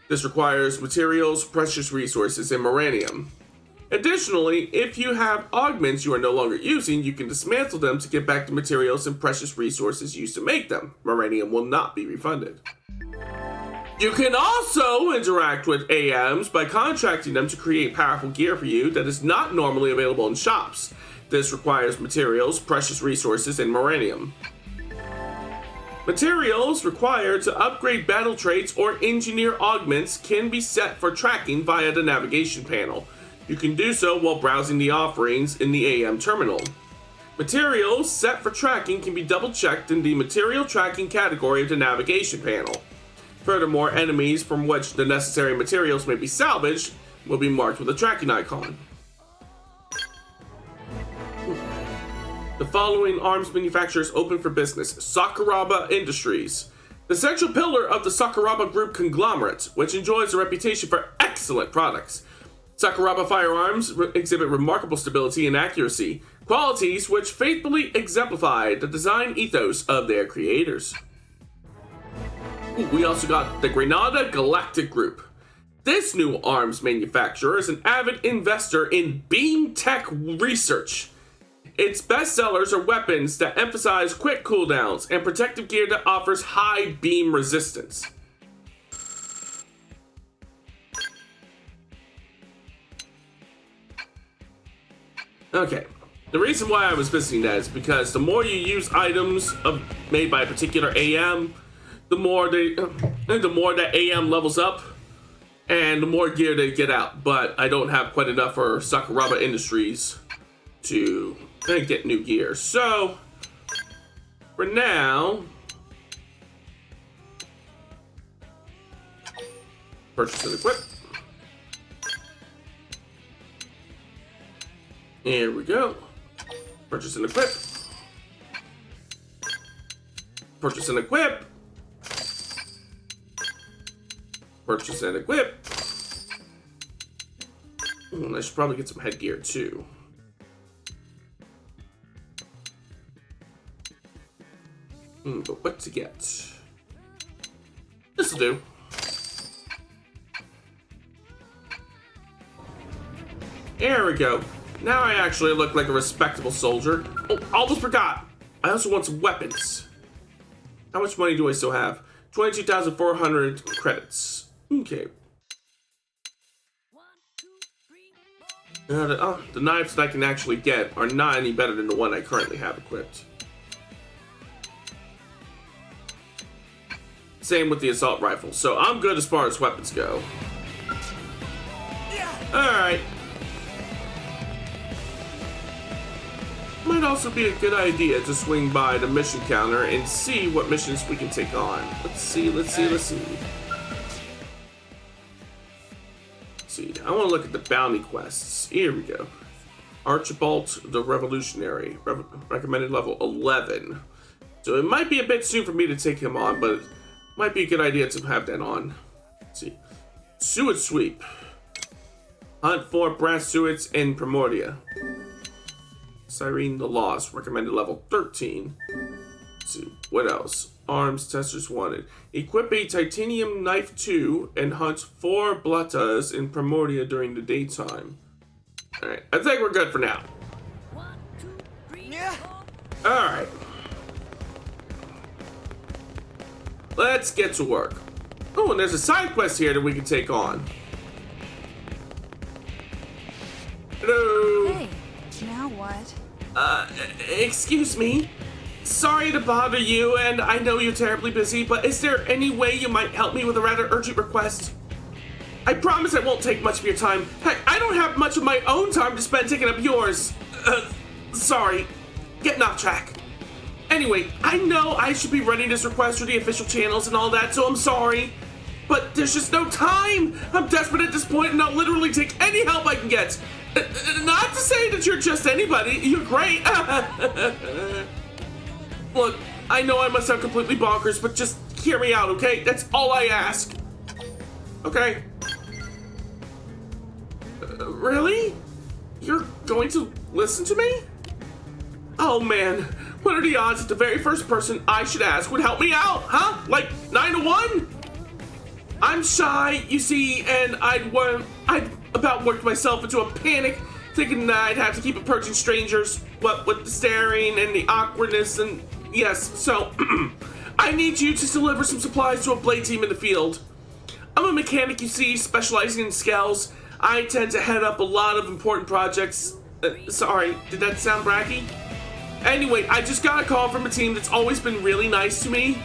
This requires materials, precious resources, and Moranium. Additionally, if you have augments you are no longer using, you can dismantle them to get back the materials and precious resources used to make them. Moranium will not be refunded. You can also interact with AMs by contracting them to create powerful gear for you that is not normally available in shops. This requires materials, precious resources, and Moranium. Materials required to upgrade battle traits or engineer augments can be set for tracking via the navigation panel. You can do so while browsing the offerings in the AM terminal. Materials set for tracking can be double-checked in the material tracking category of the navigation panel. Furthermore, enemies from which the necessary materials may be salvaged will be marked with a tracking icon. The following arms manufacturers open for business. Sakuraba Industries. The central pillar of the Sakuraba Group conglomerate, which enjoys a reputation for excellent products. Sakuraba firearms exhibit remarkable stability and accuracy, qualities which faithfully exemplify the design ethos of their creators. We also got the Granada Galactic Group. This new arms manufacturer is an avid investor in beam tech research. Its best sellers are weapons that emphasize quick cooldowns and protective gear that offers high beam resistance. Okay, the reason why I was visiting that is because the more you use items made by a particular AM, the more that AM levels up, and the more gear they get out. But I don't have quite enough for Sakuraba Industries to get new gear. So for now, purchase and equip. Here we go. Purchase and equip. Purchase and equip. Purchase and equip. I should probably get some headgear too. But what to get? This'll do. There we go. Now I actually look like a respectable soldier. Oh, almost forgot. I also want some weapons. How much money do I still have? 22,400 credits. Okay. The knives that I can actually get are not any better than the one I currently have equipped. Same with the assault rifle. So I'm good as far as weapons go. Alright. Might also be a good idea to swing by the mission counter and see what missions we can take on. Let's see. I want to look at the bounty quests. Here we go. Archibald the Revolutionary, recommended level 11. So it might be a bit soon for me to take him on, but it might be a good idea to have that on. Let's see. Suet Sweep. Hunt for brass suets in Primordia. Cyrene the Lost, recommended level 13. Let's see, what else? Arms testers wanted. Equip a titanium knife 2 and hunt 4 Blattas in Primordia during the daytime. Alright, I think we're good for now. 1, 2, 3. Alright. Let's get to work. Oh, and there's a side quest here that we can take on. Hello. Hey, now what? Excuse me? Sorry to bother you, and I know you're terribly busy, but is there any way you might help me with a rather urgent request? I promise I won't take much of your time. Heck, I don't have much of my own time to spend taking up yours. Sorry. Getting off track. Anyway, I know I should be running this request through the official channels and all that, so I'm sorry. But there's just no time. I'm desperate at this point, and I'll literally take any help I can get. Not to say that you're just anybody. You're great. Look, I know I must sound completely bonkers, but just hear me out, okay? That's all I ask. Okay? Really? You're going to listen to me? Oh man, what are the odds that the very first person I should ask would help me out, huh? Like 9 to 1? I'm shy, you see, and I'd about worked myself into a panic, thinking that I'd have to keep approaching strangers, what with the staring and the awkwardness, and yes, so I need you to deliver some supplies to a blade team in the field. I'm a mechanic, you see, specializing in scales. I tend to head up a lot of important projects. Sorry, did that sound braggy? Anyway, I just got a call from a team that's always been really nice to me.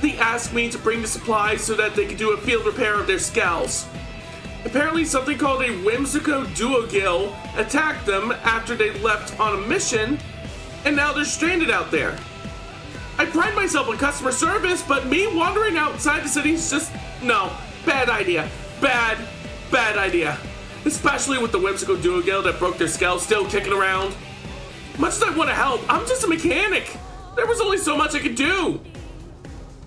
They asked me to bring the supplies so that they could do a field repair of their scales. Apparently something called a whimsical duogill attacked them after they left on a mission, and now they're stranded out there. I pride myself on customer service, but me wandering outside the city is just, no, bad idea. Bad idea. Especially with the whimsical duogill that broke their skull still kicking around. Much as I want to help, I'm just a mechanic. There was only so much I could do.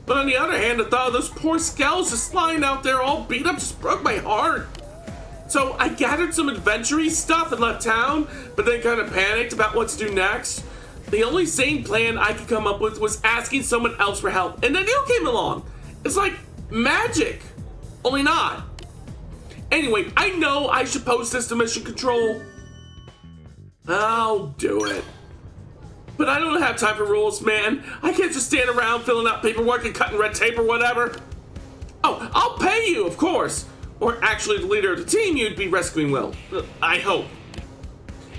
But on the other hand, the thought of those poor skulls just lying out there all beat up just broke my heart. So I gathered some adventure-y stuff and left town, but then kind of panicked about what to do next. The only sane plan I could come up with was asking someone else for help, and then you came along. It's like magic, only not. Anyway, I know I should post this to Mission Control. I'll do it. But I don't have time for rules, man. I can't just stand around filling out paperwork and cutting red tape or whatever. Oh, I'll pay you, of course. Or actually, the leader of the team you'd be rescuing will. I hope.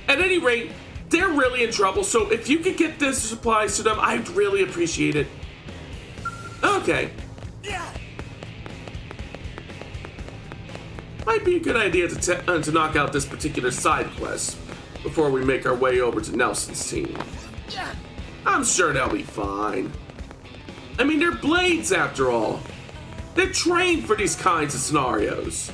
At any rate, they're really in trouble, so if you could get this supplies to them, I'd really appreciate it. Okay. Might be a good idea to knock out this particular side quest before we make our way over to Nelson's team. I'm sure they'll be fine. I mean, they're blades after all. They're trained for these kinds of scenarios.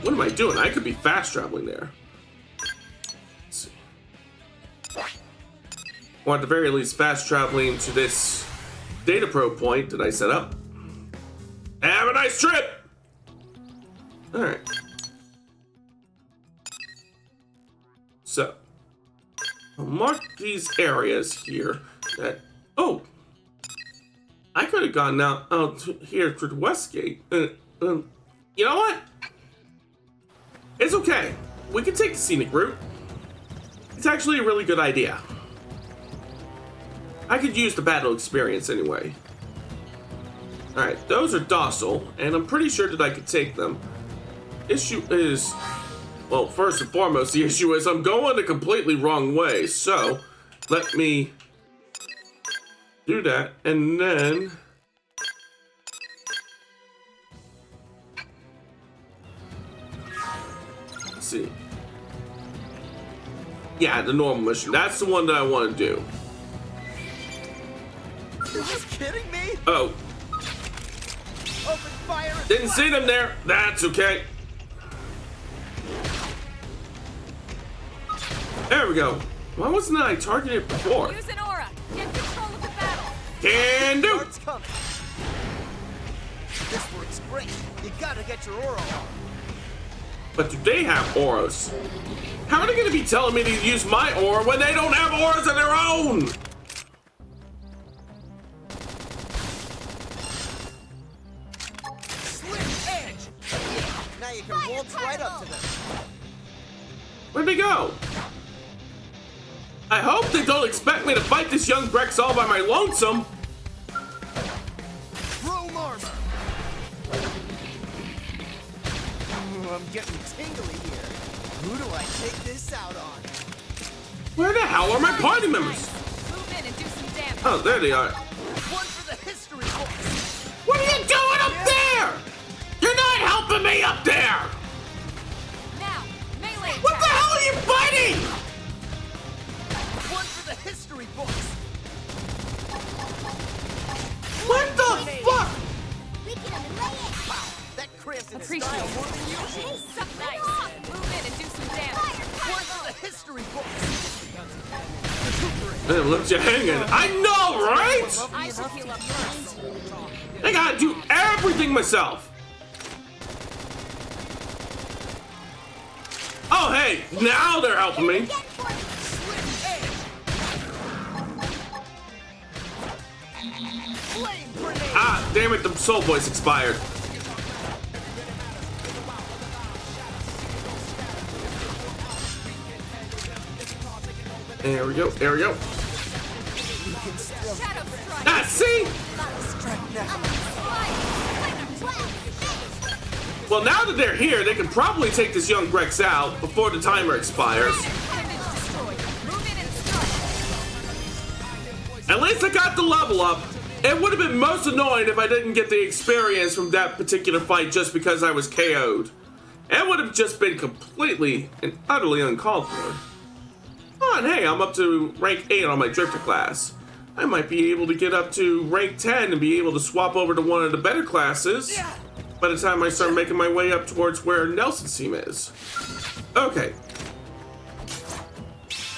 What am I doing? I could be fast traveling there. Let's see. Or at the very least, fast traveling to this data probe point that I set up. Have a nice trip! Alright. So, I'll mark these areas here that. Oh! I could have gone now out here through the west gate. You know what? It's okay. We can take the scenic route. It's actually a really good idea. I could use the battle experience anyway. Alright, those are docile, and I'm pretty sure that I could take them. Issue is... Well, first and foremost, the issue is I'm going the completely wrong way, so let me do that, and then... Let's see. Yeah, the normal mission. That's the one that I want to do. You're just kidding me? Oh. Open fire! Didn't see them there. That's okay. There we go. Why wasn't I targeted before? Use an aura. Get control of the battle. Can do. Guards coming. This works great. You gotta get your aura on. But do they have auras? How are they going to be telling me to use my aura when they don't have auras of their own? Slick edge! Yeah, now you can waltz right up to them. Where'd they go? I hope they don't expect me to fight this young Brex all by my lonesome. Chrome armor! Ooh, I'm getting tingly here. Who do I take this out on? Where the hell are my party members? Move in and do some damage. Oh, there they are. One for the history books! What are you doing up there? You're not helping me up there. Now, melee attack. What the hell are you fighting? One for the history books! What the fuck? Wow, that cramps in Appreciate style it. more than usual! Nice. Move in and do some damage. One for the history books! They left you hanging. I know, right? I should heal up first. I gotta do everything myself. Oh, hey, now they're helping me. Ah, damn it, the soul voice expired. There we go, there we go. Ah, see? Well, now that they're here, they can probably take this young Brex out before the timer expires. At least I got the level up. It would have been most annoying if I didn't get the experience from that particular fight just because I was KO'd. It would have just been completely and utterly uncalled for. Oh, and hey, I'm up to rank 8 on my Drifter class. I might be able to get up to rank 10 and be able to swap over to one of the better classes by the time I start making my way up towards where Nelson's team is. Okay.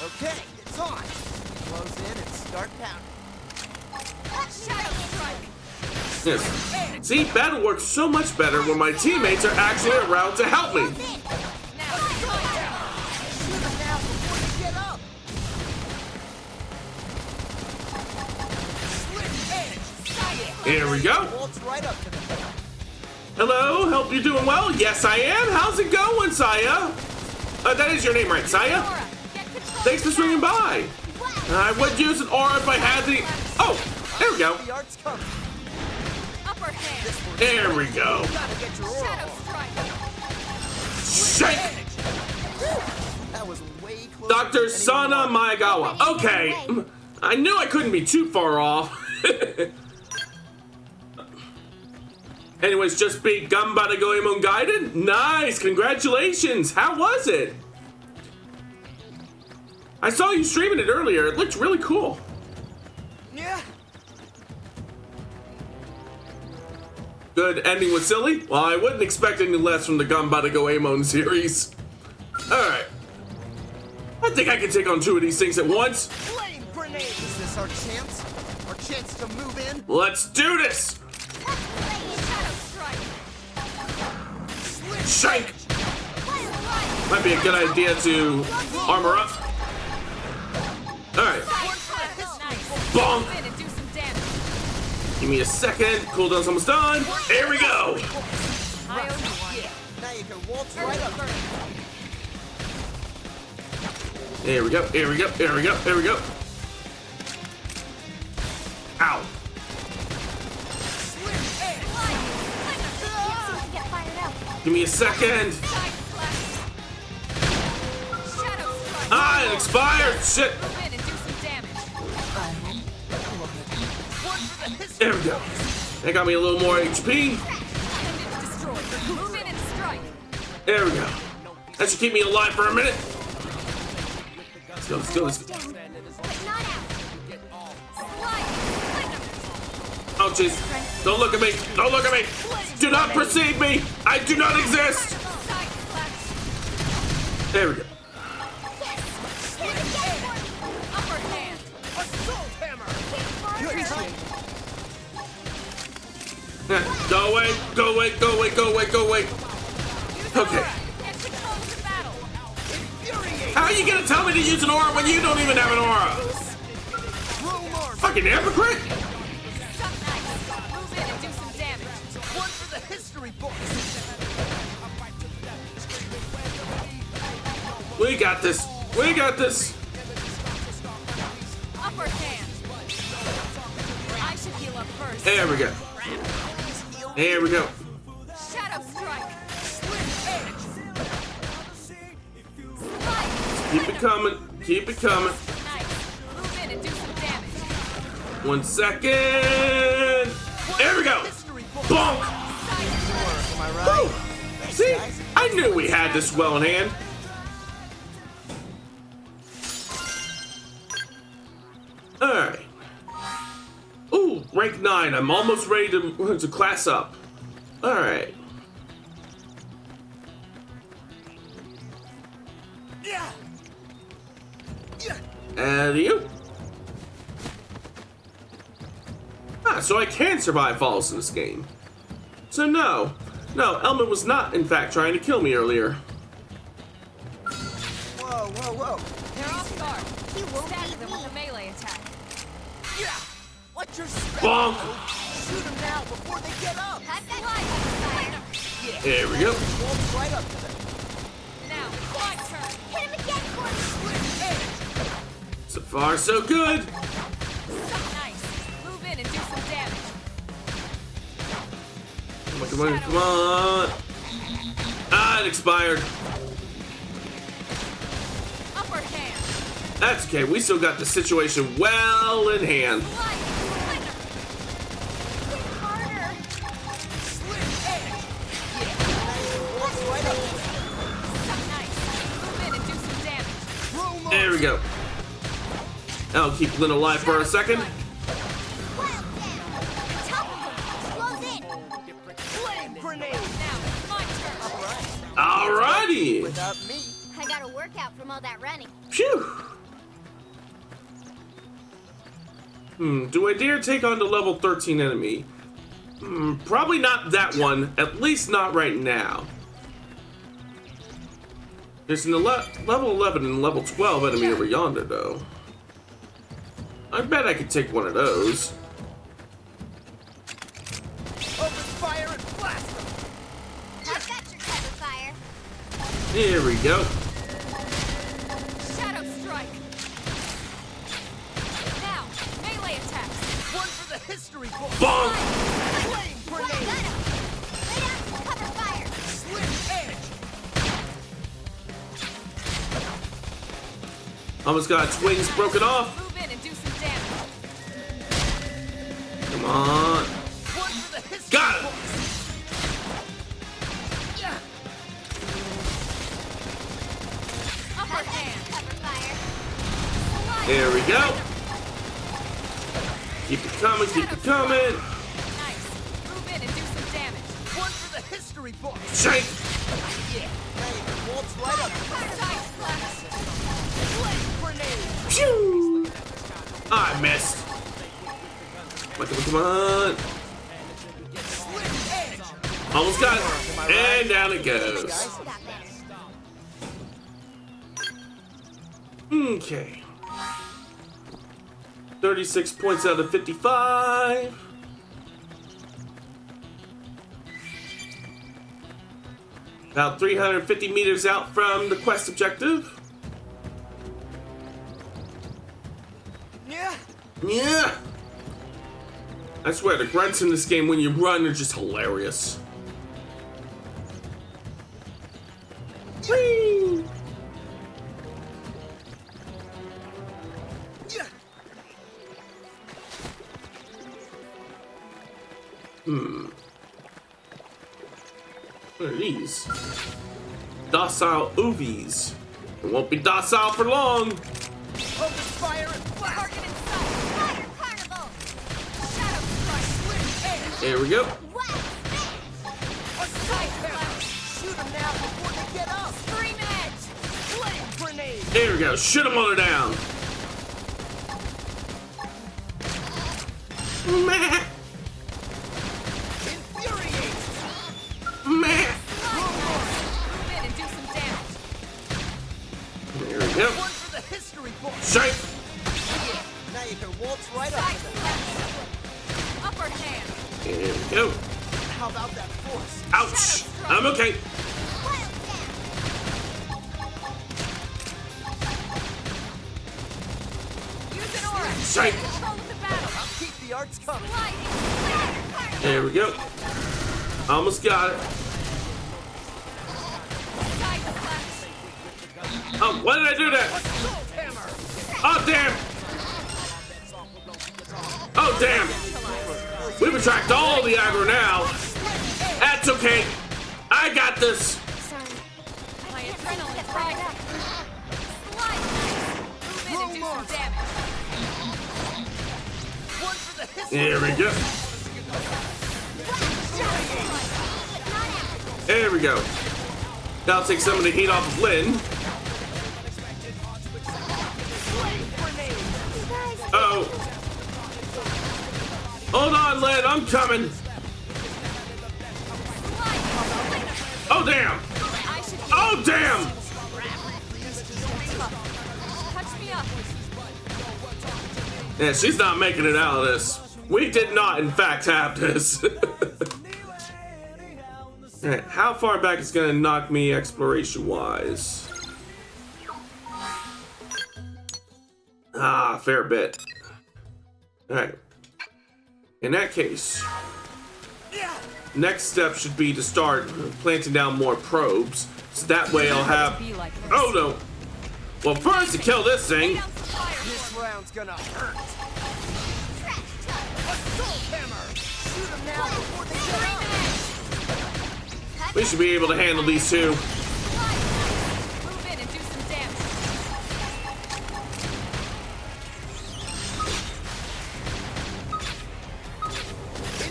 Okay, it's on. Close in and start pounding. Shadow strike. Yes. See, battle works so much better when my teammates are actually around to help me. Get up! Here we go. Waltz right right up to them. Hello, hope you're doing well. Yes, I am. How's it going, Saya? That is your name, right, Saya? Thanks for swinging by. I would use an aura if I had the... Oh, there we go. The arts come. Upper hand. There we go. Gotta get your aura. Shadow Shake! strike. That was way closer. Dr. Sana Maegawa. Okay. I knew I couldn't be too far off. Anyways, just beat Ganbare Goemon Gaiden. Nice, congratulations. How was it? I saw you streaming it earlier. It looked really cool. Yeah. Good ending with silly? Well, I wouldn't expect any less from the Ganbare Goemon series. Alright. I think I can take on 2 of these things at once. Flame grenade. Is this our chance? Our chance to move in? Let's do this! Shank! Might be a good idea to armor up. Alright. Bonk! Give me a second. Cooldown's almost done. There we go! Now you can waltz right up. There we go, there we go, there we go, there we go. Ow. Give me a second. Ah, it expired. Shit. There we go. That got me a little more HP. There we go. That should keep me alive for a minute. Let's go, let's go, let's go. Oh, jeez. Don't look at me. Don't look at me. Do not perceive me. I do not exist. There we go. Go away, go away, go away, go away, go away. Okay. How are you gonna tell me to use an aura when you don't even have an aura? Fucking hypocrite! One for the history books. We got this. We got this. Upper hand. I should heal up first. There we go. There we go. Shadow strike. Keep it coming. Keep it coming. Nice. Move in and do some damage. 1 second. There we go. Bonk. Am I right? Woo. See, I knew we had this well in hand. All right. Ooh, rank 9. I'm almost ready to class up. All right. Yeah. And you. Ah, so I can survive falls in this game. So no, Elman was not in fact trying to kill me earlier. Whoa, whoa, whoa. They're off guard. He won't Stagger beat them me. with a melee attack. Yeah. Watch your step. Bonk. Shoot them now before they get up. Yeah. There we go. Waltz right up to them. Now, my turn. Hit him again, Corey. So far, so good. Nice. Move in and do some damage. Come on, come on. Ah, it expired. Upper hand. That's okay. We still got the situation well in hand. Harder. Waltz right up to Nice. Move in and do some damage. them. There we go. I'll keep Lynn alive for a second. Wild down. Top of him. Close in. Flame grenade. Now, my turn. Alrighty. Without me. I got a workout from all that running. Phew. Do I dare take on the level 13 enemy? Probably not that one. At least not right now. There's an level 11 and level 12 enemy over yonder, though. I bet I could take one of those. Okay. Here we go. Shadow strike. Now, melee attacks. One for the history book. Bonk! Flame grenade. Lay down some cover fire. Slit edge. Almost got its wings broken off. Move in and do some damage. Come on. One for the history Got it. book. Upper hand. Cover fire. There we go. Keep it coming, keep it coming. Nice. Move in and do some damage. One for the history book. Shank. Yeah. Now you can waltz right up. Side splash. Flame grenade. Phew. I missed. Come on. Slit edge. Almost got it. And down it goes. Okay. 36 points out of 55. About 350 meters out from the quest objective. Yeah. Yeah. I swear, the grunts in this game when you run are just hilarious. Whee! Yeah. What are these? Docile oovies. It won't be docile for long. Open fire and blast. Target in sight. Fire carnival. Shadow strike. Slit edge. There we go. Wild A side hammer. Shoot them now before they get up. Scream edge. Flame grenade. There we go. Shoot them while they're down. Meh. Infuriate. Meh. Move in and do some damage. There we go. One for the history book. Shank. Yeah. Now you can waltz right up Side to them. splash. Upper hand. There we go. How about that force? Ouch. I'm okay. wild Use an aura. Shank. Control of the battle. I'll keep the arts coming. Sliding. There we go. Almost got it. Side splash. Oh, why did I do that? Assault hammer. Oh, damn. Oh, damn. We've attracted all the aggro now. That's okay. I got this. Sorry. My adrenaline's rising. Slide. Move in and do some damage. One for the history. There we go. There we go. That'll take some of the heat off of Lynn. Uh-oh. Hold on, Lynn. I'm coming. Oh, damn. I should be. Oh, damn. Touch me up. Yeah, she's not making it out of this. We did not, in fact, have this. Alright, how far back is gonna knock me exploration-wise? Ah, fair bit. Alright. In that case, next step should be to start planting down more probes. So that way I'll have... Oh, no. Well, first to kill this thing. This round's gonna hurt. Assault hammer. Shoot them now before they get up. We should be able to handle these two. Move in and do some damage.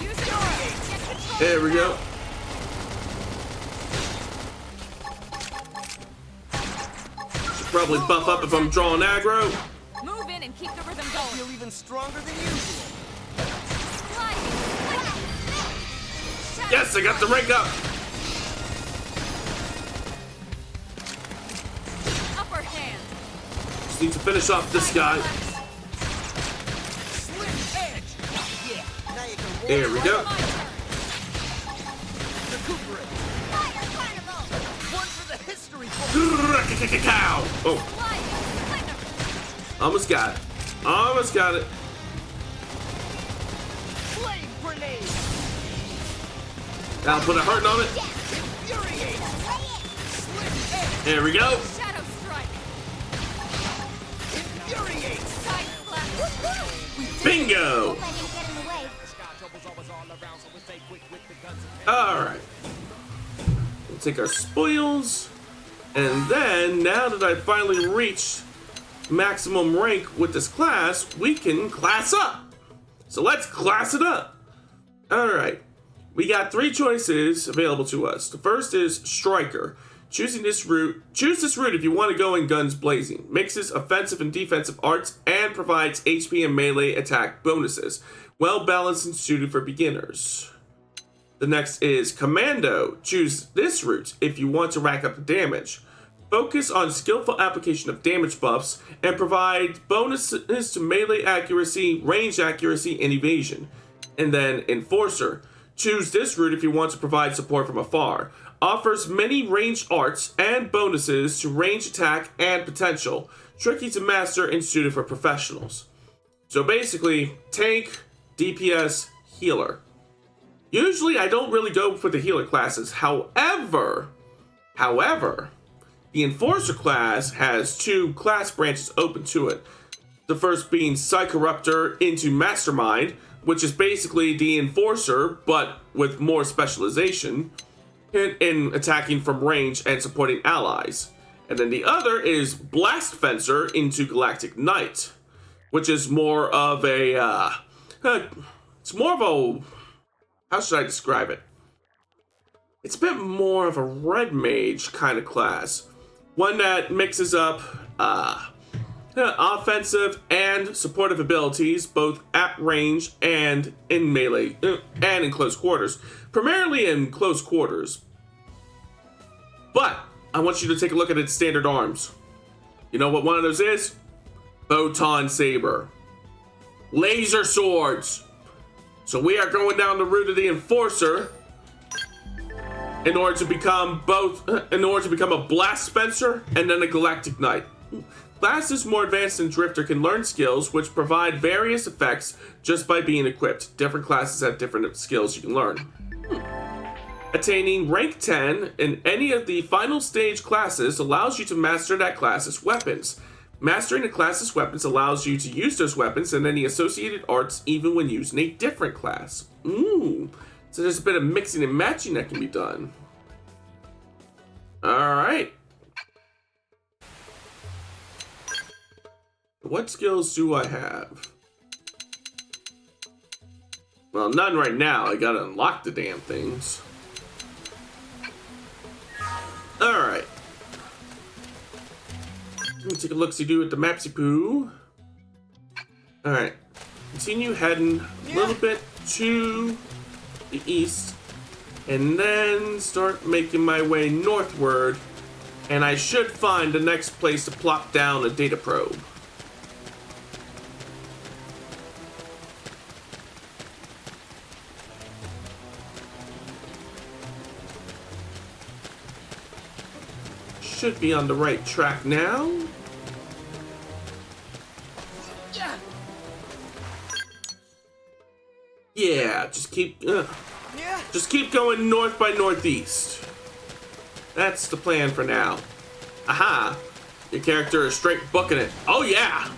Use an aura. Get control. There we go. Should probably buff up if I'm drawing aggro. Move in and keep the rhythm I going. feel even stronger than usual. Sliding. Yes, I got the rank up. Upper hand. Just need to finish off this guy. Slit edge. Yeah. Now you can waltz There we go. My turn. recuperate. Fire carnival. One for the history book. Oh. Almost got it. Almost got it. Flame grenade! Now put a heart on it. Infuriate! There we go. Shadow strike. Infuriate! Side slap. Bingo. Hope I didn't get in the way. Alright. We'll take our spoils. And then, now that I've finally reached maximum rank with this class, we can class up. So let's class it up. Alright. We got 3 choices available to us. The first is Striker. Choose this route if you want to go in guns blazing. Mixes offensive and defensive arts and provides HP and melee attack bonuses. Well balanced and suited for beginners. The next is Commando. Choose this route if you want to rack up the damage. Focus on skillful application of damage buffs and provide bonuses to melee accuracy, range accuracy, and evasion. And then Enforcer. Choose this route if you want to provide support from afar. Offers many ranged arts and bonuses to range attack and potential. Tricky to master and suited for professionals. So basically, tank, DPS, healer. Usually I don't really go for the healer classes. However, the Enforcer class has 2 class branches open to it. The first being Psychoruptor into Mastermind, which is basically the Enforcer, but with more specialization in attacking from range and supporting allies. And then the other is Blast Fencer into Galactic Knight, which is more of a, how should I describe it? It's a bit more of a red mage kind of class. One that mixes up offensive and supportive abilities, both at range and in melee, and in close quarters. Primarily in close quarters. But I want you to take a look at its standard arms. You know what one of those is? Photon Saber. Laser swords. So we are going down the route of the Enforcer in order to become a Blast Fencer and then a Galactic Knight. Classes more advanced than Drifter can learn skills which provide various effects just by being equipped. Different classes have different skills you can learn. Attaining rank 10 in any of the final stage classes allows you to master that class's weapons. Mastering a class's weapons allows you to use those weapons and any associated arts even when using a different class. Ooh, so there's a bit of mixing and matching that can be done. Alright. What skills do I have? Well, none right now. I gotta unlock the damn things. Alright. Let me take a look-see-do at the Mapsy-Poo. Alright. Continue heading a little bit to the east. And then start making my way northward. And I should find the next place to plop down a data probe. Should be on the right track now. Yeah, just keep going north by northeast. That's the plan for now. Aha! Your character is straight booking it. Oh yeah!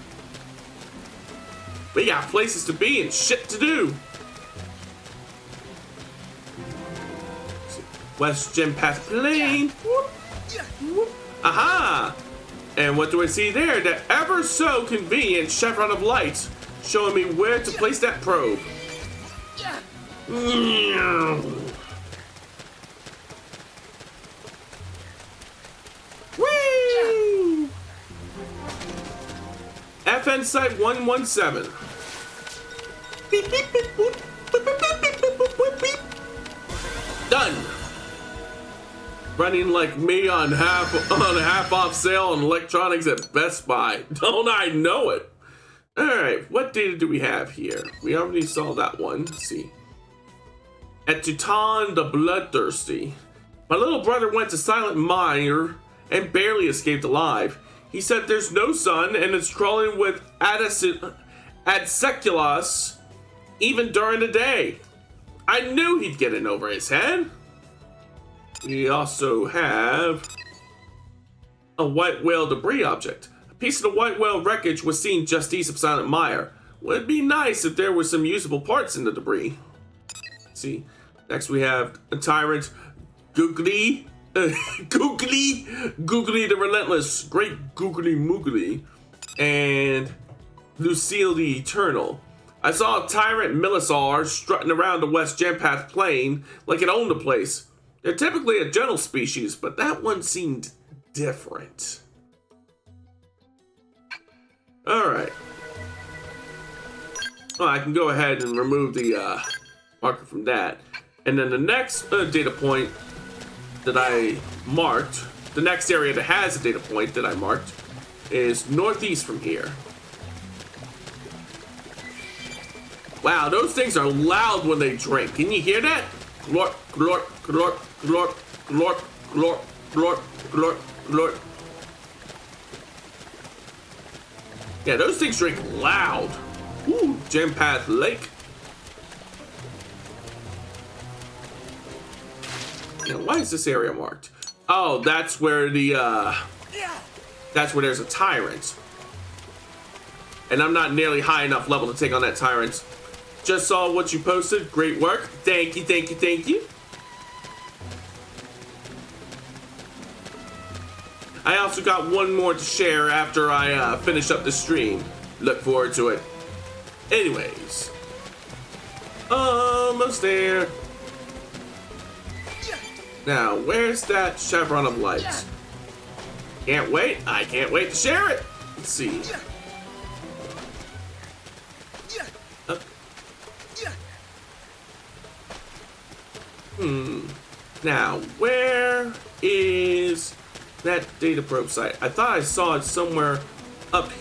We got places to be and shit to do. West Gym Path Plain. Aha! And what do I see there? That ever so convenient chevron of light showing me where to place that probe. Woo! FN Site 117. Done. Running like me on half off sale on electronics at Best Buy. Don't I know it? All right, what data do we have here? We already saw that one. Let's see. At Tutan the Bloodthirsty. My little brother went to Silent Mire and barely escaped alive. He said there's no sun and it's crawling with Adseculos even during the day. I knew he'd get in over his head. We also have a white whale debris object. A piece of the white whale wreckage was seen just east of Silent Mire. Would be nice if there were some usable parts in the debris. Let's see, next we have a tyrant, Googly the Relentless, Great Googly Moogly, and Lucille the Eternal. I saw a tyrant Millisar strutting around the West Gempath Plain like it owned the place. They're typically a gentle species, but that one seemed different. Alright. Well, I can go ahead and remove the marker from that. And then the next data point that I marked, the next area that has a data point that I marked, is northeast from here. Wow, those things are loud when they drink. Can you hear that? Glorp, glorp, glorp, glorp, glorp, glorp, glorp, glorp, glorp. Yeah, those things drink loud. Ooh, Gempath Lake. Now, why is this area marked? Oh, that's where the, that's where there's a tyrant. And I'm not nearly high enough level to take on that tyrant. Just saw what you posted. Great work. Thank you, thank you, thank you. I also got one more to share after I finish up the stream. Look forward to it. Anyways. Almost there. Now, where's that chevron of light? Can't wait. I can't wait to share it. Let's see. Now, where is that data probe site? I thought I saw it somewhere up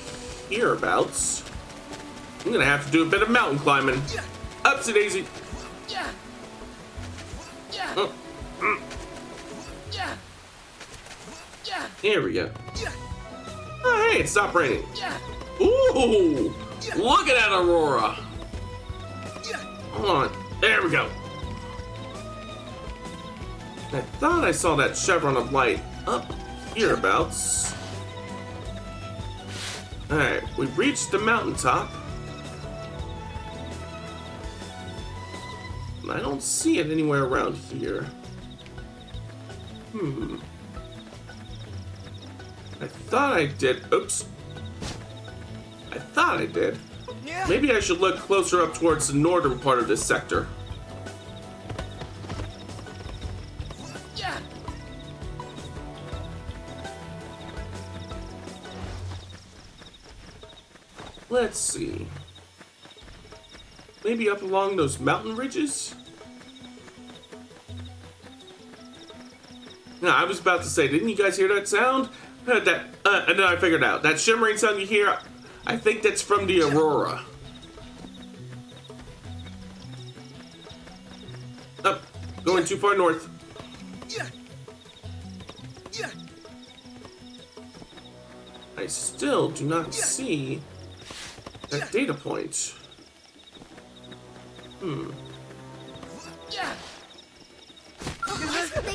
hereabouts. I'm gonna have to do a bit of mountain climbing. Upsy daisy. Here we go. Oh, hey, it stopped raining. Ooh, look at that aurora. Hold on, there we go. I thought I saw that chevron of light up hereabouts. Alright, we've reached the mountaintop. I don't see it anywhere around here. I thought I did. Oops. I thought I did. Maybe I should look closer up towards the northern part of this sector. Let's see. Maybe up along those mountain ridges? No, I was about to say, didn't you guys hear that sound? And then I figured out. That shimmering sound you hear, I think that's from the aurora. Up, going too far north. I still do not see that data point.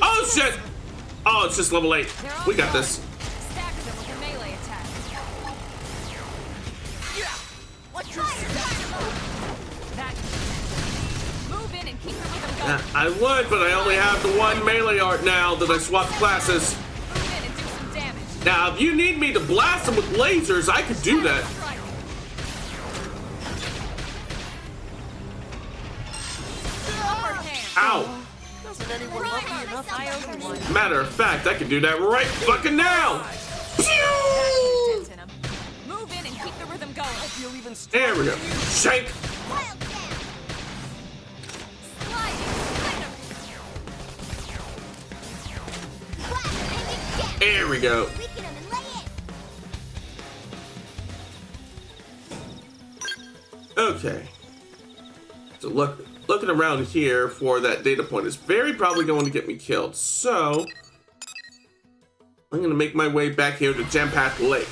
Oh shit! Oh, it's just level 8. We got this. Stagger them with a melee attack. That. Move in and keep the rhythm going. I would, but I only have the one melee art now that I swapped classes. Move in and do some damage. Now, if you need me to blast them with lasers, I could do that. Ow! Matter of fact, I can do that right fucking now! Pew! Move in and keep the rhythm going. There we go. Shank! There we go. Okay. So looking around here for that data point is very probably going to get me killed. So I'm gonna make my way back here to Gempath Lake.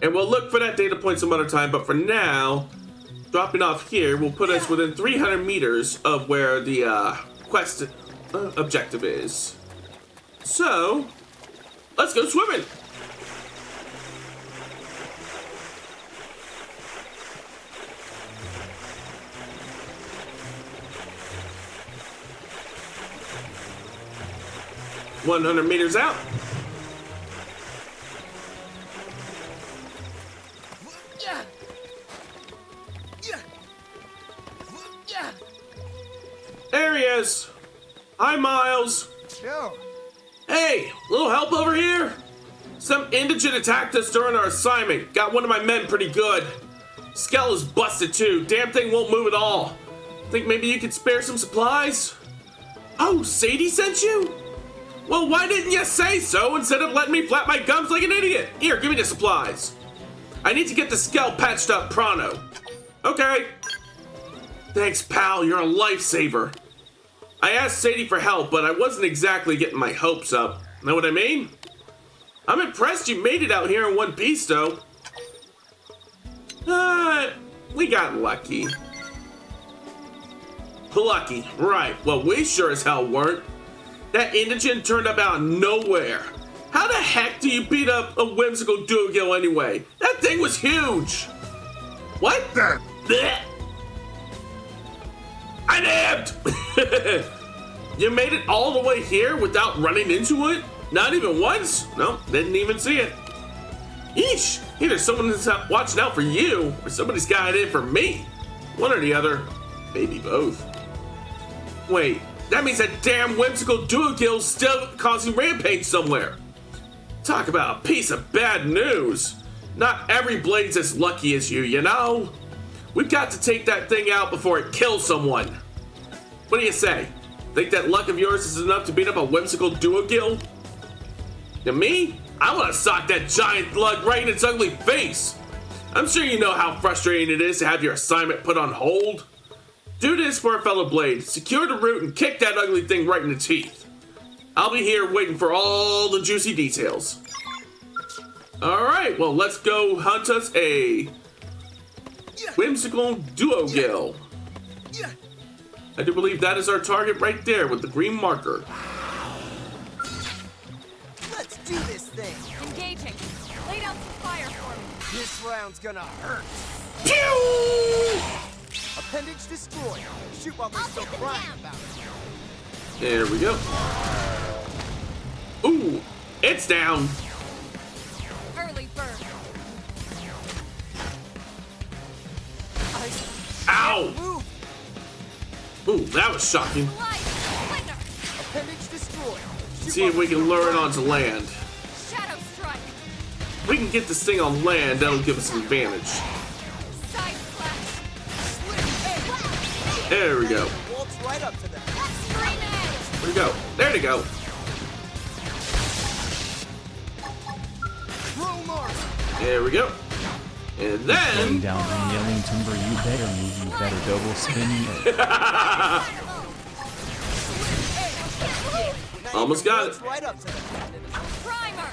And we'll look for that data point some other time, but for now, dropping off here will put us within 300 meters of where the quest objective is. So, let's go swimming! $100 meters out. There he is. Hi, Miles. Yo. Hey, little help over here? Some indigent attacked us during our assignment. Got one of my men pretty good. Skell is busted too. Damn thing won't move at all. Think maybe you could spare some supplies? Oh, Sadie sent you? Well, why didn't you say so instead of letting me flap my gums like an idiot? Here, give me the supplies. I need to get the Skell patched up pronto. Okay. Thanks, pal. You're a lifesaver. I asked Sadie for help, but I wasn't exactly getting my hopes up. Know what I mean? I'm impressed you made it out here in one piece, though. We got lucky. Lucky, right. Well, we sure as hell weren't. That indigent turned up out of nowhere. How the heck do you beat up a whimsical duogill anyway? That thing was huge. What? Blech. I nabbed! You made it all the way here without running into it? Not even once? No, didn't even see it. Eesh, either someone's watching out for you, or somebody's got it in for me. One or the other. Maybe both. Wait, that means that damn whimsical duogill's still causing rampage somewhere. Talk about a piece of bad news. Not every blade's as lucky as you, you know? We've got to take that thing out before it kills someone. What do you say? Think that luck of yours is enough to beat up a whimsical duogill? And me? I want to sock that giant lug right in its ugly face. I'm sure you know how frustrating it is to have your assignment put on hold. Do this for a fellow blade. Secure the root and kick that ugly thing right in the teeth. I'll be here waiting for all the juicy details. Alright, well, let's go hunt us a whimsical duogill. I do believe that is our target right there with the green marker. Let's do this thing. Engaging. Lay down some fire for me. This round's gonna hurt. Pew! Appendage destroyed. Shoot while we're still crying about it. There we go. Ooh, it's down. Early bird. Ow! Move. Ooh, that was shocking. Appendage destroyed. Shoot See if while we can lure it onto land. Shadow strike. If we can get this thing on land, that'll give us an advantage. Side slash. There we go. waltz right up to them. Where'd it go? There to go. There we go. And then... Going down and yelling timber, you better move, you better double spin it. Almost got it. Right up to them. Primer.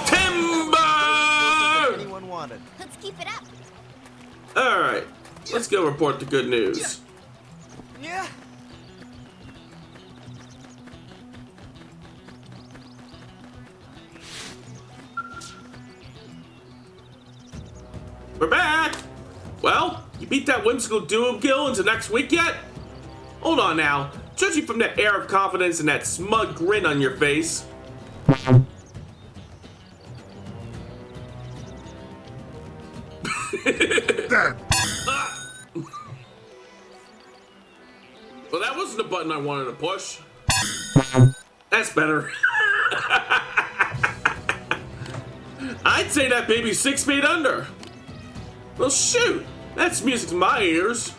Timber! Anyone wanted. Let's keep it up. Alright, let's go report the good news. Yeah. We're back! Well, you beat that whimsical duogill into next week yet? Hold on now. Judging from that air of confidence and that smug grin on your face. Well, that wasn't the button I wanted to push. That's better. I'd say that baby's 6 feet under. Well, shoot, that's music to my ears.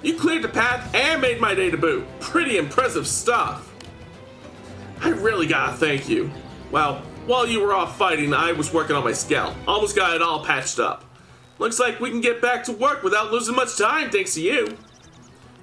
You cleared the path and made my day to boot. Pretty impressive stuff. I really gotta thank you. Well, while you were off fighting, I was working on my Skell. Almost got it all patched up. Looks like we can get back to work without losing much time, thanks to you.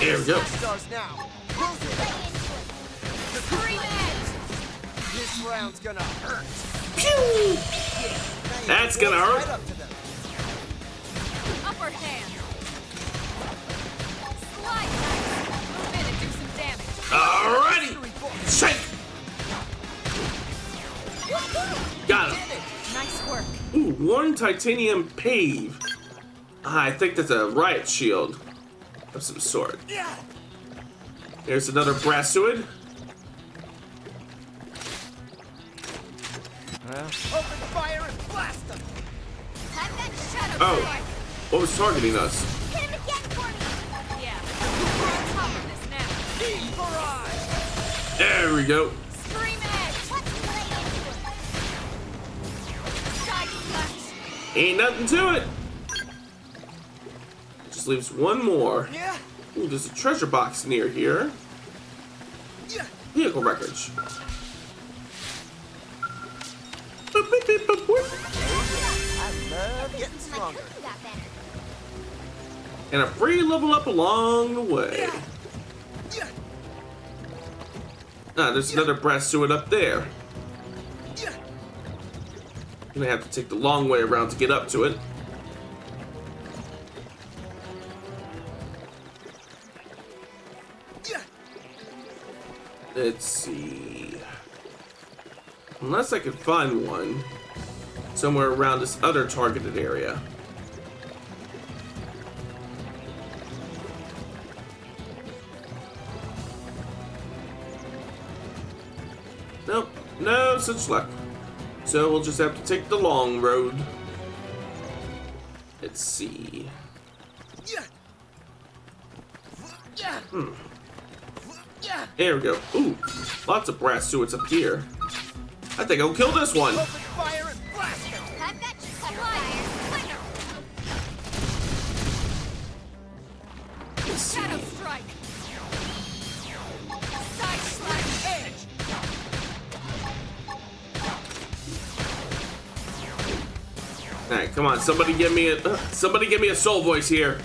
There we go. Stars now. Close it. Scream edge! This round's gonna hurt. Pew! That's gonna hurt. Right up to them. Upper hand! Slide knife! Move in and do some damage. Alrighty! Shake! Got him. Nice work. Ooh, one titanium pave. I think that's a riot shield of some sort. There's another brass suit. Open fire and blast them. I've got shadow Oh, strike. what was targeting us? Hit him again for me. Yeah. We're on top of this now. Deep barrage. There we go. Scream edge! Let's play into it. Side slash! Ain't nothing to it. Just leaves one more. Yeah. Ooh, there's a treasure box near here. Yeah. Vehicle wreckage. Boop, boop, boop, boop, boop. I love getting stronger. My crew got better. And a free level up along the way. Yeah. Ah, there's another brass suit up there. Yeah. Gonna have to take the long way around to get up to it. Yeah. Let's see. Unless I could find one somewhere around this other targeted area. Nope, no such luck. So we'll just have to take the long road. Let's see. Yeah. Yeah. Yeah. There we go. Ooh, lots of brass suits up here. I think I'll kill this one. Open fire and blast them. I've got you covered. Fire. Let's see. Shadow strike! Side slash edge! All right, come on, somebody give me a soul voice here.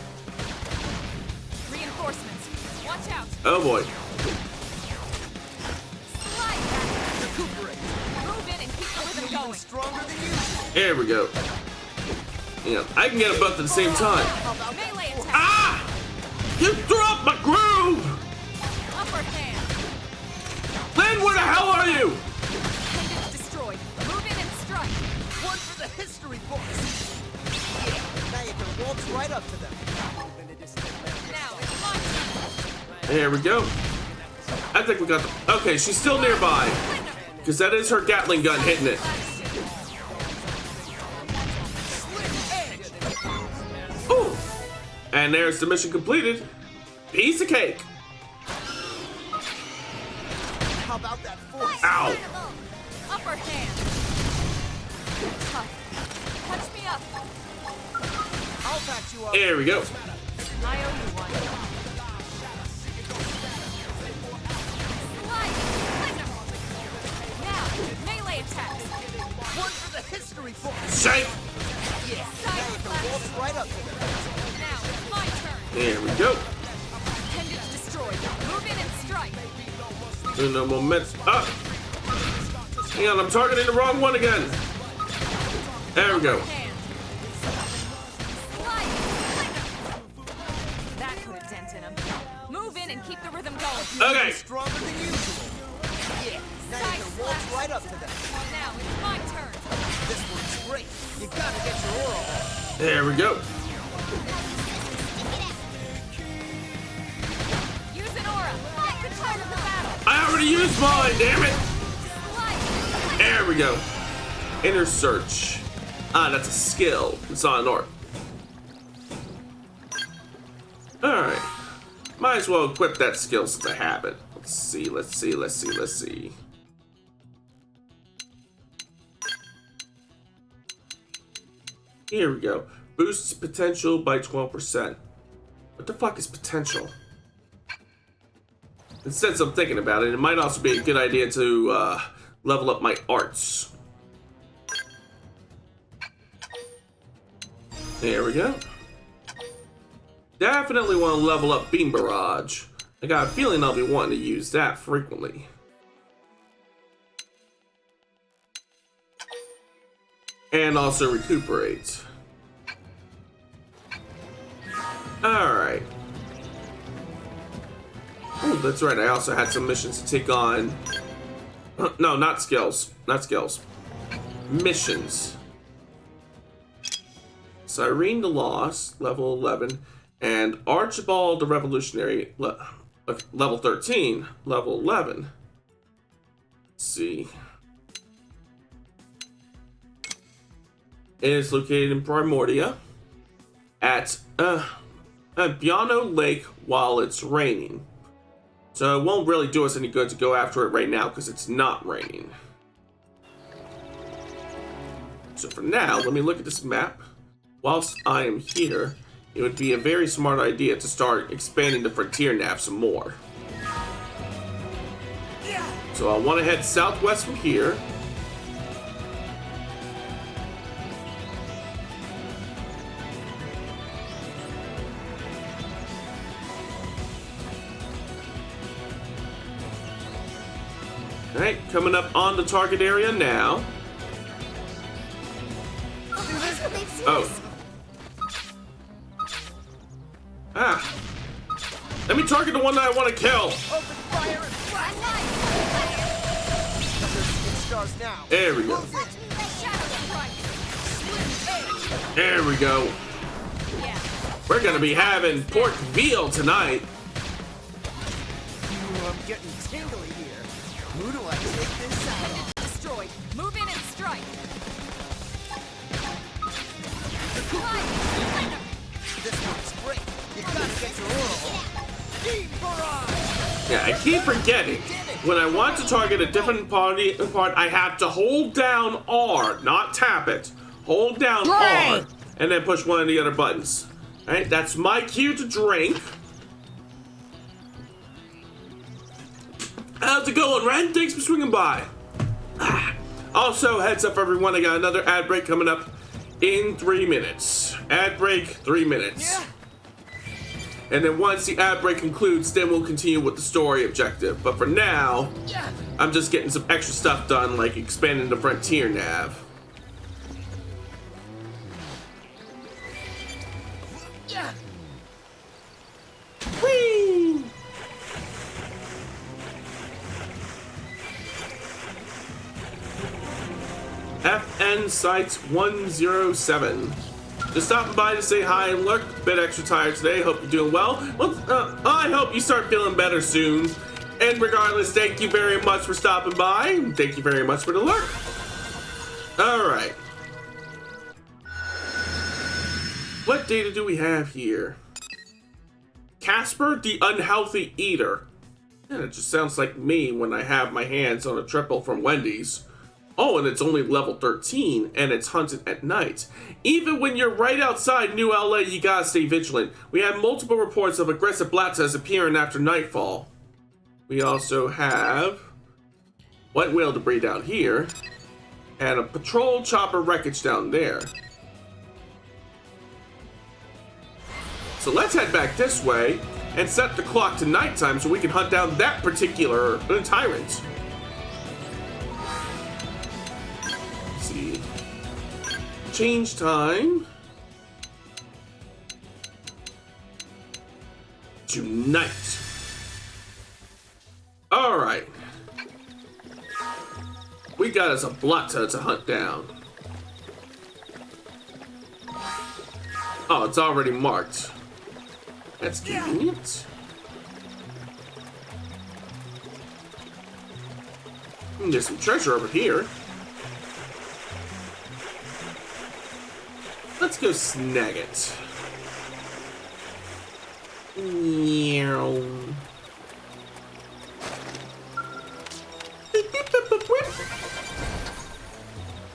Reinforcements. Watch out! Oh boy. Slide back! Recuperate! Move in and keep the rhythm going! Stronger than usual. There we go. Yeah, I can get them both at the same time. Melee attack! Ah! You threw up my groove! Upper hand! Lynn, where the hell are you? Appendage destroyed. Move in and strike! One for the history books. Yeah. Now you can waltz right up to them. Now it's my turn! There we go. I think we got the... Okay, she's still nearby. Because that is her Gatling gun hitting it. Ooh! And there's the mission completed. Piece of cake. How about that force? Ow! Upper hand! Tough. Touch me up! I'll patch you up. There we go. I owe you one. Slide! Now, melee attacks! One for the history books. Shake! Yeah. Now Side you can slash! waltz right up to them. Now it's my turn! There we go. Appendage destroyed. Move in and strike! No moment. Up! Hang on, I'm targeting the wrong one again. There we go. Hand. Slide! That put a dent in him. Move in and keep the rhythm going. Okay. Stronger than usual. Yeah. Now you can waltz right up to them. Now it's my turn. This one's great. You gotta get your aura on. There we go. Use an aura. Get control of the battle. I already used mine, damn it! Slide! There we go. Inner search. Ah, that's a skill. It's not an art. Alright. Might as well equip that skill since I have it. Let's see, let's see, let's see, let's see. Here we go. Boosts potential by 12%. What the fuck is potential? And since I'm thinking about it, it might also be a good idea to level up my arts. There we go. Definitely want to level up Beam Barrage. I got a feeling I'll be wanting to use that frequently. And also recuperate. Alright. Oh, that's right. I also had some missions to take on. No, not skills. Not skills. Missions. Cyrene the Lost, level 11. And Archibald the Revolutionary, level 13, level 11. Let's see. It is located in Primordia at Biano Lake while it's raining. So it won't really do us any good to go after it right now because it's not raining. So for now, let me look at this map. Whilst I am here, it would be a very smart idea to start expanding the frontier nav some more. So I want to head southwest from here. Alright, coming up on the target area now. Oh. Ah. Let me target the one that I want to kill. There we go. There we go. We're gonna be having pork veal tonight. Ooh, I'm getting tingly here. Who do I take this out on? Destroyed. Move in and strike. This one's great. You gotta get your oil. Beam barrage! Yeah, I keep forgetting. When I want to target a different part, I have to hold down R, not tap it. Hold down R, and then push one of the other buttons. Alright, that's my cue to drink. How's it going, Ren? Thanks for swinging by. Also, heads up everyone, I got another ad break coming up in 3 minutes. Ad break, 3 minutes. Yeah. And then once the ad break concludes, then we'll continue with the story objective. But for now, I'm just getting some extra stuff done, like expanding the frontier nav. Whee! FN Sites 107. Just stopping by to say hi and look. A bit extra tired today. Hope you're doing well. Well, I hope you start feeling better soon. And regardless, thank you very much for stopping by. Thank you very much for the lurk. Alright. What data do we have here? Casper the Unhealthy Eater. Yeah, it just sounds like me when I have my hands on a triple from Wendy's. Oh, and it's only level 13, and it's hunted at night. Even when you're right outside New LA, you gotta stay vigilant. We have multiple reports of aggressive blatas appearing after nightfall. We also have white whale debris down here, and a patrol chopper wreckage down there. So let's head back this way, and set the clock to nighttime so we can hunt down that particular tyrant. Change time to night. All right, we got us a blatta to hunt down. Oh, it's already marked. That's convenient. There's some treasure over here. Let's go snag it.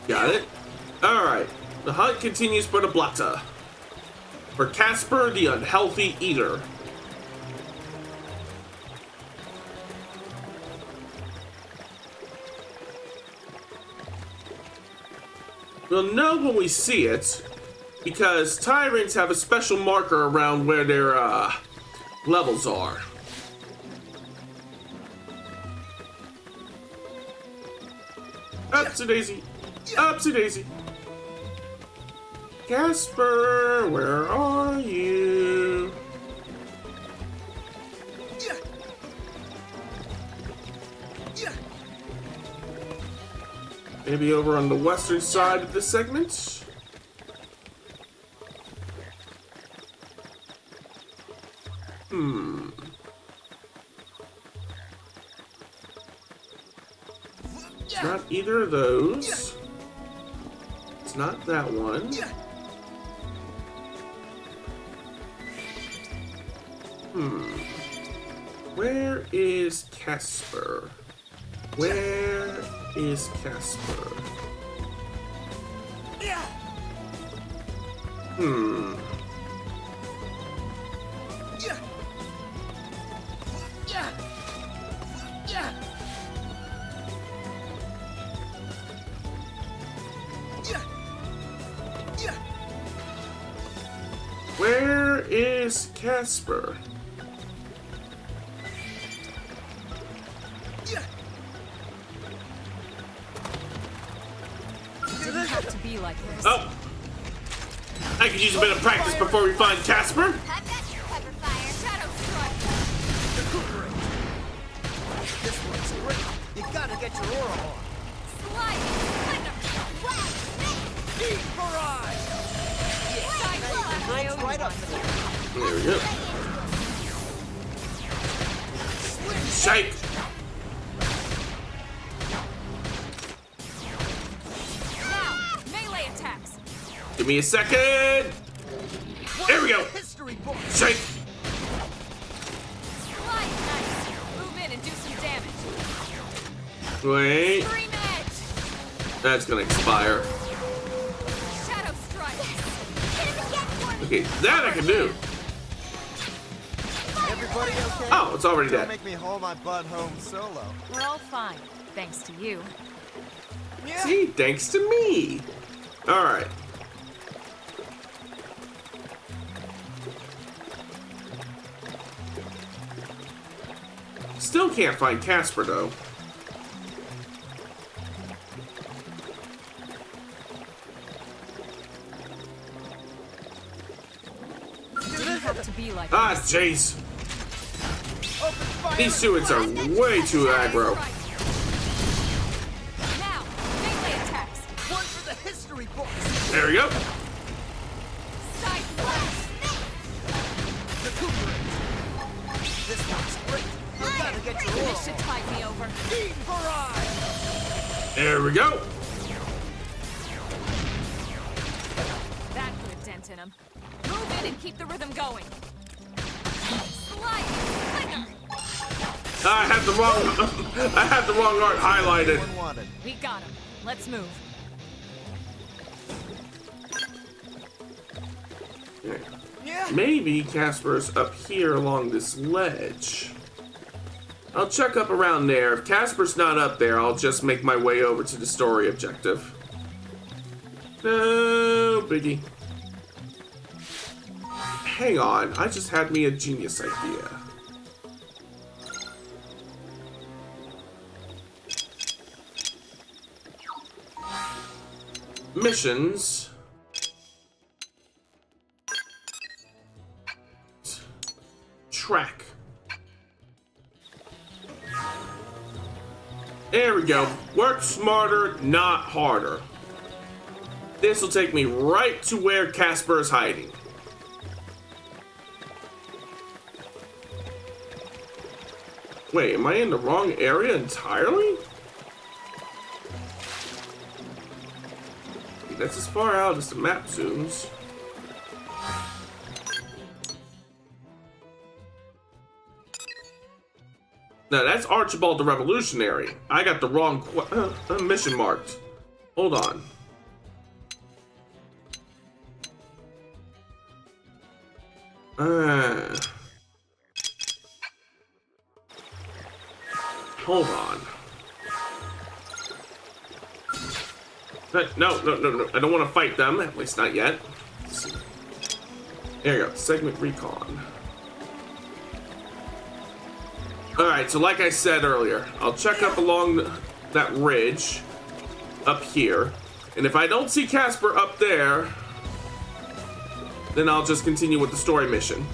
Got it. Alright. The hunt continues for the blatta. For Casper the Unhealthy Eater. We'll know when we see it. because tyrants have a special marker around where their levels are. Upsy daisy, upsy daisy. Casper, where are you? Maybe over on the western side of this segment. It's not either of those. It's not that one. Where is Casper? Where is Casper? Where is Casper? Didn't have to be like this. Oh! I could use a bit of practice before we find Casper. I've got your pepper fire. Shadow strike. Recuperate. This one's great. You gotta get your aura on. Slide. Thunder. Blast. Deep barrage. Side. Right up there. There we go. Shake. Now, melee attacks. Give me a second. There we go. History book. Shake. Slide. Nice. Move in and do some damage. Wait. Extreme edge. That's gonna expire. Shadow strike. Okay, that I can do. Everybody okay? Oh, it's already Don't dead. make me haul my butt home solo. We're all fine, thanks to you. Yeah. See, thanks to me. All right. Still can't find Casper though. Didn't have to be like Ah, this. jeez. Open fire. These students are way too aggro. Now, melee attacks. One for the history books. There we go. Side blast. Recuperate. This one's great. You gotta get your aura This should on. tide me over. Deep barrage. There we go. That put a dent in him. Move in and keep the rhythm going. Slide. Flinger. I had the wrong. I had the wrong art highlighted. One wanted. We got him. Let's move. Yeah. Maybe Casper's up here along this ledge. I'll check up around there. If Casper's not up there, I'll just make my way over to the story objective. No biggie. Hang on, I just had me a genius idea. Missions. Track. There we go. Work smarter, not harder. This will take me right to where Casper is hiding. Wait, am I in the wrong area entirely? That's as far out as the map zooms. No, that's Archibald the Revolutionary. I got the wrong mission marked. Hold on. Hold on. No. I don't want to fight them. At least not yet. There you go. Segment recon. Alright, so like I said earlier, I'll check up along that ridge up here. And if I don't see Casper up there, then I'll just continue with the story mission.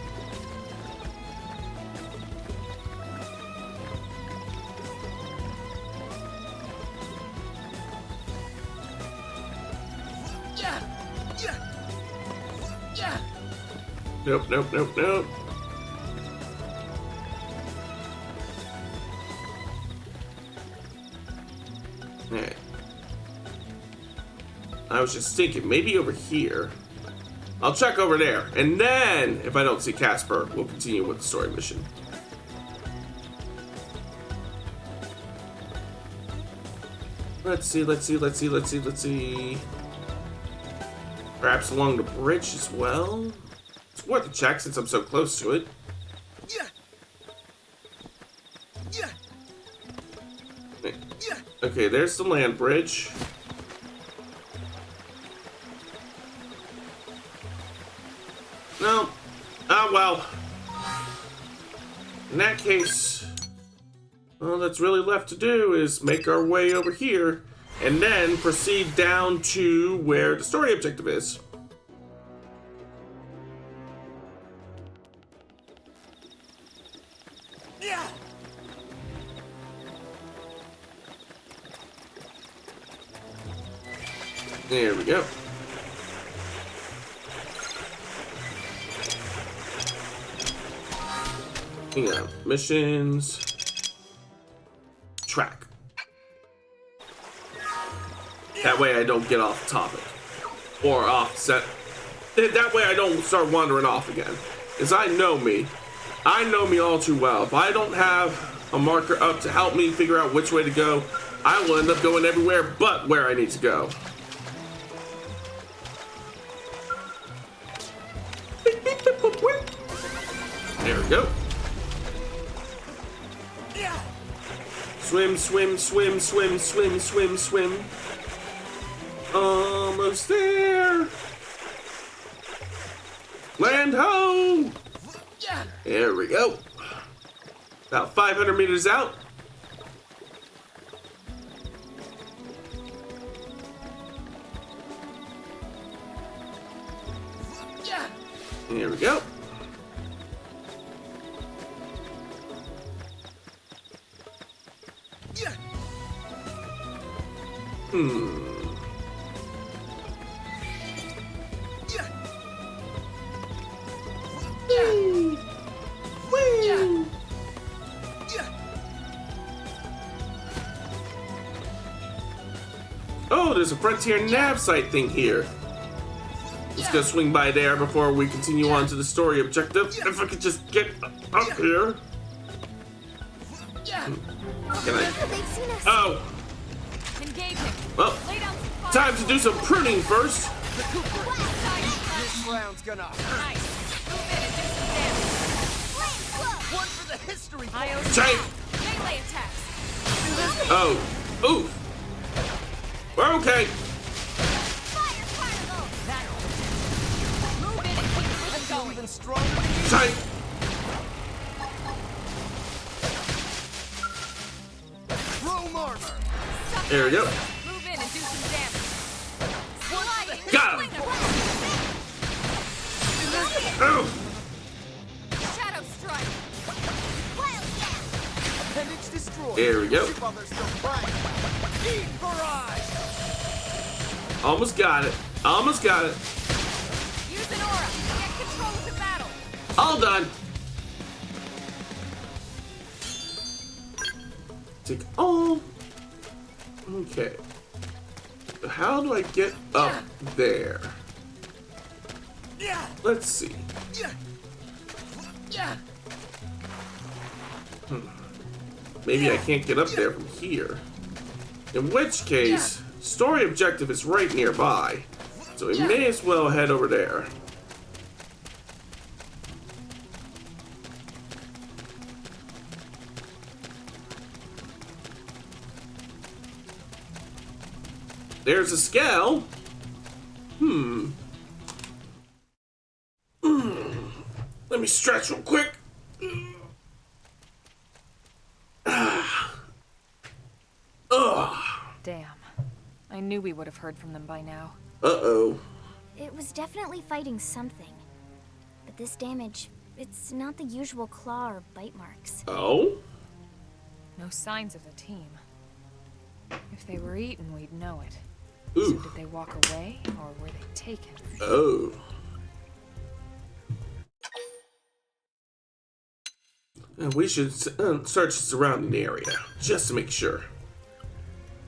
Nope, nope, nope, nope. Alright. I was just thinking, maybe over here. I'll check over there, and then, if I don't see Casper, we'll continue with the story mission. Let's see, let's see, let's see, let's see, let's see. Perhaps along the bridge as well? It's worth a check since I'm so close to it. Okay, there's the land bridge. No. Ah, well. In that case, all that's really left to do is make our way over here and then proceed down to where the story objective is. There we go. Yeah, missions. Track. That way I don't get off topic. Or offset. That way I don't start wandering off again. Because I know me all too well. If I don't have a marker up to help me figure out which way to go, I will end up going everywhere but where I need to go. There we go. Swim, swim, swim, swim, swim, swim, swim. Almost there. Land ho! There we go. About 500 meters out. Here we go. Oh, there's a Frontier nav site thing here. Let's go swing by there before we continue on to the story objective. If I could just get up here. Can I? Oh. Well, time to do some pruning first. This round's gonna hurt. One for the history. Melee attacks. Oh. Ooh. We're okay. Move in and keep the rhythm going. Even stronger than you. Tight. Chrome armor. There we go. Move in and do some damage. Got him. Oh. Shadow strike. Appendage destroyed. There we go. While they're still crying. Deep barrage. Almost got it. Almost got it. Use an aura. Get control of the battle. All done. Take all. Okay. How do I get up there? Let's see. Maybe I can't get up there from here. In which case, story objective is right nearby. So we may as well head over there. There's a scale. Let me stretch real quick. Damn. I knew we would have heard from them by now. Uh-oh. It was definitely fighting something. But this damage, it's not the usual claw or bite marks. Oh? No signs of the team. If they were eaten, we'd know it. Ooh. So did they walk away, or were they taken? Oh. And we should search the surrounding area, just to make sure.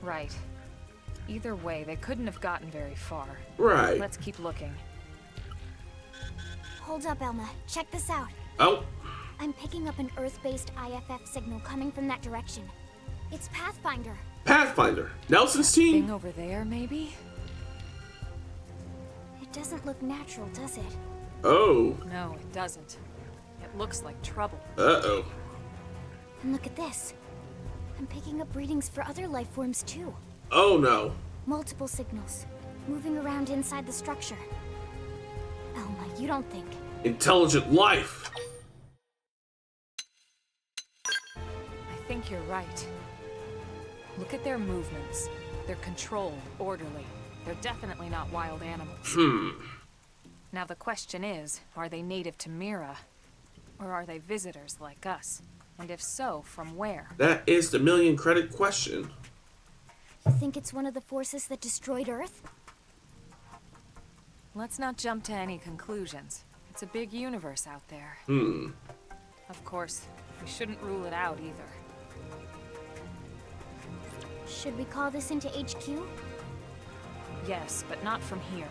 Right. Either way, they couldn't have gotten very far. Right. Let's keep looking. Hold up, Elma. Check this out. Oh. I'm picking up an Earth-based IFF signal coming from that direction. It's Pathfinder. Pathfinder. Nelson's team? Thing over there, maybe? It doesn't look natural, does it? Oh. No, it doesn't. It looks like trouble. Uh-oh. And look at this. I'm picking up readings for other life forms too. Oh no. Multiple signals, moving around inside the structure. Elma, you don't think... Intelligent life. I think you're right. Look at their movements. They're controlled, orderly. They're definitely not wild animals. Now the question is, are they native to Mira? Or are they visitors like us? And if so, from where? That is the million credit question. You think it's one of the forces that destroyed Earth? Let's not jump to any conclusions. It's a big universe out there. Of course, we shouldn't rule it out either. Should we call this into HQ? Yes, but not from here.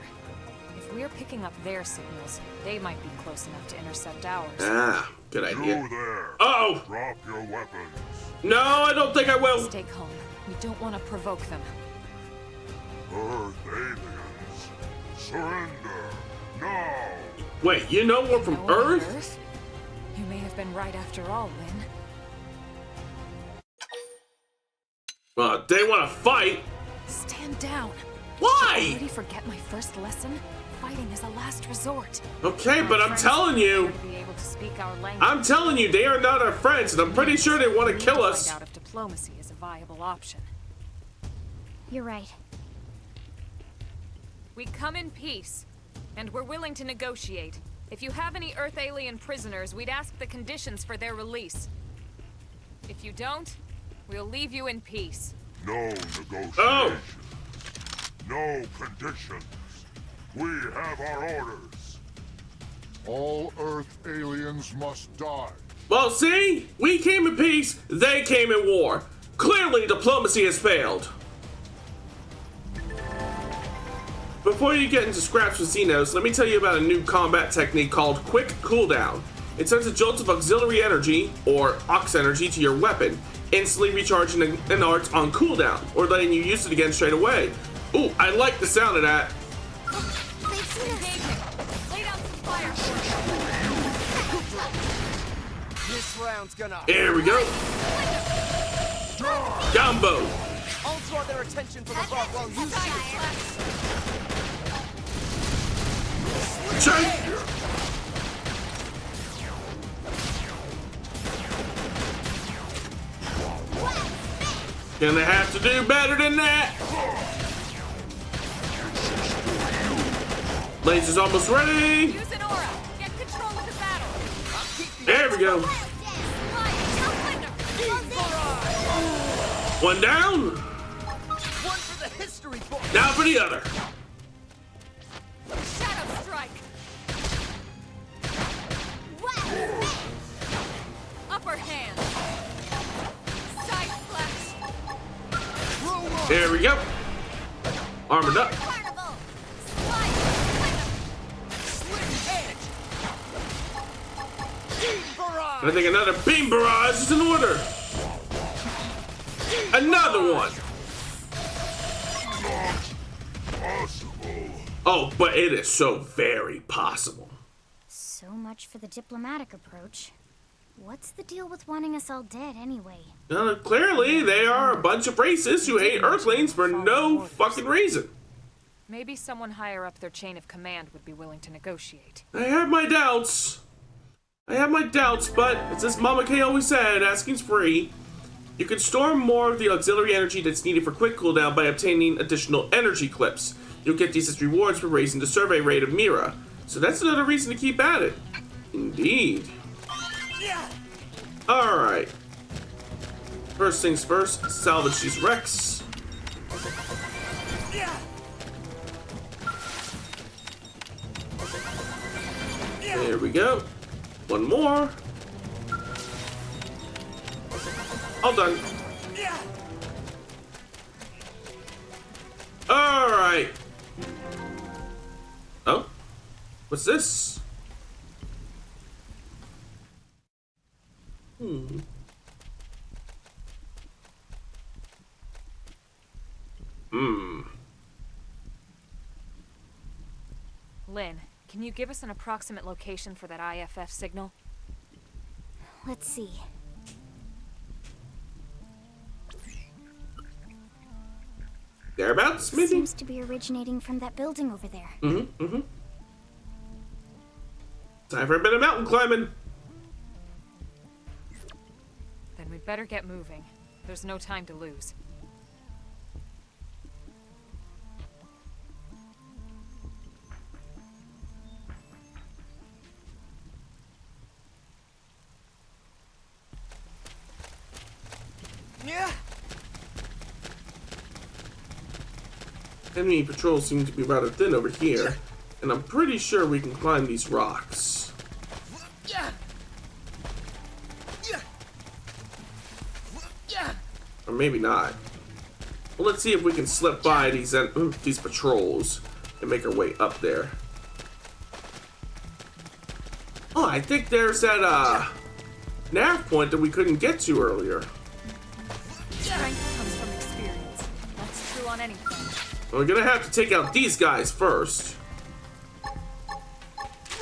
If we're picking up their signals, they might be close enough to intercept ours. Ah, good idea. You there. Uh-oh! Drop your weapons. No, I don't think I will. Stay calm. We don't want to provoke them. Earth aliens, surrender now. Wait, you know we're from No, Earth? You may have been right after all, Lynn. Well, they want to fight. Stand down. Why? Did you already forget my first lesson? Fighting is a last resort. Okay, but I'm Friends telling you. prefer to be able to speak our language. I'm telling you, they are not our friends, and I'm pretty sure they want to We need kill us. Find out if diplomacy is a viable option. You're right. We come in peace, and we're willing to negotiate. If you have any Earth alien prisoners, we'd ask the conditions for their release. If you don't, we'll leave you in peace. No negotiation. Oh. No conditions. We have our orders. All Earth aliens must die. Well, see? We came in peace, they came in war. Clearly, diplomacy has failed. Before you get into scraps with Xenos, let me tell you about a new combat technique called Quick Cooldown. It sends a jolt of auxiliary energy, or aux energy, to your weapon, instantly recharging an art on cooldown, or letting you use it again straight away. Ooh, I like the sound of that. They've seen us! Lay down some fire. This round's gonna... Here we go. Gumbo. I'll draw their attention from above while you Check. Gonna have to do better than that. Laser's almost ready. Use an aura. Get control of the battle. There we go. One down. One for the history book. Now for the other. Shadow strike. Upper hand. Side slash. There we go. Armored up. I think another beam barrage is in order. Another one. Oh, but it is so very possible. So much for the diplomatic approach. What's the deal with wanting us all dead anyway? Clearly, they are a bunch of racists who hate Earthlings for no fucking reason. Maybe someone higher up their chain of command would be willing to negotiate. I have my doubts. I have my doubts, but it's as Mama K always said, asking's free. You can store more of the auxiliary energy that's needed for quick cooldown by obtaining additional energy clips. You'll get these as rewards for raising the survey rate of Mira. So that's another reason to keep at it. Indeed. Alright. First things first, salvage these wrecks. There we go. One more. All done. Alright. Oh? What's this? Lynn, can you give us an approximate location for that IFF signal? Let's see. Thereabouts, maybe? Seems to be originating from that building over there. Time for a bit of mountain climbing. Then we'd better get moving. There's no time to lose. Yeah. Enemy patrols seem to be rather thin over here, and I'm pretty sure we can climb these rocks. Or maybe not. Well, let's see if we can slip by these patrols and make our way up there. Oh, I think there's that nav point that we couldn't get to earlier. Strength comes from experience. That's true on anything. We're gonna have to take out these guys first.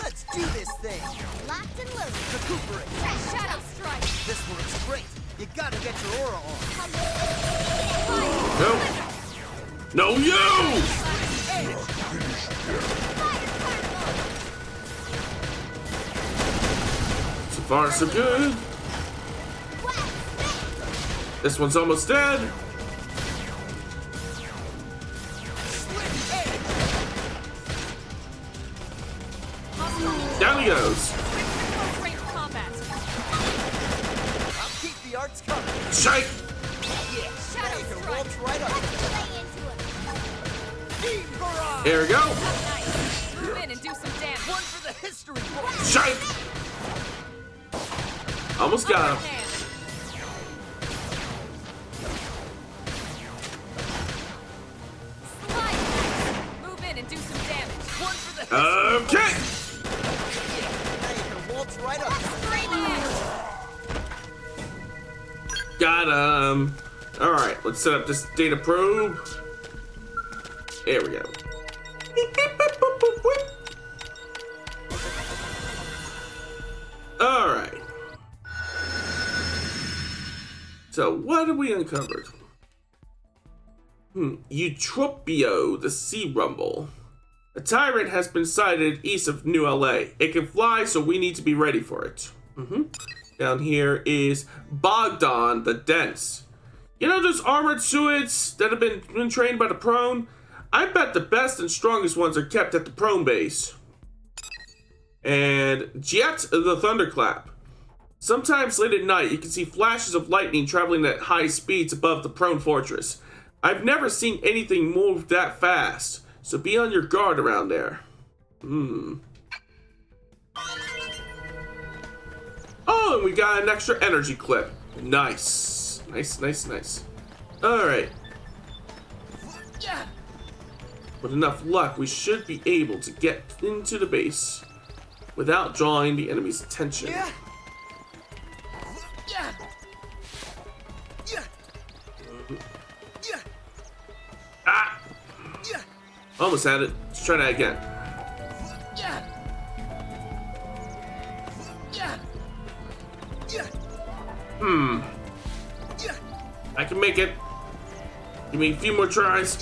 Let's do this thing. Locked and loaded. Recuperate. Shadow strike. This works great. You gotta get your aura on. No. No, you! So far, so good. This one's almost dead. Down he goes. I'll keep the arts coming. Shite! Yeah. Shadow can waltz right up. Team barrage. There we go. Nice. Move in and do some damage. One for the history books. Shite! Almost got him. Move in and do some damage. One for the history Okay. Now you can waltz right up. Got him. All right, let's set up this data probe. There we go. All right. So what have we uncovered? Eutropio, the sea rumble. A tyrant has been sighted east of New LA. It can fly, so we need to be ready for it. Down here is Bogdan the Dense. You know those armored suits that have been trained by the Prone? I bet the best and strongest ones are kept at the Prone base. And Jet the Thunderclap. Sometimes late at night, you can see flashes of lightning traveling at high speeds above the Prone Fortress. I've never seen anything move that fast, so be on your guard around there. Oh, and we got an extra energy clip. Nice. Nice, nice, nice. Alright. With enough luck, we should be able to get into the base without drawing the enemy's attention. Ah! Almost had it. Let's try that again. I can make it. Give me a few more tries.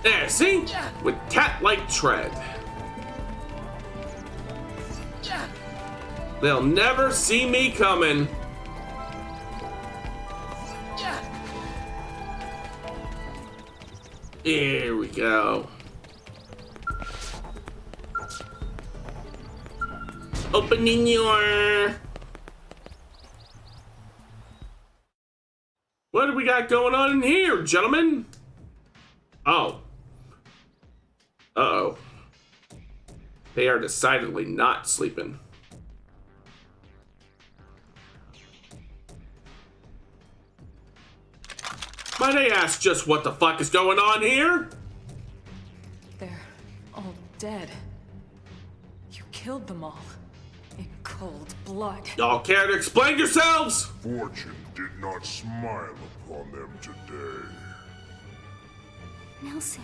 There, see? With cat-like tread. They'll never see me coming. Here we go. Opening your... What do we got going on in here, gentlemen? Oh. Uh-oh. They are decidedly not sleeping. Might I ask just what the fuck is going on here? They're all dead. You killed them all. In cold blood. Y'all care to explain yourselves? Fortune did not smile upon them today. Nelson.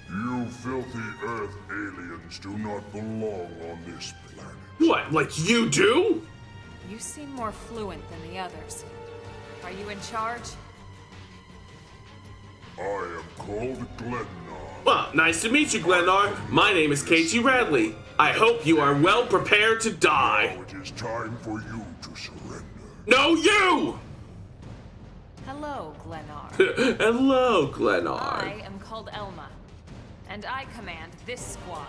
You filthy Earth aliens do not belong on this planet. What, like you do? You seem more fluent than the others. Are you in charge? I am called Glennar. Well, nice to meet you, Glennar. My name is K.G. Radley. I hope you are well prepared to die. Now it is time for you to surrender. No, you! Hello, Glennar. Hello, Glennar. I am called Elma, and I command this squad.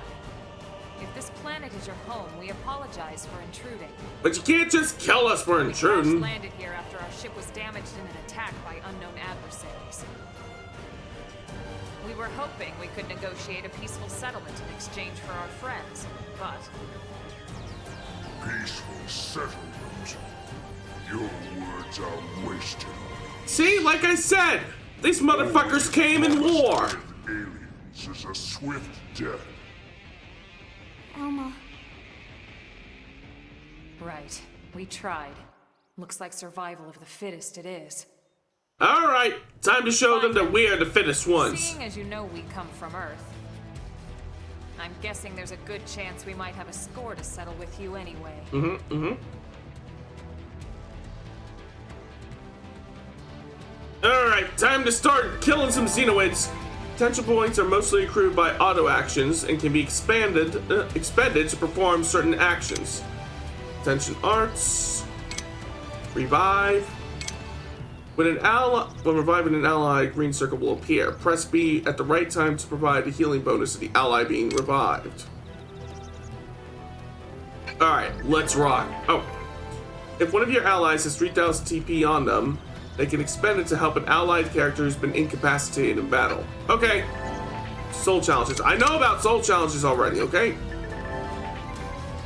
If this planet is your home, we apologize for intruding. But you can't just kill us for We intruding. landed here after our ship was damaged in an attack by unknown adversaries. We were hoping we could negotiate a peaceful settlement in exchange for our friends, but... Peaceful settlement. Your words are wasted on us. See, like I said, these motherfuckers came in war. With aliens is a swift death. Elma. Right. We tried. Looks like survival of the fittest it is. Alright, time to show them that we are the fittest ones. Seeing as you know we come from Earth, I'm guessing there's a good chance we might have a score to settle with you anyway. Alright, time to start killing some xenoids. Potential points are mostly accrued by auto actions and can be expended to perform certain actions. Attention arts. Revive. When reviving an ally, a green circle will appear. Press B at the right time to provide a healing bonus to the ally being revived. Alright, let's rock. Oh. If one of your allies has 3,000 TP on them, they can expend it to help an allied character who's been incapacitated in battle. Okay. Soul challenges. I know about soul challenges already, okay?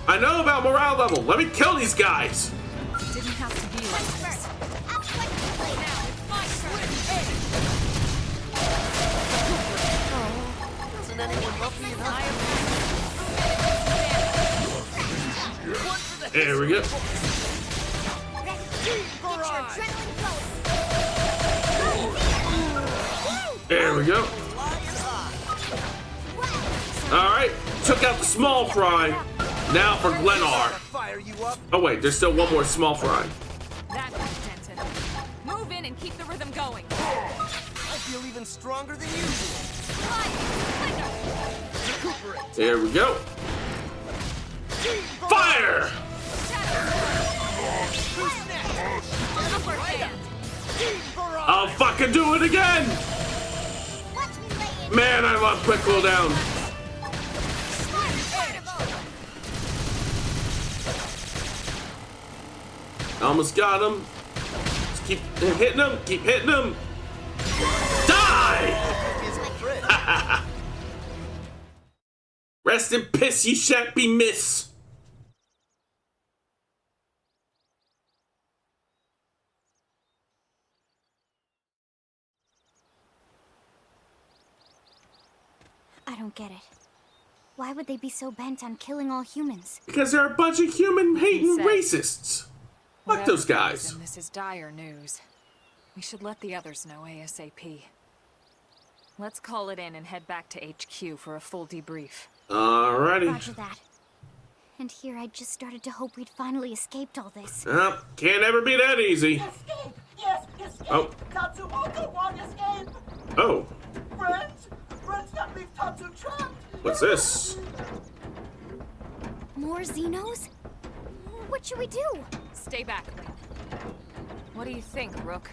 I know about morale level. Let me kill these guys. It didn't have to be like this. Doesn't anyone love me enough? There we go. There we go. Alright, took out the small fry. Now for Glennar. Fire you up. Oh wait, there's still one more small fry. That was Denton. Move in and keep the rhythm going. I feel even stronger than usual. Recuperate. There we go. Fire! I'll fucking do it again! Man, I love quick cooldown. Almost got him. Just keep hitting him. Keep hitting him. Die! Rest in piss, you shan't be miss. I don't get it. Why would they be so bent on killing all humans? Because they're a bunch of human-hating racists. Fuck those Whatever guys. reason, this is dire news. We should let the others know ASAP. Let's call it in and head back to HQ for a full debrief. Alrighty. Roger that. And here I just started to hope we'd finally escaped all this. Can't ever be that easy. Escape! Yes, escape! Oh. Tatsumoto won't escape! Oh, Friends! Friends that leave Tatsu trapped! what's this? More Xenos? What should we do? Stay back, Lynn. What do you think, Rook?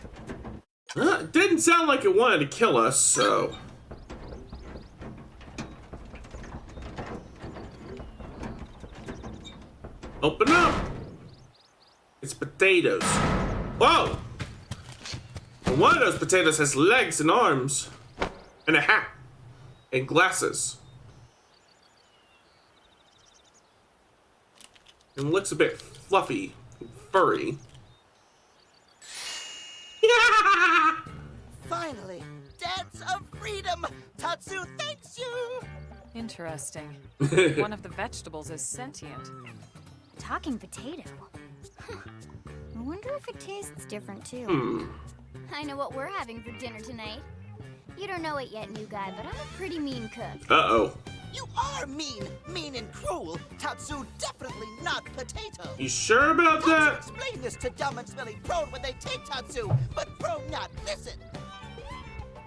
It didn't sound like it wanted to kill us, so... Open up! It's potatoes. Whoa! And one of those potatoes has legs and arms. And a hat. And glasses. And looks a bit fluffy and furry. Finally, dance of freedom! Tatsu thanks you! Interesting. One of the vegetables is sentient. Talking potato. Huh. I wonder if it tastes different too. I know what we're having for dinner tonight. You don't know it yet, new guy, but I'm a pretty mean cook. Uh-oh. You are mean and cruel. Tatsu definitely not potato. You sure about that? Explain this to dumb and smelly Prone when they take Tatsu, but Prone not listen.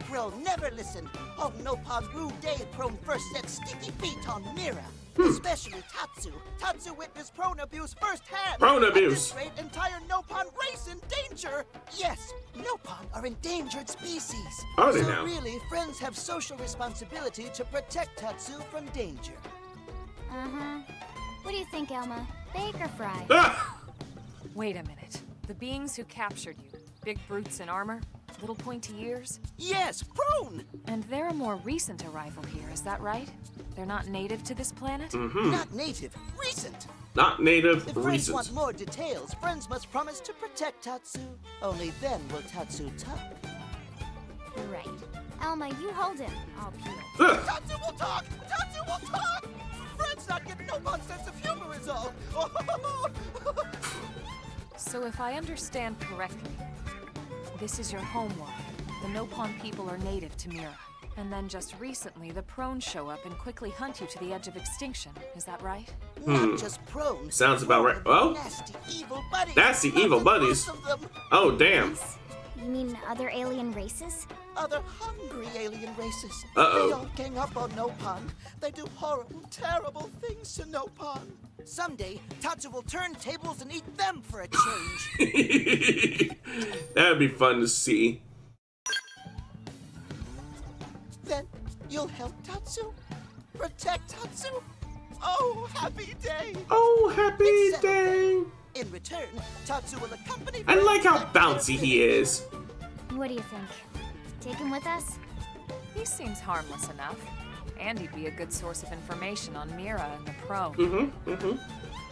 Prone never listen. On Nopon rude day, Prone first set sticky feet on Mira. Especially Tatsu. Tatsu witnessed Prone abuse firsthand. Prone abuse. At this rate, entire Nopon race in danger. Yes, Nopon are endangered species. Are they so now? really, friends have social responsibility to protect Tatsu from danger. Uh-huh. What do you think, Elma? Bake or fry? Ah! Wait a minute. The beings who captured you, big brutes in armor, little pointy ears? Yes, Prone! And they're a more recent arrival here, is that right? They're not native to this planet? Not native, recent. Not native, If friends recent. want more details, friends must promise to protect Tatsu. Only then will Tatsu talk. Right. Elma, you hold him. I'll peel. Ugh. Tatsu will talk! Tatsu will talk! Friends not get Nopon sense of humor is all. So if I understand correctly, this is your home world. The Nopon people are native to Mira. And then just recently, the Prone show up and quickly hunt you to the edge of extinction. Is that right? Not just Prone. Sounds about right. Oh? Nasty evil buddies. Nasty evil buddies. Of them. Oh, damn. You mean other alien races? Other hungry alien races. Uh-oh. They all gang up on Nopon. They do horrible, terrible things to Nopon. Someday, Tatsu will turn tables and eat them for a change. That'd be fun to see. Then you'll help Tatsu? Protect Tatsu? Oh, happy day! Oh, happy It's settled day. then. In return, Tatsu will accompany I like how friends back to bouncy their he is. What do you think? Take him with us? He seems harmless enough. And he'd be a good source of information on Mira and the Prone.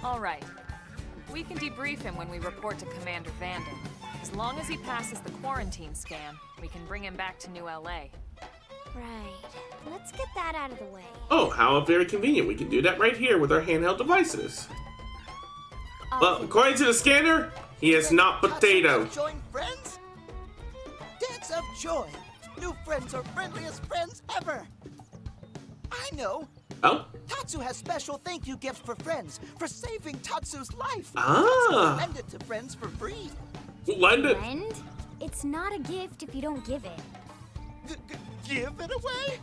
All right. We can debrief him when we report to Commander Vanden. As long as he passes the quarantine scan, we can bring him back to New LA. Right. Let's get that out of the way. Oh, how very convenient. We can do that right here with our handheld devices. Well, according to the scanner, he is not potato. Tatsu join friends? Dance of joy. New friends are friendliest friends ever. I know. Oh? Tatsu has special thank you gifts for friends for saving Tatsu's life. Ah. Tatsu will lend it to friends for free. Lend it. Friend? It's not a gift if you don't give it. Give it away?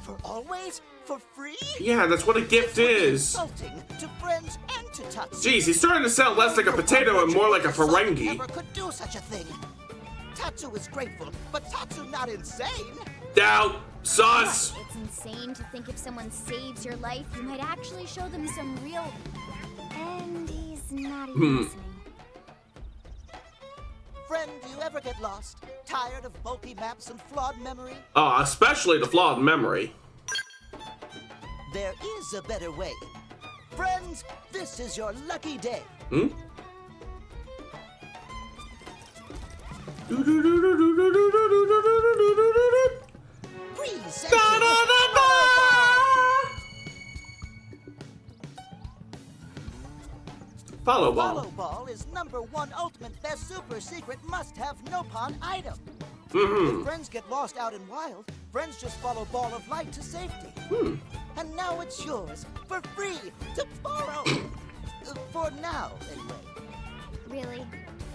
For always? For free? Yeah, that's what a gift is. Insulting to friends and to Tatsu. Jeez, he's starting to sound less like a potato and more like a Ferengi. Never could do such a thing. Tatsu is grateful, but Tatsu not insane. Doubt. Sus. It's insane to think if someone saves your life, you might actually show them some real... And he's not even listening. Friend, do you ever get lost? Tired of bulky maps and flawed memory? Oh, especially the flawed memory. There is a better way. Friends, this is your lucky day. Hmm? Presenting Follow ball. Follow Ball is #1 ultimate best super secret must-have Nopon item. Mm-hmm. If friends get lost out in wild, friends just follow Ball of Light to safety. And now it's yours, for free, to borrow. For now, anyway. Really?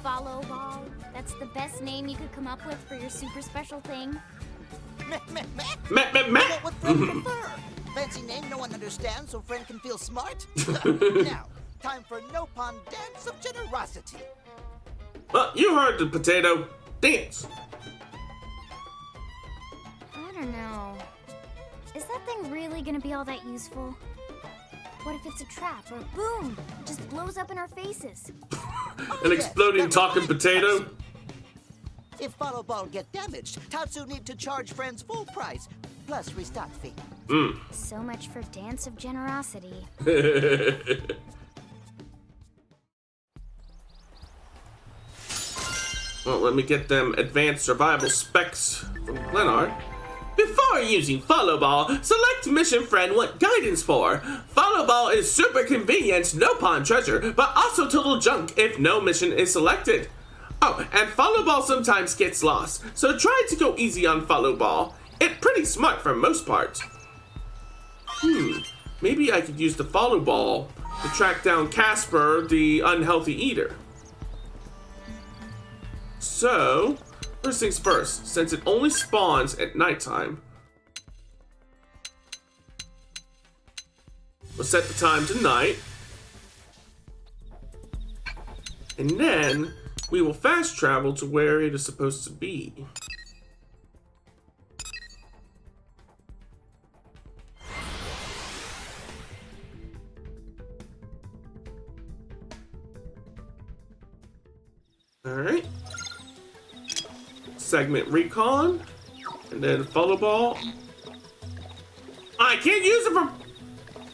Follow Ball? That's the best name you could come up with for your super special thing? Meh, meh, meh. Meh, meh, meh. What would friend prefer? Fancy name no one understands so friend can feel smart? Now, time for Nopon Dance of Generosity. Well, you heard the potato. Dance. I don't know. Is that thing really gonna be all that useful? What if it's a trap or boom? It just blows up in our faces. An exploding talking potato? If Follow Ball get damaged, Tatsu need to charge friends full price, plus restock fee. So much for Dance of Generosity. Well, let me get them advanced survival specs from Glenard. Before using Follow Ball, select mission friend what guidance for. Follow Ball is super convenient Nopon treasure, but also total junk if no mission is selected. Oh, and Follow Ball sometimes gets lost, so try to go easy on Follow Ball. It's pretty smart for most part. Maybe I could use the Follow Ball to track down Casper, the unhealthy eater. So, first things first, since it only spawns at nighttime, we'll set the time to night, and then we will fast travel to where it is supposed to be. All right. Segment recon, and then Follow Ball. I can't use it for.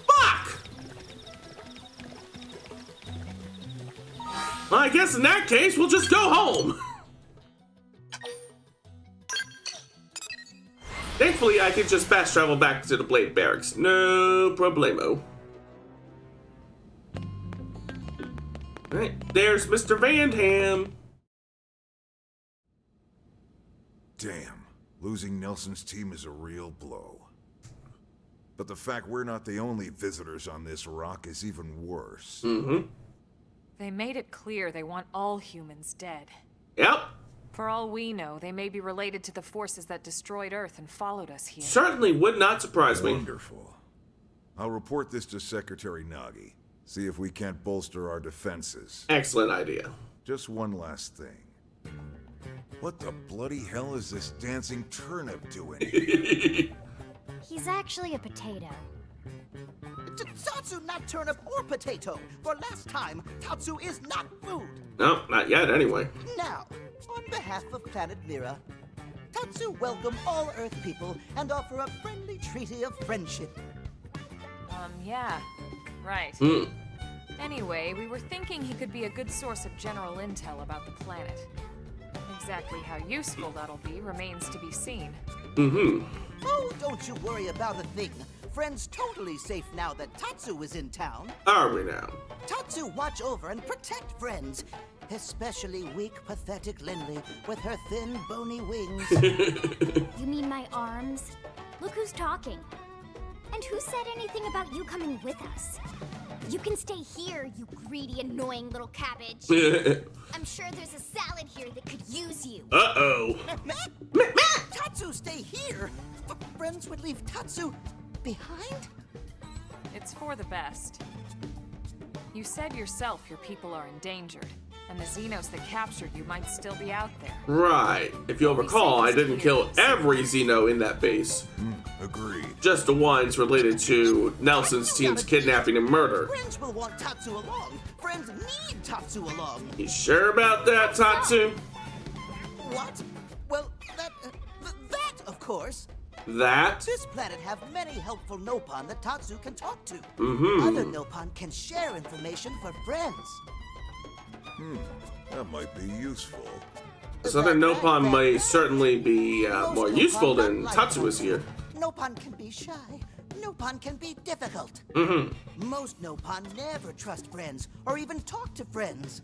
Fuck! Well, I guess in that case, we'll just go home. Thankfully, I can just fast travel back to the Blade Barracks. No problemo. Alright, there's Mr. Van Ham. Damn, losing Nelson's team is a real blow. But the fact we're not the only visitors on this rock is even worse. They made it clear they want all humans dead. Yep. For all we know, they may be related to the forces that destroyed Earth and followed us here. Certainly would not surprise me. Wonderful. I'll report this to Secretary Nagi. See if we can't bolster our defenses. Excellent idea. Just one last thing. What the bloody hell is this dancing turnip doing? He's actually a potato. Tatsu not turnip or potato. For last time, Tatsu is not food. No, not yet anyway. Now, on behalf of Planet Mira, Tatsu welcome all Earth people and offer a friendly treaty of friendship. Yeah. Right. Anyway, we were thinking he could be a good source of general intel about the planet. Exactly how useful that'll be remains to be seen. Oh, don't you worry about a thing. Friend's totally safe now that Tatsu is in town. Are we now? Tatsu watch over and protect friends. Especially weak, pathetic Lindley with her thin, bony wings. You mean my arms? Look who's talking. And who said anything about you coming with us? You can stay here, you greedy, annoying little cabbage. I'm sure there's a salad here that could use you. Uh-oh. Tatsu, stay here? Friends would leave Tatsu behind? It's for the best. You said yourself your people are endangered, and the Xenos that captured you might still be out there. Right. If you'll recall, I didn't kill every Xeno in that base. Agreed. Just the ones related to Nelson's team's kidnapping and murder. Friends will want Tatsu along. Friends need Tatsu along. You sure about that, Tatsu? What? Well, that of course. That? This planet have many helpful Nopon that Tatsu can talk to. Other Nopon can share information for friends. That might be useful. Southern Nopon may certainly be more useful than Tatsu is here. Nopon can be shy. Nopon can be difficult. Most Nopon never trust friends or even talk to friends.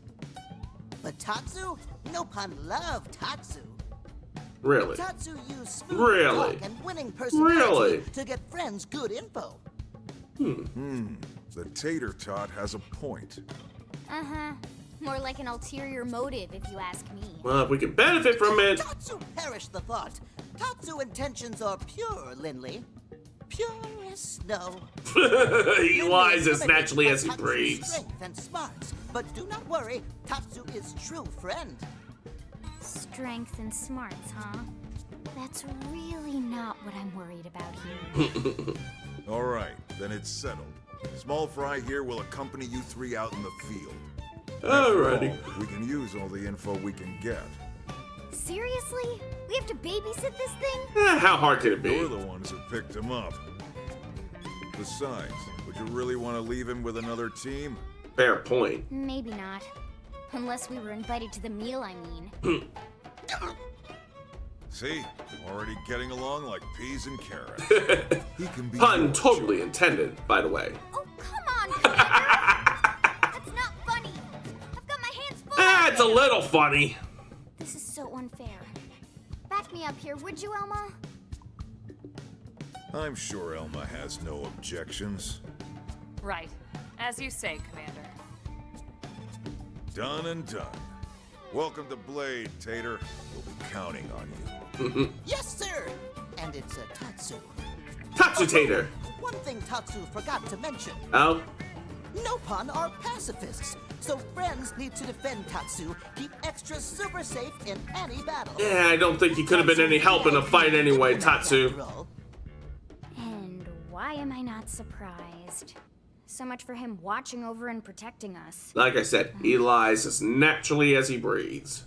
But Tatsu? Nopon love Tatsu. Really? Tatsu use smooth talk and winning personality to get friends good info. The tater tot has a point. More like an ulterior motive, if you ask me. Well, if we can benefit from it. Tatsu perish the thought. Tatsu intentions are pure, Lindley. pure as snow. He lies as naturally as he breathes. Strength and smarts, but do not worry, Tatsu is true friend. Strength and smarts, huh? That's really not what I'm worried about here. All right, then it's settled. Small Fry here will accompany you three out in the field. Alrighty. After all, we can use all the info we can get. Seriously? We have to babysit this thing? How hard could it be? You're the ones who picked him up. Besides, would you really want to leave him with another team? Fair point. Maybe not. Unless we were invited to the meal, I mean. See? Already getting along like peas and carrots. He can be Pun your totally choice. intended, by the way. Oh, come on, Commander! That's not funny! I've got my hands full! It's a little funny. This is so unfair. Back me up here, would you, Elma? I'm sure Elma has no objections. Right. As you say, Commander. Done and done. Welcome to Blade, Tater. We'll be counting on you. Yes, sir! And it's a Tatsu. Tatsu Tater. One thing Tatsu forgot to mention. Oh? Nopon are pacifists, so friends need to defend Tatsu, keep extra super safe in any battle. Yeah, I don't think you could have been any help in a fight anyway, Tatsu. And why am I not surprised? So much for him watching over and protecting us. Like I said, he lies as naturally as he breathes.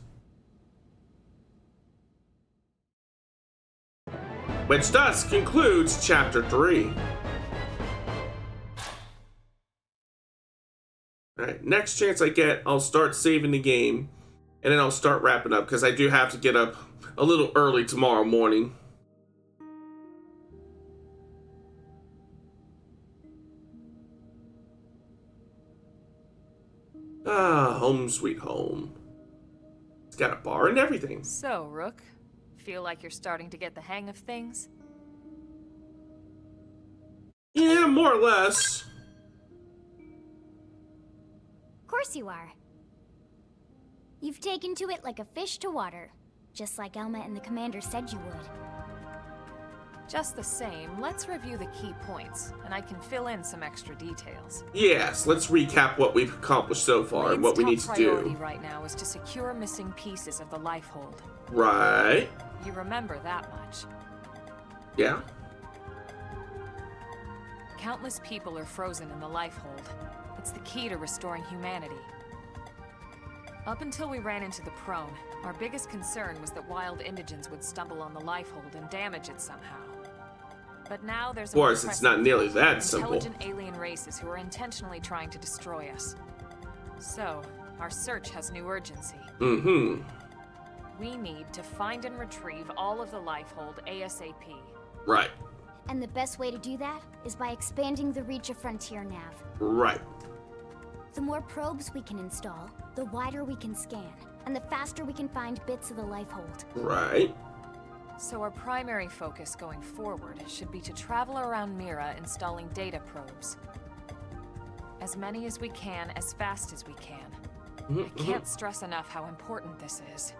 Which thus concludes Chapter 3. Alright, next chance I get, I'll start saving the game, and then I'll start wrapping up, because I do have to get up a little early tomorrow morning. Ah, home sweet home. It's got a bar and everything. So, Rook, feel like you're starting to get the hang of things? Yeah, more or less. Of course you are. You've taken to it like a fish to water, just like Elma and the Commander said you would. Just the same, let's review the key points, and I can fill in some extra details. Yes, let's recap what we've accomplished so far and what we need to Blade's top priority do. right now is to secure missing pieces of the Lifehold. Right. You remember that much. Yeah. Countless people are frozen in the Lifehold. It's the key to restoring humanity. Up until we ran into the Prone, our biggest concern was that wild indigents would stumble on the Lifehold and damage it somehow. But now there's Of course, it's not nearly that simple. intelligent alien races who are intentionally trying to destroy us. So, our search has new urgency. Mm-hmm. We need to find and retrieve all of the Lifehold ASAP. Right. And the best way to do that is by expanding the reach of Frontier Nav. Right. The more probes we can install, the wider we can scan, and the faster we can find bits of the Lifehold. Right. So our primary focus going forward should be to travel around Mira installing data probes. As many as we can, as fast as we can. I can't stress enough how important this is.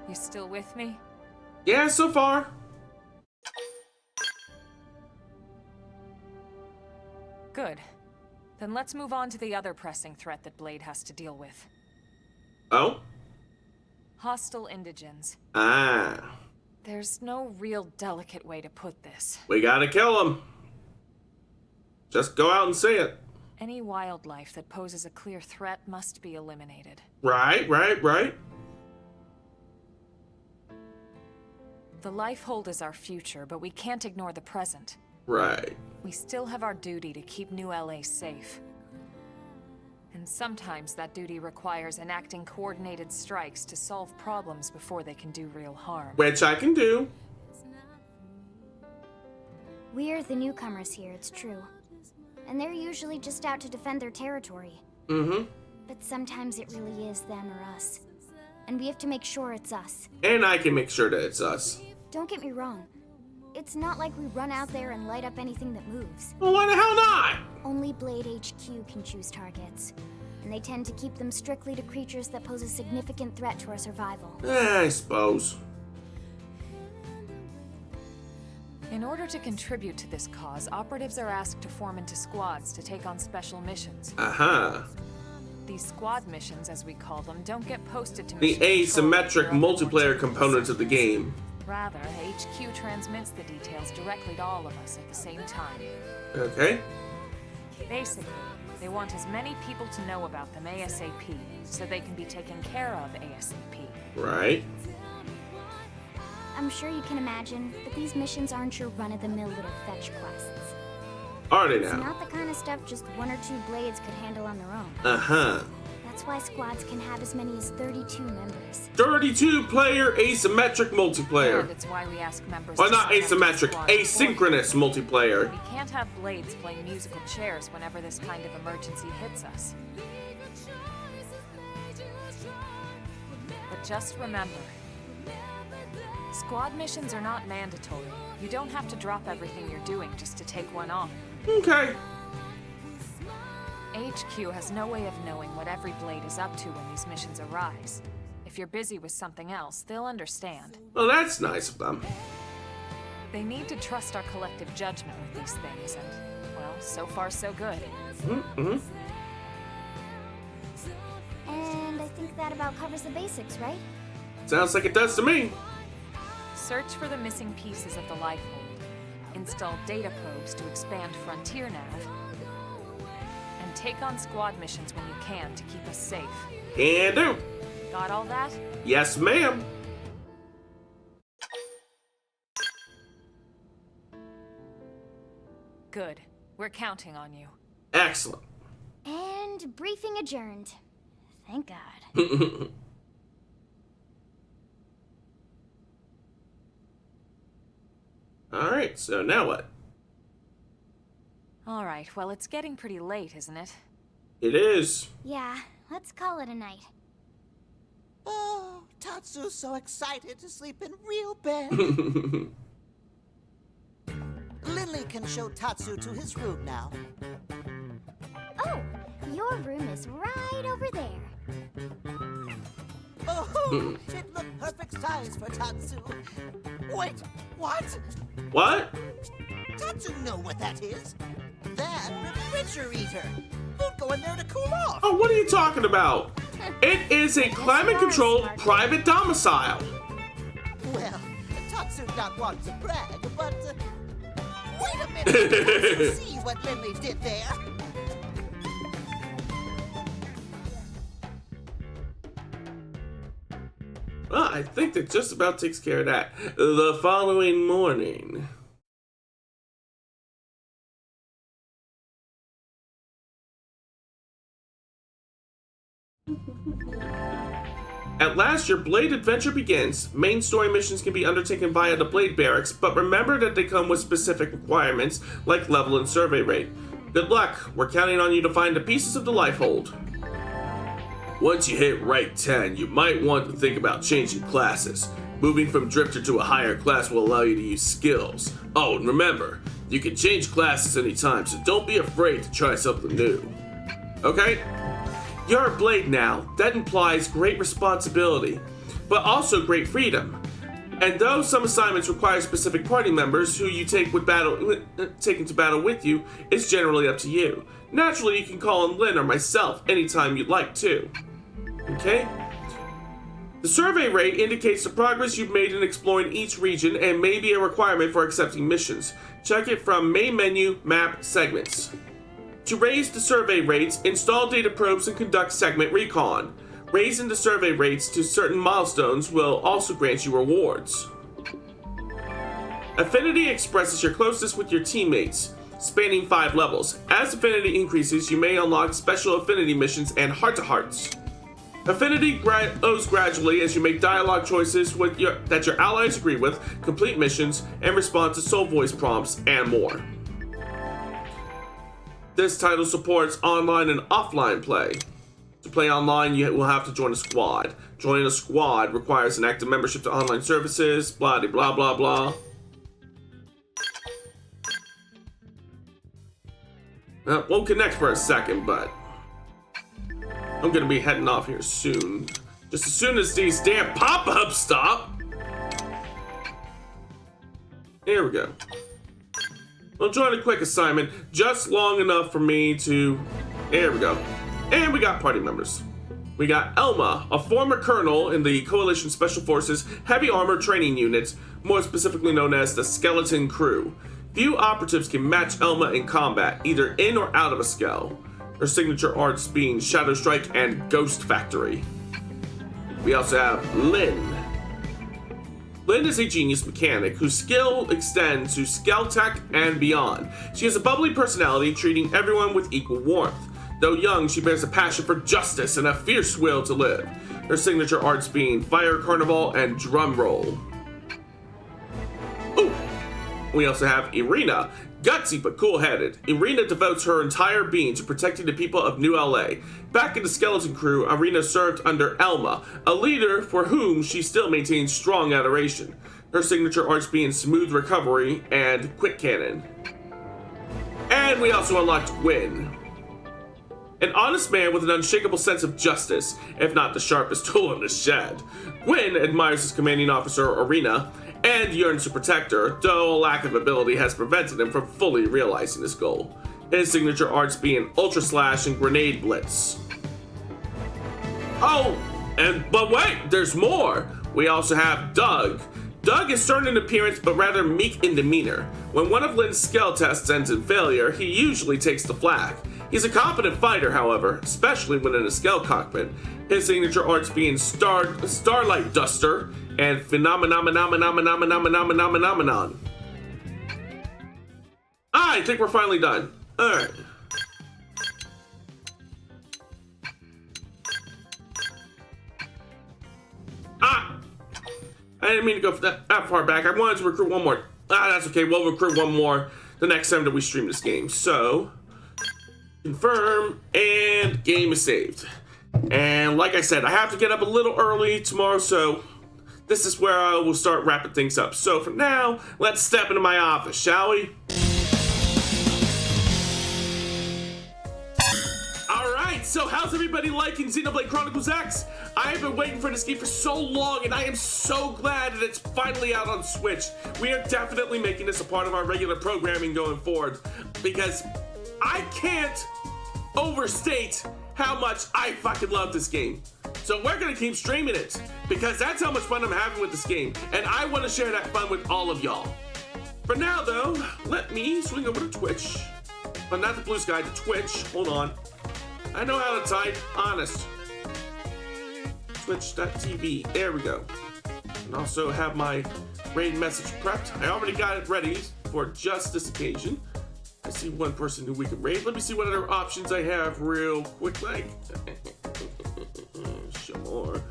You still with me? Yeah, so far. Good. Then let's move on to the other pressing threat that Blade has to deal with. Oh? Hostile indigens. Ah. There's no real delicate way to put this. We gotta kill him. Just go out and say it. Any wildlife that poses a clear threat must be eliminated. Right. The Lifehold is our future, but we can't ignore the present. Right. We still have our duty to keep New LA safe. And sometimes that duty requires enacting coordinated strikes to solve problems before they can do real harm. Which I can do. We're the newcomers here, it's true. And they're usually just out to defend their territory. Mm-hmm. But sometimes it really is them or us. And we have to make sure it's us. And I can make sure that it's us. Don't get me wrong. It's not like we run out there and light up anything that moves. Well, why the hell not? Only Blade HQ can choose targets. And they tend to keep them strictly to creatures that pose a significant threat to our survival. I suppose. In order to contribute to this cause, operatives are asked to form into squads to take on special missions. Uh-huh. These squad missions, as we call them, don't get posted to The mission control asymmetric until multiplayer more components of the game. Rather, HQ transmits the details directly to all of us at the same time. Okay. Basically, they want as many people to know about them ASAP, so they can be taken care of ASAP. Right. I'm sure you can imagine, but these missions aren't your run-of-the-mill little fetch quests. Are they It's now? not the kind of stuff just one or two blades could handle on their own. Uh-huh. That's why squads can have as many as 32 members. 32-player asymmetric multiplayer. And it's why we ask members Or to not sign up to asymmetric, squads asynchronous multiplayer. We can't have blades playing musical chairs whenever this kind of emergency hits us. But just remember, squad missions are not mandatory. You don't have to drop everything you're doing just to take one on. Okay. HQ has no way of knowing what every blade is up to when these missions arise. If you're busy with something else, they'll understand. Well, that's nice of them. They need to trust our collective judgment with these things, and, well, so far so good. Mm-hmm. And I think that about covers the basics, right? Sounds like it does to me. Search for the missing pieces of the Lifehold. Install data probes to expand Frontier Nav. And take on squad missions when you can to keep us safe. Can do. Got all that? Yes, ma'am. Good. We're counting on you. Excellent. And briefing adjourned. Thank God. Alright, so now what? All right, well, it's getting pretty late, isn't it? It is. Yeah, let's call it a night. Oh, Tatsu's so excited to sleep in real bed. Lily can show Tatsu to his room now. Oh, your room is right over there. Oh, it looked perfect size for Tatsu. Wait, what? What? Tatsu know what that is. That refrigerator. Who'd go in there to cool off? Oh, what are you talking about? It is a climate-controlled private domicile. Well, Tatsu'd not want to brag, but... wait a minute! Tatsu see what Lily did there. Well, I think that just about takes care of that. The following morning. At last, your Blade adventure begins. Main story missions can be undertaken via the Blade Barracks, but remember that they come with specific requirements, like level and survey rate. Good luck. We're counting on you to find the pieces of the Lifehold. Once you hit rank 10, you might want to think about changing classes. Moving from Drifter to a higher class will allow you to use skills. Oh, and remember, you can change classes anytime, so don't be afraid to try something new. Okay? You're a Blade now. That implies great responsibility, but also great freedom. And though some assignments require specific party members who you take into battle with you, it's generally up to you. Naturally, you can call on Lynn or myself anytime you'd like to. Okay? The survey rate indicates the progress you've made in exploring each region and may be a requirement for accepting missions. Check it from main menu, map, segments. To raise the survey rates, install data probes and conduct segment recon. Raising the survey rates to certain milestones will also grant you rewards. Affinity expresses your closeness with your teammates, spanning 5 levels. As affinity increases, you may unlock special affinity missions and heart-to-hearts. Affinity grows gradually as you make dialogue choices that your allies agree with, complete missions, and respond to soul voice prompts, and more. This title supports online and offline play. To play online, you will have to join a squad. Joining a squad requires an active membership to online services, blah blah blah blah. Won't connect for a second, but I'm gonna be heading off here soon. Just as soon as these damn pop-ups stop. Here we go. We'll join a quick assignment, just long enough for me to... There we go. And we got party members. We got Elma, a former colonel in the Coalition Special Forces Heavy Armor Training Unit, more specifically known as the Skeleton Crew. Few operatives can match Elma in combat, either in or out of a skell. Her signature arts being Shadow Strike and Ghost Factory. We also have Lynn. Lynn is a genius mechanic whose skill extends to skell tech and beyond. She has a bubbly personality, treating everyone with equal warmth. Though young, she bears a passion for justice and a fierce will to live. Her signature arts being Fire Carnival and Drum Roll. Ooh. We also have Irina. Gutsy but cool-headed, Irina devotes her entire being to protecting the people of New LA. Back in the Skeleton Crew, Irina served under Elma, a leader for whom she still maintains strong adoration. Her signature arts being Smooth Recovery and Quick Cannon. And we also unlocked Gwyn. An honest man with an unshakable sense of justice, if not the sharpest tool in the shed. Gwyn admires his commanding officer, Irina, and yearns to protect her, though a lack of ability has prevented him from fully realizing his goal. His signature arts being Ultra Slash and Grenade Blitz. Oh, but wait, there's more! We also have Doug. Doug is stern in appearance but rather meek in demeanor. When one of Lynn's skell tests ends in failure, he usually takes the flak. He's a competent fighter, however, especially when in a skell cockpit. His signature arts being Starlight Duster and Phenomenon. I think we're finally done. Alright. I didn't mean to go that far back. I wanted to recruit one more. That's okay. We'll recruit one more the next time that we stream this game. So, confirm, and game is saved. And like I said, I have to get up a little early tomorrow, so this is where I will start wrapping things up. So for now, let's step into my office, shall we? Alright, so how's everybody liking Xenoblade Chronicles X? I have been waiting for this game for so long, and I am so glad that it's finally out on Switch. We are definitely making this a part of our regular programming going forward, because I can't overstate how much I fucking love this game. So we're gonna keep streaming it, because that's how much fun I'm having with this game, and I want to share that fun with all of y'all. For now though, let me swing over to Twitch. But not the Blue Sky, to Twitch. Hold on. I know how to type, honest. Twitch.tv, there we go. And also have my raid message prepped. I already got it ready for just this occasion. I see one person who we can raid. Let me see what other options I have real quick, like. Shamor.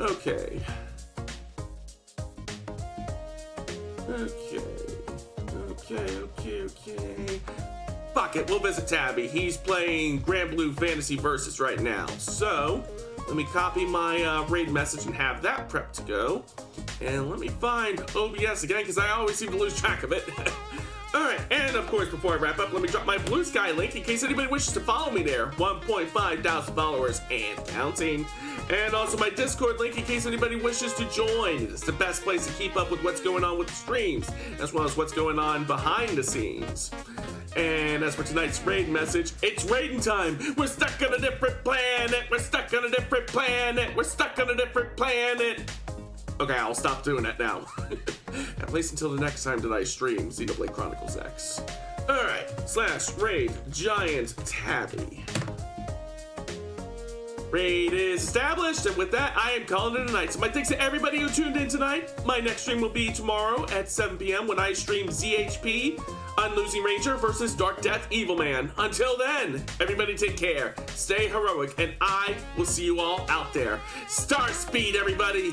Okay. Fuck it, we'll visit Tabby. He's playing Grand Blue Fantasy Versus right now. So, let me copy my raid message and have that prepped to go. And let me find OBS again, because I always seem to lose track of it. Alright, and of course, before I wrap up, let me drop my Blue Sky link in case anybody wishes to follow me there. 1.5 thousand followers and counting. And also my Discord link in case anybody wishes to join. It's the best place to keep up with what's going on with the streams, as well as what's going on behind the scenes. And as for tonight's raid message, it's raiding time! We're stuck on a different planet! We're stuck on a different planet! We're stuck on a different planet! Okay, I'll stop doing that now. At least until the next time that I stream Xenoblade Chronicles X. Alright, /raid giant Tabby. Raid is established, and with that, I am calling it a night. So my thanks to everybody who tuned in tonight. My next stream will be tomorrow at 7 p.m. when I stream ZHP, Unlosing Ranger versus Dark Death Evil Man. Until then, everybody take care, stay heroic, and I will see you all out there. Star speed, everybody!